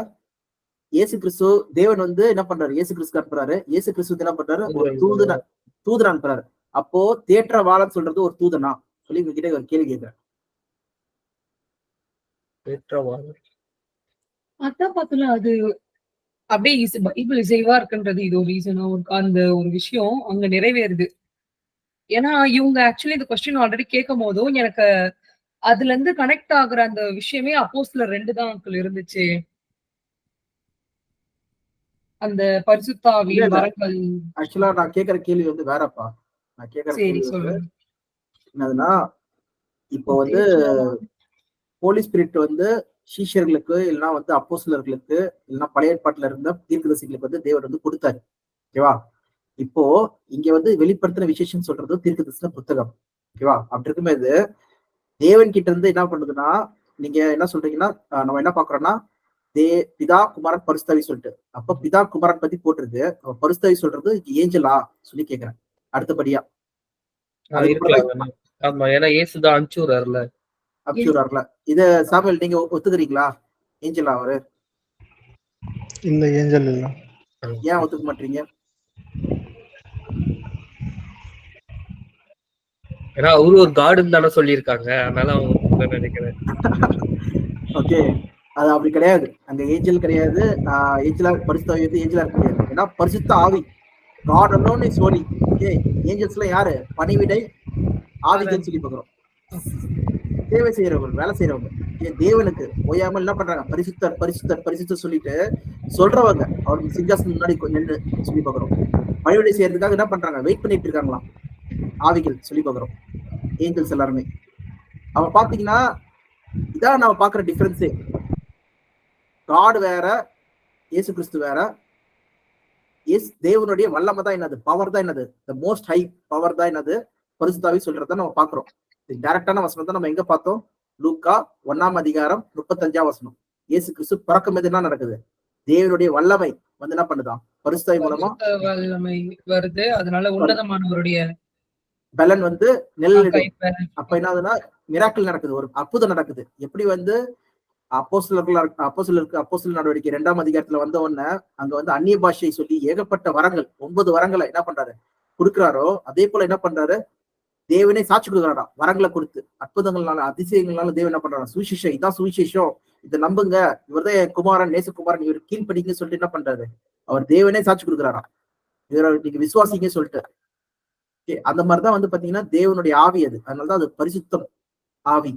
இயேசு கிறிஸ்து தேவன் வந்து என்ன பண்றாரு? இயேசு கிறிஸ்து அனுப்புறாரு. இயேசு கிறிஸ்து என்ன பண்றாரு? ஒரு தூதன் அனுப்புறாரு. அப்போ தேற்றவாளன் சொல்றது ஒரு தூதனா சொல்லி உங்ககிட்ட ஒரு கேள்வி கேட்கிறேன். அதான் பார்த்தல அது அப்படியே பைபிள் இசைவா இருக்குன்றது இது ஒரு ரீசனா அந்த ஒரு விஷயம் அங்க நிறைவேறுது. ஏன்னா இவங்க ஆக்சுவலி இந்த கொஸ்டின் ஆல்ரெடி கேட்கும் போதும் எனக்கு அதுல இருந்து கனெக்ட் ஆகுற அந்த விஷயமே அப்போஸ்தலர் 2 தான் அங்கிள் இருந்துச்சு. அந்த பரிசுத்தாவியின் வரங்கள். ஆக்சுவலா நான் கேக்குற கேள்வி வந்து வேறப்பா. நான் கேக்குற கேள்வி என்னதுன்னா, இப்போ வந்து ஹோலி ஸ்பிரிட் வந்து சீஷர்களுக்கு இல்லைன்னா வந்து அப்போஸ்தலர்களுக்கு இல்லைன்னா பழைய ஏற்பாட்டுல இருந்த தீர்க்கதரிசிகளுக்கு வந்து தேவன் வந்து கொடுத்தாரு. ஓகேவா? இப்போ இங்க வந்து வெளிப்படுத்தின விசேஷம் சொல்றது தீர்க்கதரிசன புத்தகம். ஓகேவா? அப்படி இருக்கும்போது தேவன் கிட்ட இருந்து என்ன பண்ணுதுன்னா, நீங்க என்ன சொல்றீங்கன்னா, நம்ம என்ன பாக்குறோம்னா பிதா குமாரன் பரிசுத்தாவி சொல்லிட்டு, அப்ப பிதா குமாரன் பத்தி போட்டிருக்கு. பரிசுத்தாவி சொல்றது ஏஞ்சலா சொல்லி கேக்குறேன் அடுத்தபடியா. ஆமா, ஏன்னா இயேசுதான் அனுப்பிச்சுறாருல. இத சாமுவேல் நீங்க ஒத்துக்கிறீங்களா? ஏஞ்சலா அவரு? இல்ல, ஏஞ்சல் இல்ல. ஏன் ஒத்துக்க மாட்டீங்க? ஏன்னா அவரு ஒரு கார்டுன்னு தானே சொல்லியிருக்காங்க, அதனால அவங்க நினைக்கிறேன். ஓகே, அது அப்படி கிடையாது. அங்க ஏஞ்சல் கிடையாது. ஏஞ்சலா பரிசுத்தாவி வந்து ஏஞ்சலா இருக்க முடியாது. ஏன்னா பரிசுத்த ஆவி, God alone is holy. Okay, ஏஞ்சல்ஸ்ல யாரு? பணிவிடை ஆவிகள் சொல்லி பார்க்கிறோம். சேவை செய்யறவங்க, வேலை செய்யறவங்க. தேவனுக்கு ஓயாமல் என்ன பண்றாங்க? பரிசுத்தர் பரிசுத்தர் பரிசுத்தர் சொல்லிட்டு சொல்றவங்க. அவருக்கு சிங்காசனம் முன்னாடி நின்று சொல்லி பார்க்கிறோம். பணிவிடை செய்யறதுக்காக என்ன பண்றாங்க? வெயிட் பண்ணிட்டு இருக்காங்களாம் ஆவிகள் சொல்லி பார்க்கிறோம். ஏஞ்சல்ஸ் எல்லாருமே அவன் பாத்தீங்கன்னா இதான் நம்ம பாக்குற டிஃபரன்ஸே. காட் வேற, இயேசு கிறிஸ்து வேற. தேவனுடைய வல்லமை தான் என்னது? பவர் தான் என்னது? த மோஸ்ட் ஹை பவர் தான் என்னது? பரிசுத்தாவி சொல்றத நம்ம பாக்குறோம். டைரக்டான வசனத்தை நம்ம எங்க பார்த்தோம்? லூக்கா 1ஆம் அதிகாரம் 35ஆம் வசனம். இயேசு கிறிஸ்து பிறக்கும் போது என்ன நடக்குது? தேவனுடைய வல்லமை வந்து என்ன பண்ணுதான்? பரிசுத்தாவி மூலமா வல்லமை வருது. அதனால உன்னதமானவருடைய பலன் வந்து அப்ப என்னதுன்னா மிராக்கிள் நடக்குது, ஒரு அற்புதம் நடக்குது. எப்படி வந்து அப்போஸ்தலர் நடவடிக்கை 2ஆம் அதிகாரத்துல வந்த உடனே அங்க வந்து அந்நிய பாஷையை சொல்லி ஏகப்பட்ட வரங்கள் 9 வரங்களை என்ன பண்றாரு? கொடுக்குறாரோ அதே போல என்ன பண்றாரு? தேவனே சாட்சி கொடுக்குறாரா வரங்களை கொடுத்து, அற்புதங்கள்னால அதிசயங்கள்னால தேவன் என்ன பண்றாரு? சுவிசேஷம், இதான் சுவிசேஷம், இதை நம்புங்க, இவர்தான் என் குமாரன், நேசகுமாரன், இவர் கீழ்படிங்க சொல்லிட்டு என்ன பண்றாரு? அவர் தேவனே சாட்சி கொடுக்குறாரா, இவரை நீங்க விசுவாசிங்க சொல்லிட்டு. அந்த மாதிரிதான் வந்து பாத்தீங்கன்னா தேவனுடைய ஆவி அது. அதனாலதான் அது பரிசுத்தம் ஆவி.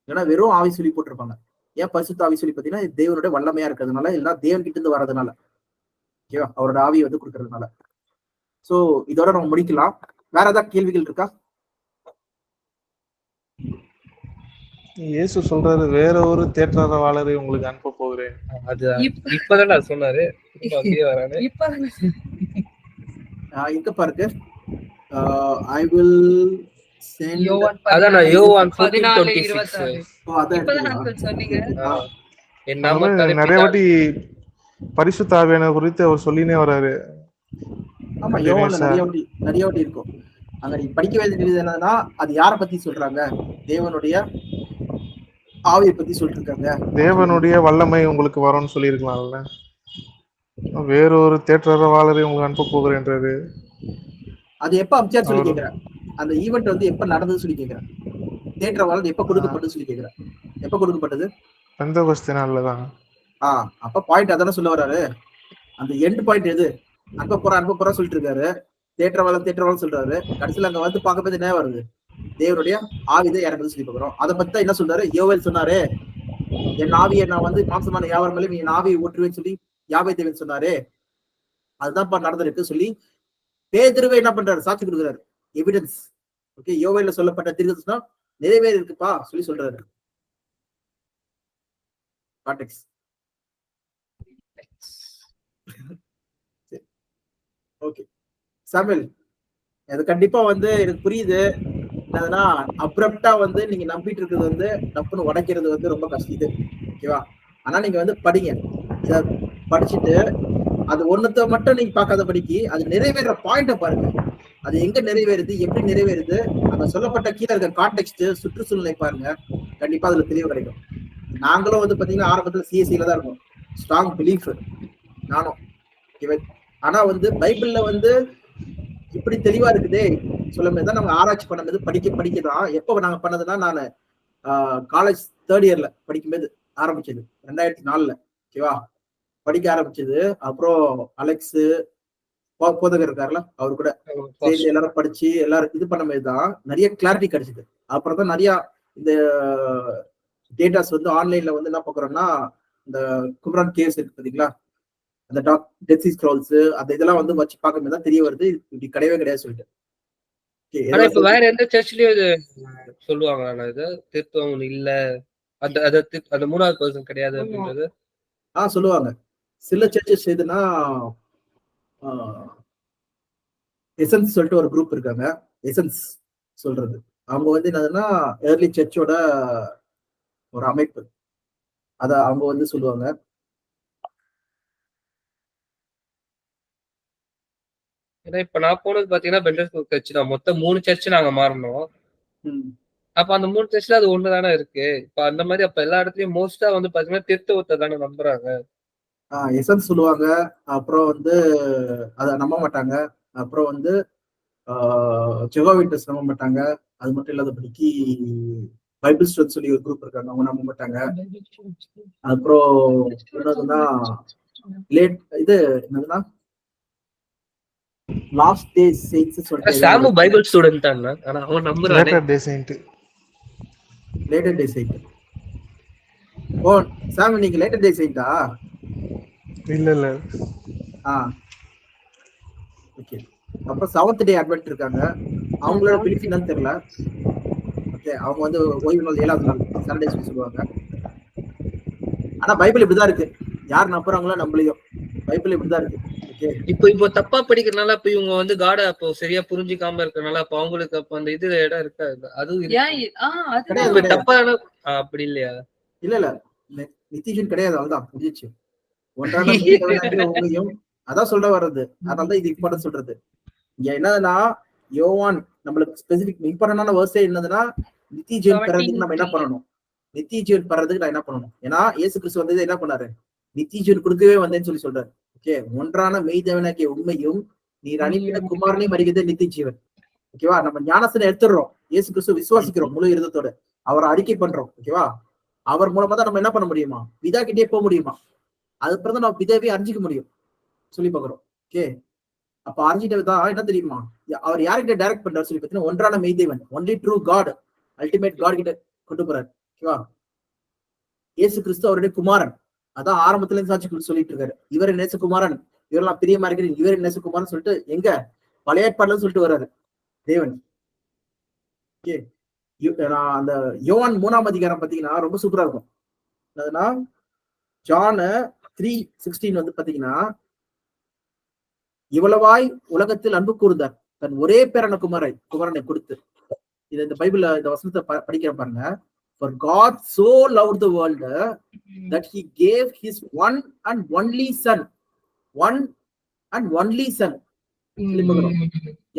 ஏன்னா வெறும் ஆவி சொல்லி போட்டிருப்பாங்க. ஏன் பரிசுத்த ஆவி சொல்லி பாத்தீங்கன்னா தேவனுடைய வல்லமையா இருக்கிறதுனால, எல்லாம் தேவன் கிட்ட இருந்து வர்றதுனால, ஓகேவா? அவரோட ஆவியை வந்து கொடுக்கறதுனால. சோ இதோட நம்ம முடிக்கலாம். வேற ஏதாவது கேள்விகள் இருக்கா? இயேசு சொல்றாரு, வேற ஒரு தேற்றரவாளரை உங்களுக்கு அனுப்ப போகிறேன். அது இப்பதான் சொன்னாரு. இங்க பாருங்க, I will send. அதான் யோவான் 14:26. நிறைய வாட்டி பரிசுத்த ஆவியான குறித்து அவர் சொல்லினே வர்றாரு. ஆமா, யோவான்ல நிறைய வாட்டி இருக்கும். அங்க நீ படிக்க வேண்டியது என்னன்னா, அது யார பத்தி சொல்றாங்க? தேவனுடைய ஆவியை பத்தி சொல்லிருக்காங்க. தேவனுடைய வல்லமை உங்களுக்கு வரும்னு சொல்லியிருக்கலாம்ல. வேறொரு தேற்றரவாளரை உங்களுக்கு அனுப்ப போகிறேன்றாரு. அது எப்ப அமிச்சார் சொல்லி கேக்குறேன். அந்த ஈவெண்ட் வந்து எப்ப நடந்தது சொல்லி கேக்குறேன். தேற்றரவாளர் எப்ப கொடுக்கப்பட்டது சொல்லி கேக்குறேன். எப்ப கொடுக்கப்பட்டது? பெந்தெகோஸ்தே நாள்ல தான். அப்ப பாயிண்ட் அதானே சொல்ல வர்றாரு. அந்த எண்ட் பாயிண்ட் எது? அன்ப போறா சொல்லிட்டு இருக்காரு, தேற்றவாளம் சொல்றாரு. கடைசியில அங்க வந்து பார்க்கும்போது என்ன வருது? தேவனுடைய ஆவிதை இறங்குது சொல்லி பார்க்கிறோம். அதை பத்தி என்ன சொல்றாரு? யோவேல் சொன்னாரு, என் ஆவியை நான் வந்து மாம்சமான யாவர் மேலும் என் ஆவியை ஊற்றுவேன்னு சொல்லி யாவை தேவன் சொன்னாரு. அதுதான் நடந்திருக்கு சொல்லி பேதுருவை என்ன பண்றாரு? சாட்சி கொடுக்குறாரு, எவிடன்ஸ். ஓகே, யோவேல்ல சொல்லப்பட்ட தீர்க்கதரிசனம் நிறைவேறி இருக்குப்பா சொல்லி சொல்றாரு. கான்டெக்ஸ்ட். ஓகே சாமுவேல், அது கண்டிப்பா வந்து எனக்கு புரியுது. என்னதுன்னா அப்ரப்டா வந்து நீங்க நம்பிட்டு இருக்கிறது வந்து டப்புன்னு உடைக்கிறது வந்து ரொம்ப கஷ்டம் இது. ஓகேவா? ஆனா நீங்க வந்து படிங்க, இத படிச்சுட்டு அது ஒண்ணுத்த மட்டும் நீங்க பார்க்காத படிக்கு அது நிறைவேற பாயிண்ட பாருங்க. அது எங்க நிறைவேறுது, எப்படி நிறைவேறுது, அங்க சொல்லப்பட்ட கீழே இருக்க கான்டெக்ட் சுற்றுச்சூழ்நிலை பாருங்க. கண்டிப்பா அதுல தெளிவு கிடைக்கும். நாங்களும் வந்து பாத்தீங்கன்னா ஆரம்பத்துல சிஎஸ்சில தான் இருக்கும், ஸ்ட்ராங் பிலீஃப் நானும். ஆனா வந்து பைபிள்ல வந்து இப்படி தெளிவா இருக்குதே சொல்லும் தான் நம்ம ஆராய்ச்சி பண்ணும்போது படிக்கதான். எப்ப நாங்க பண்ணதுன்னா, நான் காலேஜ் 3rd இயர்ல படிக்கும்போது ஆரம்பிச்சது 2004. ஓகேவா? படிக்க ஆரம்பிச்சது. அப்புறம் அலெக்ஸ் போதகர் இருக்காருல, அவரு கூட சேர்ந்து எல்லாரும் படிச்சு எல்லாரும் இது பண்ணும்போது தான் நிறைய கிளாரிட்டி கிடைச்சது. அப்புறம் தான் நிறைய இந்த டேட்டாஸ் வந்து ஆன்லைன்ல வந்து என்ன பாக்குறோம்னா, இந்த கும்ரான் கேவ்ஸ் இருக்கு பாத்தீங்களா, அந்த டெட் சீ ஸ்க்ரோல்ஸ் அந்த இதெல்லாம் வந்து வச்சு பார்க்கும்போது தான் தெரிய வருது இப்படி கிடையவே கிடையாது சொல்லிட்டு. ஆனா இப்ப வேற எந்த சர்ச்லயும் இது சொல்லுவாங்க, இது திருத்தம் இல்ல, அந்த 3வது பர்சன் கிடையாது அப்படின்றது சொல்லுவாங்க. சில சர்ச்சஸ் எதுனா எசன்ஸ் சொல்லிட்டு ஒரு குரூப் இருக்காங்க, எசன்ஸ் சொல்றது. அவங்க வந்து என்னதுன்னா ஏர்லி சர்ச்சோட ஒரு அமைப்பு, அத அவங்க வந்து சொல்லுவாங்க. ஏன்னா இப்ப நான் போனது பாத்தீங்கன்னா பெண்டகோஸ்டல் சர்ச் தான். மொத்தம் 3 சர்ச் நாங்க மாறணும். அப்ப அந்த 3 சர்ச்ல அது ஒண்ணுதானே இருக்கு. இப்ப அந்த மாதிரி அப்ப எல்லா இடத்துலயும் மோஸ்டா வந்து பாத்தீங்கன்னா திருத்தவத்தை தானே நம்புறாங்க. எசன்ஸ் சொல்லுவாங்க. அப்புறம் வந்து அத நம்ப மாட்டாங்க. அப்புறம் வந்து ஜெகோவா விட்னஸ் நம்ப மாட்டாங்க. அது மட்டும் இல்லாதபடிக்கு பைபிள் ஸ்டோரி சொல்லி ஒரு குரூப் இருக்காங்க, அவங்க நம்ப மாட்டாங்க. அப்புறம் என்னதுன்னா லேட் இது என்னதுன்னா லாஸ்ட் டே செயின்ட்ஸ் சொல்லிட்டு சாமு பைபிள் ஸ்டூடண்ட் தான், ஆனா அவன் நம்புறானே லேட்டர் டே செயின்ட். லேட்டர் டே செயின்ட். ஓ சாமு, நீங்க லேட்டர் டே செயின்ட்டா? இல்ல. ஓகே. அப்புறம் 7th டே அட்வென்ட் இருக்காங்க, அவங்களோட பிலீஃப் என்னன்னு தெரியல. ஓகே, அவங்க வந்து ஓய்வு நாள் 7வது நாள் சாட்டர்டே சொல்லுவாங்க. ஆனா பைபிள் இப்படிதான் இருக்கு, யார் நம்புறாங்களோ நம்பலையோ பைபிள் இப்படிதான் இருக்கு. ஓகே, இப்போ தப்பா படிக்கிறதுனால அப்ப இவங்க வந்து காட அப்போ சரியா புரிஞ்சுக்காம இருக்கறனால அப்ப அவங்களுக்கு அப்ப அந்த இது இடம் இருக்காது. அது தப்பான அப்படி இல்லையா? இல்ல நித்திஷன் கிடையாது, அவ்வளவுதான் முடிஞ்சிச்சு. ஒன்றான மெய்தேவனாகிய உம்மையும் அதான் சொல்ற வர்றது. அதனாலதான் இது இம்பார்ட்டன் சொல்றது. இங்க என்னதுன்னா யோவான் நம்மளுக்கு ஸ்பெசிபிக் இம்பார்ட்டன்டான வேர்ஸே என்னதுன்னா, நித்திய ஜீவன் பெறதுக்கு நம்ம என்ன பண்ணணும், நித்திய ஜீவன் பெறதுக்கு நான் என்ன பண்ணணும். ஏன்னா இயேசு கிறிஸ்து வந்தது என்ன பண்ணாரு, நித்திய ஜீவன் கொடுக்கவே வந்தேன்னு சொல்லி சொல்றாரு. ஓகே, ஒன்றான மெய்தேவனாகிய உண்மையும் நீர் அனுப்பின குமாரனையும் அறிகிறது நித்திய ஜீவன். ஓகேவா? நம்ம ஞானஸ்தானம் எடுத்துடுறோம், இயேசு கிறிஸ்து விசுவாசிக்கிறோம் முழு இருதத்தோட, அவரை அறிக்கை பண்றோம். ஓகேவா? அவர் மூலமா தான் நம்ம என்ன பண்ண முடியுமா, பிதா கிட்டே போக முடியுமா. அதுக்கப்புறம் தான் நம்ம பிதாவே அறிஞ்சிக்க முடியும் சொல்லி பாக்குறோம். ஓகே, அப்ப அறிஞ்சிட்டது தான் என்ன தெரியுமா, அவர் யார்கிட்ட டைரக்ட் பண்றாரு சொல்லி பார்த்தீங்கன்னா, ஒன்றான மெய்தேவன், only true God, ultimate God கிட்ட கொண்டு போறாரு. ஓகேவா? இயேசு கிறிஸ்து அவருடைய குமாரன், அதான் ஆரம்பத்துல இருந்து சாட்சி சொல்லிட்டு இருக்காரு, இவரை நேசகுமாரன், இவரெல்லாம் பிரியமா இருக்கிறேன், இவரை நேசகுமாரன் சொல்லிட்டு எங்க பழைய ஏற்பாடுல சொல்லிட்டு வர்றாரு தேவன். ஓகே, அந்த யோவான் 3ஆம் அதிகாரம் பாத்தீங்கன்னா ரொம்ப சூப்பரா இருக்கும். அதுனா ஜான் 3:16 வந்து பாத்தீங்கன்னா, இவ்வளவாய் உலகத்தில் அன்பு கூர்ந்தார் தன் ஒரே பேரான குமாரனை கொடுத்து. இது இந்த பைபிள்ல இந்த வசனத்தை படிக்கிற பாருங்க. For God so loved the world that he gave his one and only son. One and only son.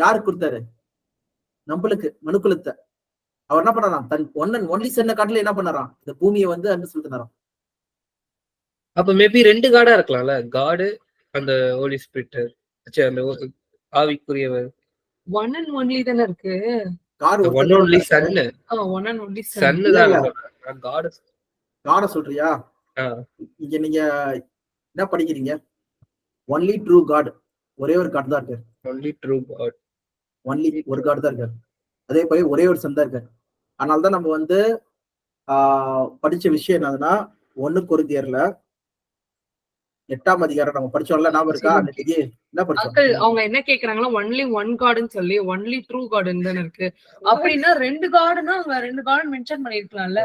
யாரு கொடுத்தாரு? நம்மளுக்கு, மனுக்குலத்தை. அவர் என்ன பண்ணாராம், தன் ஒன் அண்ட் ஒன்லி சன்ன காட்டுல என்ன பண்ணாராம், இந்த பூமியை வந்து அன்பு செலுத்தினாராம். அப்ப மேபி 2 காடா இருக்கலாம்ல, காடு அந்த ஹோலி ஸ்பிரிட், அந்த ஆவிக்குரியவர். ஒன் அண்ட் ஒன்லி தானே இருக்கு. God one only son. One and only son தான் சொல்றேன். காட சொல்றியா? இங்க நீங்க என்ன படிக்கிறீங்க? ஒன்லி ட்ரூ காட், ஒரே ஒரு காட் தான் இருக்காரு. ஒன்லி ட்ரூ காட், ஒன்லி ஒரு காட் தான் இருக்காரு. அதே போய் ஒரே ஒரு சன் தான் இருக்காரு. அதனாலதான் நம்ம வந்து படிச்ச விஷயம் என்னதுன்னா 1 கொரிந்தியர்ல 8ஆம் அதிகாரம் நம்ம படிச்சோம்ல, ஞாபகம் இருக்கா? அன்னைக்கு என்ன படிச்சோம்? அவங்க என்ன கேக்குறாங்களா, ஒன்லி ஒன் காட்னு சொல்லி ஒன்லி ட்ரூ காட்னு தானே இருக்கு. அப்படின்னா 2 காடுன்னா அவங்க 2 காட் மென்ஷன் பண்ணிருக்கலாம்ல.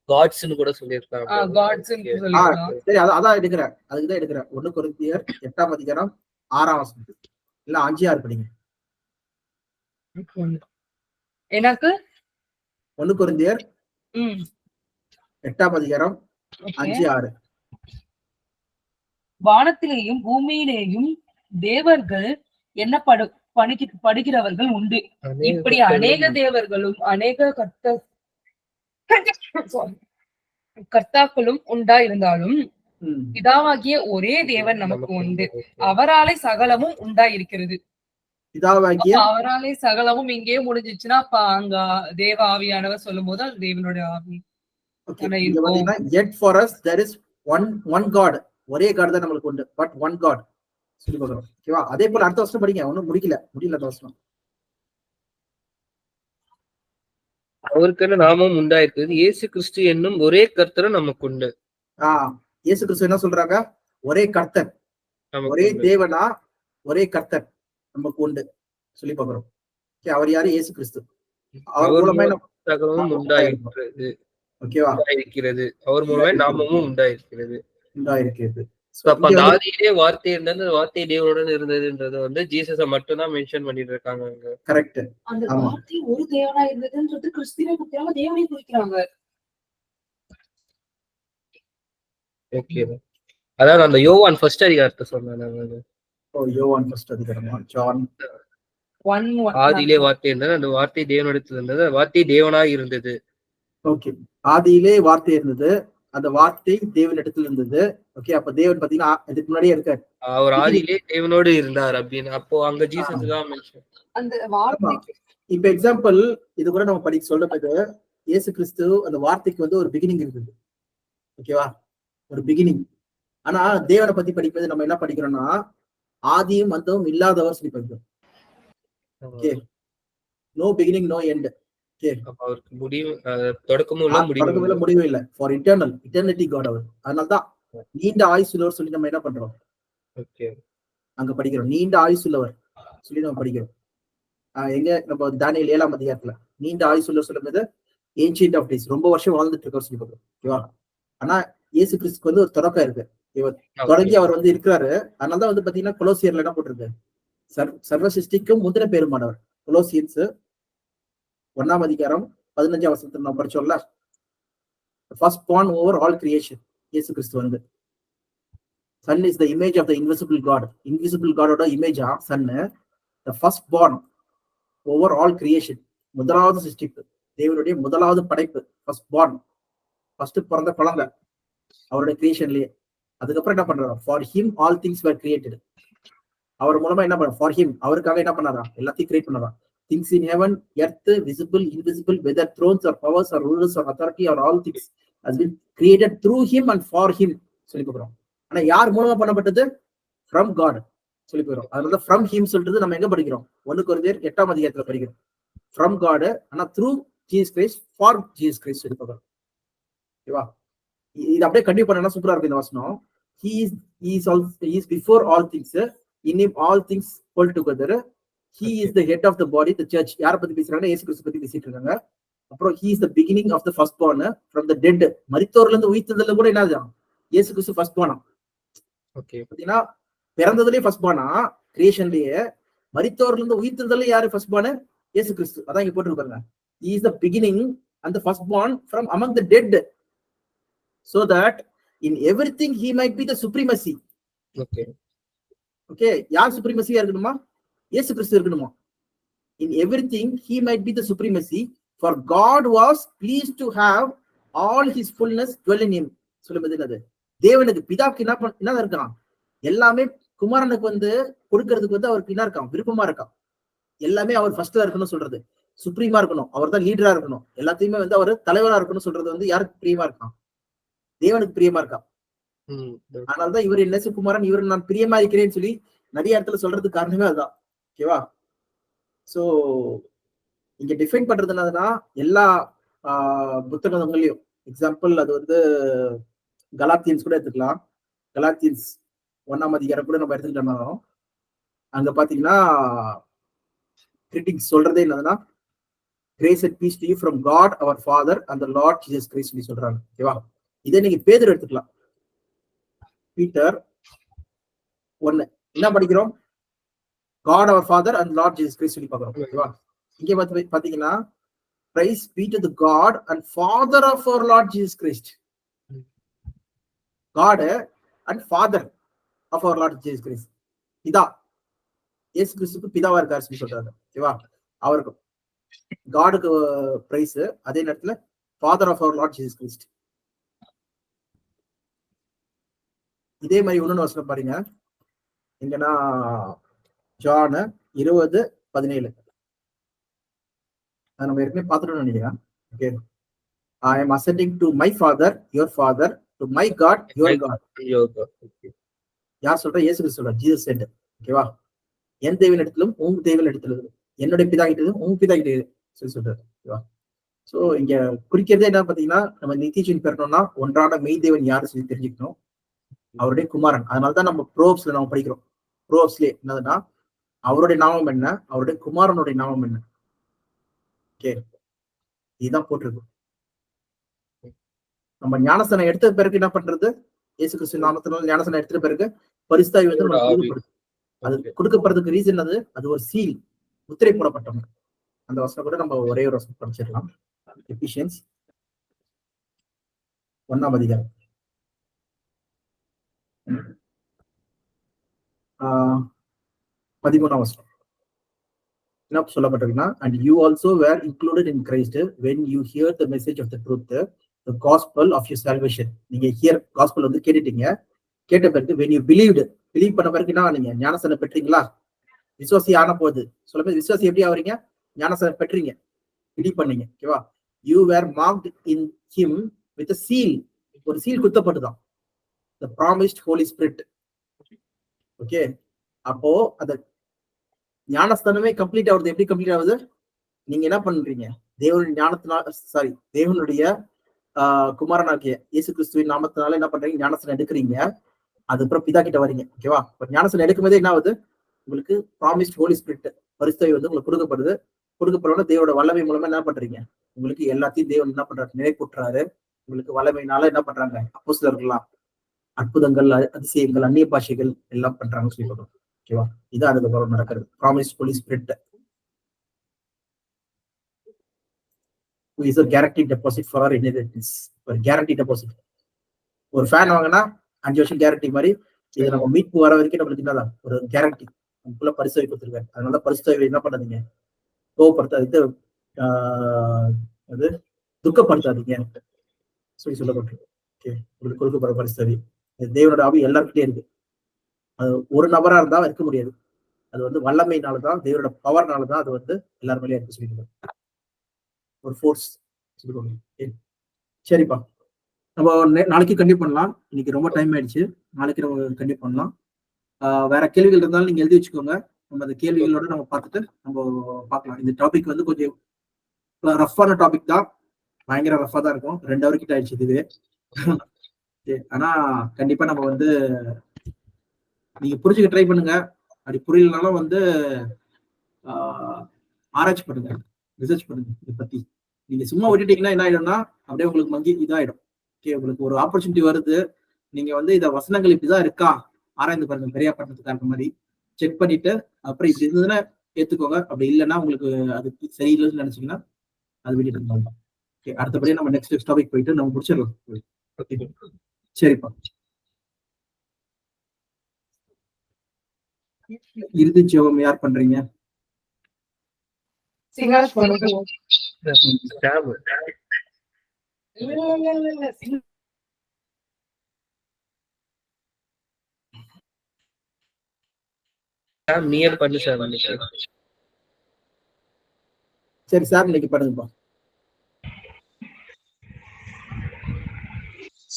காட்ஸ்னு கூட சொல்லிருக்காங்க. காட்ஸ்னு சொல்லிருக்கலாம். சரி, அதான் எடுக்கிறேன், அதுக்குதான் எடுக்கிறேன். 1 கொரிந்தியர் 8ஆம் அதிகாரம் 6ஆம் வசனம் இல்ல 5-6 படிங்க. எனக்கு 1 கொரிந்தியர் 8ஆம் அதிகாரம் 5-6. வானத்திலேயும் பூமியிலேயும் தேவர்கள் என்ன படுகிறவர்கள் உண்டு. இப்படி அநேக தேவர்களும் அநேக கர்த்தாக்களும் உண்டாயிருந்தாலும் பிதாவாகிய ஒரே தேவன் நமக்கு உண்டு. அவராலே சகலமும் உண்டாயிருக்கிறது. அவராலே சகலமும் இங்கே முடிஞ்சிச்சுன்னா அப்ப அங்க தேவ ஆவியானவர் சொல்லும் போது அது தேவனுடைய ஆவி. Yet for us there is one God, ஒரே காட் தான் நம்மளுக்கு உண்டு, பட் ஒன் காட் சொல்லி பார்க்கிறோம். ஓகேவா? அதே போல அடுத்த வருஷம் படிங்க, ஒன்னும் முடியல அந்த வருஷம். அவருக்கு நாமும் உண்டாயிருக்கிறது, இயேசு கிறிஸ்து என்னும் ஒரே கர்த்தரும் நமக்கு உண்டு. இயேசு கிறிஸ்து என்ன சொல்றாங்க? ஒரே கர்த்தர், ஒரே தேவனா ஒரே கர்த்தர் நமக்கு உண்டு சொல்லி பார்க்கிறோம். அவர் யாரு? இயேசு கிறிஸ்து. அவர் மூலமா சகலமும் உண்டாயிருக்கிறது. ஓகேவா? இருக்கிறது. அவர் மூலமா நாமமும் உண்டாயிருக்கிறது. அப்ப அந்த ஆதியிலே வார்த்தை இருந்தது, வார்த்தை தேவனுடன் இருந்ததுன்றது வந்து ஜீசஸ மட்டும் தான் மென்ஷன் பண்ணிட்டு இருக்காங்க. கரெக்ட். அந்த வார்த்தை ஒரு தேவனா இருந்ததுன்றது கிறிஸ்துவை பத்தியாக தேவனை குறிக்கிறாங்க. ஓகே, அதாவது அந்த யோவான் ஃபர்ஸ்ட் அதிகாரத்தை சொன்னாங்க. யோவான் ஃபர்ஸ்ட் அதிகாரமா? ஜான் 1:1. ஆதியிலே வார்த்தை இருந்தது, அந்த வார்த்தை தேவனிடத்தில் இருந்தது, வார்த்தை தேவனாய் இருந்தது. ஓகே, ஆதியிலே வார்த்தை இருந்தது, அந்த வார்த்தை தேவனிடத்தில் இருந்தது. ஓகே, அப்ப தேவன் பாத்தீங்கன்னா இதுக்கு முன்னாடியே இருக்காரு. அவர் ஆதியிலே தேவனோடு இருந்தார் அப்படின்னு. அப்போ அங்க ஜீசஸ் தான் மென்ஷன். அந்த வார்த்தை இப்ப எக்ஸாம்பிள் இது கூட நம்ம படிக்க சொல்றது, இயேசு கிறிஸ்து அந்த வார்த்தைக்கு வந்து ஒரு பிகினிங் இருக்குது. ஓகேவா? ஒரு பிகினிங். ஆனா தேவனை பத்தி படிப்பது நம்ம என்ன படிக்கிறோம்னா ஆதியும் அந்தமும் இல்லாதவர் சொல்லி படிக்கிறோம். Okay, no beginning no end. அவருக்கு முடிவு தொடக்கமும் இல்ல முடிவும் இல்ல. ஃபார் இட்டர்னிட்டி காட் அவர். அதனாலதான் நீண்ட ஆயுசுள்ளவர் சொல்லி நம்ம என்ன பண்றோம் அங்க படிக்கிறோம். நீண்ட ஆயுசுள்ளவர் சொல்லி நம்ம படிக்கிறோம். எங்க நம்ம தானியேல் 7ஆம் அதிகாரத்துல நீண்ட ஆயுசுள்ளவர் சொல்லும்போது ஏன்ஷியன்ட் ஆஃப் டேஸ், ரொம்ப வருஷம் வாழ்ந்துட்டு இருக்காரு சொல்லி பார்க்கிறோம். ஓகேவா? ஆனா இயேசு கிறிஸ்துக்கு வந்து ஒரு தொடக்கம் இருக்கு. இவர் தொடங்கி அவர் வந்து இருக்கிறாரு. அதனாலதான் வந்து பாத்தீங்கன்னா கொலோசியர்ல என்ன போட்டிருக்கு? சர்வ சிருஷ்டிக்கும் முந்திர பெருமானவர். கொலோசியன்ஸ் 1ஆம் அதிகாரம் 15ஆம் வசனத்துல நம்ம படிச்சோம்ல, first born over all creation. இயேசு கிறிஸ்து வந்து son is the image of the invisible God. Invisible காடோட இமேஜா சன்னு. The first born over all creation, முதலாவது சிருஷ்டிப்பு, தேவனுடைய முதலாவது படைப்பு. ஃபர்ஸ்ட் born, ஃபர்ஸ்ட் பிறந்த குழந்தை அவருடைய கிரியேஷன்லயே. அதுக்கப்புறம் என்ன பண்றாரு? For him all things were created. அவர் மூலமா என்ன பண்ண? ஃபார் ஹிம், அவருக்காக என்ன பண்ணாரா? எல்லாத்தையும் கிரியேட் பண்ணாரா? Things in heaven, earth, visible, invisible, whether thrones or powers or rulers or authority or all things has been created through him and for him சொல்லி போறோம். ஆனா யார் மூலமா பண்ணப்பட்டது? from God சொல்லி போறோம். அதனால from him சொல்றது நம்ம எங்க படிக்கிறோம்? 1 கொரிந்தியர் 8ஆம் அதிகாரத்துல படிக்கிறோம். from God, ஆனா through Jesus Christ, for Jesus Christ சொல்லி போறோம். ஓகேவா? இது அப்படியே கண்டினியூ பண்ணா சூப்பரா இருக்கும் இந்த வசனம். he is before all things, in him all things hold together, he is the head of the body, the church. யாரை பத்தி பேசுறாங்க? இயேசு கிறிஸ்து பத்தி பேசிட்டு இருக்காங்க. அப்புறம் he is the beginning of the first born from the dead. மரித்தோர்ல இருந்து உயிர்த்ததுல கூட என்னது? இயேசு கிறிஸ்து ஃபர்ஸ்ட் born. ஓகே, பாத்தீங்கன்னா பிறந்ததுலயே ஃபர்ஸ்ட் born, கிரியேஷன்லயே. மரித்தோர்ல இருந்து உயிர்த்ததுல யாரு ஃபர்ஸ்ட் born? இயேசு கிறிஸ்து. அதான் இங்க போட்டுருக்காங்க. he is the beginning and the first born from among the dead, so that in everything he might be the supremacy. Okay, யார் சுப்ரீமசியா இருக்கணுமா? இயேசு கிறிஸ்து இருக்கணுமா? in everything he might be the supremacy, for God was pleased to have all his fullness dwell in him. சொல்லும்போது என்னது? தேவனுக்கு பிதாவுக்கு என்ன இருக்கான்? எல்லாமே குமாரனுக்கு வந்து கொடுக்கறதுக்கு வந்து அவருக்கு என்ன இருக்கான்? விருப்பமா இருக்கான். எல்லாமே அவர் ஃபர்ஸ்டா இருக்கணும் சொல்றது, சுப்ரீமா இருக்கணும், அவர் தான் லீடரா இருக்கணும், எல்லாத்தையுமே வந்து அவர் தலைவரா இருக்கணும் சொல்றது வந்து யாருக்கு பிரியமா இருக்கான்? தேவனுக்கு பிரியமா இருக்கான். அதனாலதான் இவர் நேசகுமாரன், இவர் நான் பிரியமா இருக்கிறேன்னு சொல்லி நிறைய இடத்துல சொல்றதுக்கு காரணமே அதுதான். ஓகேவா? சோ இங்க டிஃபைன் பண்றது என்னதுன்னா, எல்லா புத்தகங்களையும் எக்ஸாம்பிள் அது வந்து கலாத்தியன்ஸ் கூட எடுத்துக்கலாம். கலாத்தியன்ஸ் 1ஆம் அதிகாரம் கூட நம்ம எடுத்துக்கிட்டோம்னாலும் அங்க பாத்தீங்கன்னா கிரிட்டிக்ஸ் சொல்றதே என்னதுன்னா, grace and peace to you from God our Father and the Lord Jesus Christ சொல்லி சொல்றாங்க. ஓகேவா? இதே நீங்க பேதுரு எடுத்துக்கலாம். பீட்டர் 1 என்ன படிக்கிறோம்? God our Father and Lord Jesus Christ சொல்லி பார்க்கிறோம். ஓகேவா? இங்க பாத்தீங்கன்னா praise be to the God and Father of our Lord Jesus Christ. God and Father of our Lord Jesus Christ. பிதா இயேசு கிறிஸ்துக்கு பிதாவா இருக்காரு சொல்றாங்க. ஓகேவா? அவருக்கு காடுக்கு பிரைஸ், அதே நேரத்துல Father of our Lord Jesus Christ. இதே மாதிரி இன்னொன்னு வசனம் பாருங்க. எங்கன்னா ஜான் 20:17 நம்ம ஏற்கனவே பார்த்துட்டோம்னு நினைக்கிறேன். Okay, I am ascending to my father, your father, to my God, your God. யார் சொல்ற? இயேசு கிறிஸ்து சொல்ற. Jesus said. ஓகேவா? என் தேவன் இடத்திலும் உங்க தேவன் இடத்திலும் என்னுடைய பிதா கிட்டதும் உங்க பிதா கிட்ட சொல்லி சொல்றாரு. ஓகேவா? சோ இங்க குறிக்கிறதே என்ன பாத்தீங்கன்னா, நம்ம நித்தியஜீவன் பெறணும்னா ஒன்றான மெய் தேவன் யாரு சொல்லி தெரிஞ்சுக்கணும், அவருடைய குமாரன். அதனாலதான் நம்ம ப்ரோப்ஸ்ல நம்ம படிக்கிறோம். ப்ரோப்ஸ்லயே என்னதுன்னா, அவருடைய நாமம் என்ன, அவருடைய குமாரனுடைய நாமம் என்ன. ஓகே, இதுதான் போட்டிருக்கு. நம்ம ஞானஸ்தானம் எடுத்த பிறகு என்ன பண்றது? இயேசு கிறிஸ்து நாமத்தினால ஞானஸ்தானம் எடுத்த பிறகு பரிசுத்தாவி வந்து கொடுக்கப்படுது. அது கொடுக்கப்படுறதுக்கு ரீசன் அது, அது ஒரு சீல், முத்திரை போடப்பட்டவங்க. அந்த வசனம் கூட நம்ம ஒரே ஒரு வசனம் படிச்சிடலாம். எபிஷியன்ஸ் 1ஆம் அதிகாரம் 13ஆம் வசனம் என்ன சொல்லப்பட்டிருக்குன்னா, and you also were included in Christ when you hear the message of the truth, the gospel of your salvation. நீங்க ஹியர் காஸ்பல் வந்து கேட்டுட்டீங்க. கேட்ட பிறகு when you believed, பிலீவ் பண்ண பிறகு என்ன நீங்க ஞானஸ்தானம் பெற்றீங்களா? விசுவாசி ஆன போது சொல்ல போது விசுவாசி எப்படி ஆவறீங்க? ஞானஸ்தானம் பெற்றீங்க, பிலீவ் பண்ணீங்க. ஓகேவா? you were marked in him with a seal. ஒரு சீல் குத்தப்பட்டுதான், the promised holy spirit. Okay, அப்போ அந்த ஞானஸ்தானமே கம்ப்ளீட் ஆகுது. எப்படி கம்ப்ளீட் ஆகுது? நீங்க என்ன பண்றீங்க? தேவனுடைய ஞானத்தினால தேவனுடைய குமாரனாகிய இயேசு கிறிஸ்துவின் நாமத்தினால என்ன பண்றீங்க? ஞானஸ்தானம் எடுக்கிறீங்க. அதுக்கப்புறம் பிதா கிட்ட வரீங்க. ஓகேவா? ஞானஸ்தானம் எடுக்கும் போதே என்ன ஆகுது? உங்களுக்கு ப்ராமிஸ்ட் ஹோலி ஸ்பிரிட் பரிசுத்தாவி வந்து உங்களுக்கு கொடுக்கப்படுது. கொடுக்கப்படுறோம்னா தேவோட வல்லமை மூலமா என்ன பண்றீங்க? உங்களுக்கு எல்லாத்தையும் தேவன் என்ன பண்றாரு? நிறைவேற்றுறாரு. உங்களுக்கு வல்லமையினால என்ன பண்றாங்க? அப்போஸ்தலர்கள்லாம் அற்புதங்கள், அதிசயங்கள், அந்நிய பாஷைகள் எல்லாம் பண்றாங்கன்னு சொல்லி சொல்றோம். ஓகேவா? இதான் அதுக்கப்புறம் நடக்கிறது. Promised holy spirit is a guaranteed deposit for our inheritance. ஒரு கேரண்டி டெபாசிட். ஒரு ஃபேன் வாங்கினா 5 வருஷம் கேரண்டி மாதிரி, இது நம்ம மீட்பு வர வரைக்கும் நம்மளுக்கு என்னதான் ஒரு கேரண்டி நமக்குள்ள பரிசுத்தாவி கொடுத்துருக்காரு. அதனால பரிசுத்தாவி என்ன பண்ணாதீங்க? கோவப்படுத்தாதீங்க, அது துக்கப்படுத்தாதீங்க சொல்லி சொல்லப்பட்டிருக்கு. ஓகே, உங்களுக்கு கொடுக்கப்படுற பரிசுத்தாவி தேவனோட ஆவி எல்லாருக்கிட்டே இருக்கு. அது ஒரு நபரா இருந்தா இருக்க முடியாது. அது வந்து வல்லமையினாலதான், தேவனோட பவர்னாலதான் அது வந்து எல்லாரும் மேலேயே இருக்கு சொல்லிடுவாங்க. ஒரு ஃபோர்ஸ். சரிப்பா, நம்ம நாளைக்கு கண்டிப்பா பண்ணலாம். இன்னைக்கு ரொம்ப டைம் ஆயிடுச்சு. நாளைக்கு நம்ம கண்டிப்பா பண்ணலாம். வேற கேள்விகள் இருந்தாலும் நீங்க எழுதி வச்சுக்கோங்க. நம்ம அந்த கேள்விகளோட நம்ம பார்த்துட்டு நம்ம பார்க்கலாம். இந்த டாபிக் வந்து கொஞ்சம் ரஃப்பான டாபிக் தான், பயங்கர ரஃபா தான் இருக்கும். 2 hour கிட்ட ஆயிடுச்சு இதுவே. ஆனா கண்டிப்பா நம்ம வந்து நீங்க புரிஞ்சுக்க ட்ரை பண்ணுங்க. அப்படி புரியலனாலும் வந்து ஆராய்ச்சி பண்ணுங்க, ரிசர்ச் பண்ணுங்க. இதை பத்தி நீங்க சும்மா விட்டுட்டீங்கன்னா என்ன ஆயிடும்னா அப்படியே உங்களுக்கு மங்கி இதாயிடும். ஓகே, உங்களுக்கு ஒரு ஆப்பர்ச்சுனிட்டி வருது, நீங்க வந்து இத வசனங்கள் இப்படிதான் இருக்கா ஆராய்ந்து பாருங்க. பெரியா பட்டணத்துக்கு மாதிரி செக் பண்ணிட்டு அப்புறம் இப்படி இருந்ததுன்னா ஏத்துக்கோங்க. அப்படி இல்லைன்னா உங்களுக்கு அது சரியில்லைன்னு நினைச்சீங்கன்னா அது விட்டுட்டு இருந்தாங்க. ஓகே, அடுத்தபடியே நம்ம நெக்ஸ்ட் டாபிக் போயிட்டு நம்ம முடிச்சிடலாம். சரிப்பா, இறுதி ஜெபம் யார் பண்றீங்க? சரி சார், இன்னைக்கு பண்ணுங்கப்பா.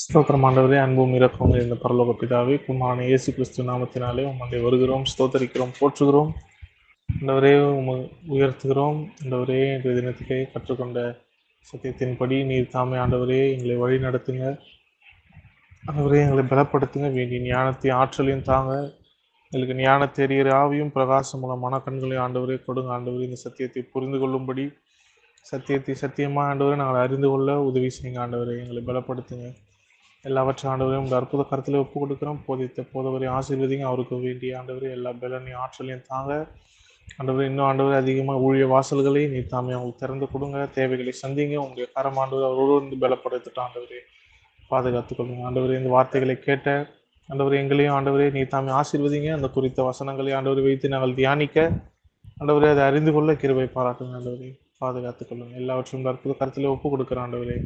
ஸ்தோத்திரம் ஆண்டவரே, அன்பும் இரக்கம் இந்த பரலோக பிதாவே, குமாரன் இயேசு கிறிஸ்து நாமத்தினாலே உம்மை வருகிறோம், ஸ்தோத்தரிக்கிறோம், போற்றுகிறோம். ஆண்டவரே உம்மை உயர்த்துகிறோம். ஆண்டவரே இந்த தினத்திலே கற்றுக்கொண்ட சத்தியத்தின்படி நீர் தாமே ஆண்டவரே எங்களை வழி நடத்துங்க. ஆண்டவரே எங்களை பலப்படுத்துங்க. வேண்டிய ஞானத்தையும் ஆற்றலையும் தாங்க. எங்களுக்கு ஞானத்தை எறிகிற ஆவியும் பிரகாசமுள்ள மனக்கண்களையும் ஆண்டவரே கொடுங்க. ஆண்டவரே இந்த சத்தியத்தை புரிந்து கொள்ளும்படி, சத்தியத்தை சத்தியமாக ஆண்டவரை நாங்கள் அறிந்து கொள்ள உதவி செய்யுங்க. ஆண்டவரை எங்களை பலப்படுத்துங்க. எல்லாவற்றையும் ஆண்டவரையும் உங்கள் அற்புத கருத்தில் ஒப்பு கொடுக்குறோம். போதித்த போதவரை ஆசீர்வதிங்க. அவருக்கு வேண்டிய ஆண்டவரை எல்லா பலனையும் ஆற்றலையும் தாங்க. ஆண்டவரை இன்னும் ஆண்டவரை அதிகமாக ஊழிய வாசல்களை நீ தாமே அவங்களுக்கு திறந்து கொடுங்க. தேவைகளை சந்திங்க. உங்களுடைய கரம் ஆண்டவர் அவரோடு வந்து பலப்படுத்திட்டு ஆண்டவரை பாதுகாத்துக் கொள்ளுங்க. ஆண்டவரை இந்த வார்த்தைகளை கேட்ட ஆண்டவரை எங்களையும் ஆண்டவரை நீ தாமே ஆசீர்வதிங்க. அந்த குறித்த வசனங்களை ஆண்டவரை வைத்து நாங்கள் தியானிக்க ஆண்டவரை அதை அறிந்து கொள்ள கிருபை பாராட்டுங்க. ஆண்டவரை பாதுகாத்துக் கொள்ளுங்க. எல்லாவற்றையும் அற்புத கருத்தில் ஒப்பு கொடுக்குற ஆண்டவரே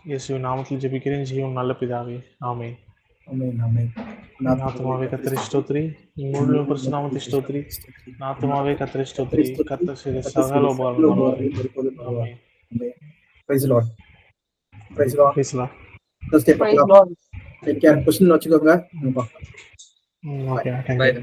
இயேசுவின் நாமத்தில் ஜெபிக்கிறேன் ஜீவன் நல்ல பிதாவே, ஆமென். ஆமென், ஆமென். ஆத்துமாவே கர்த்தரை ஸ்தோத்திரி, முழு பரிசுத்தநாமத்தை ஸ்தோத்திரி. ஆத்துமாவே கர்த்தரை ஸ்தோத்திரி, கர்த்தர் செய்த சகல உபகாரங்களும் ஆமென். Praise the Lord. Praise the Lord. பேசலாம். Just take care. Question வச்சுக்கோங்க. Okay, thank you. Bye.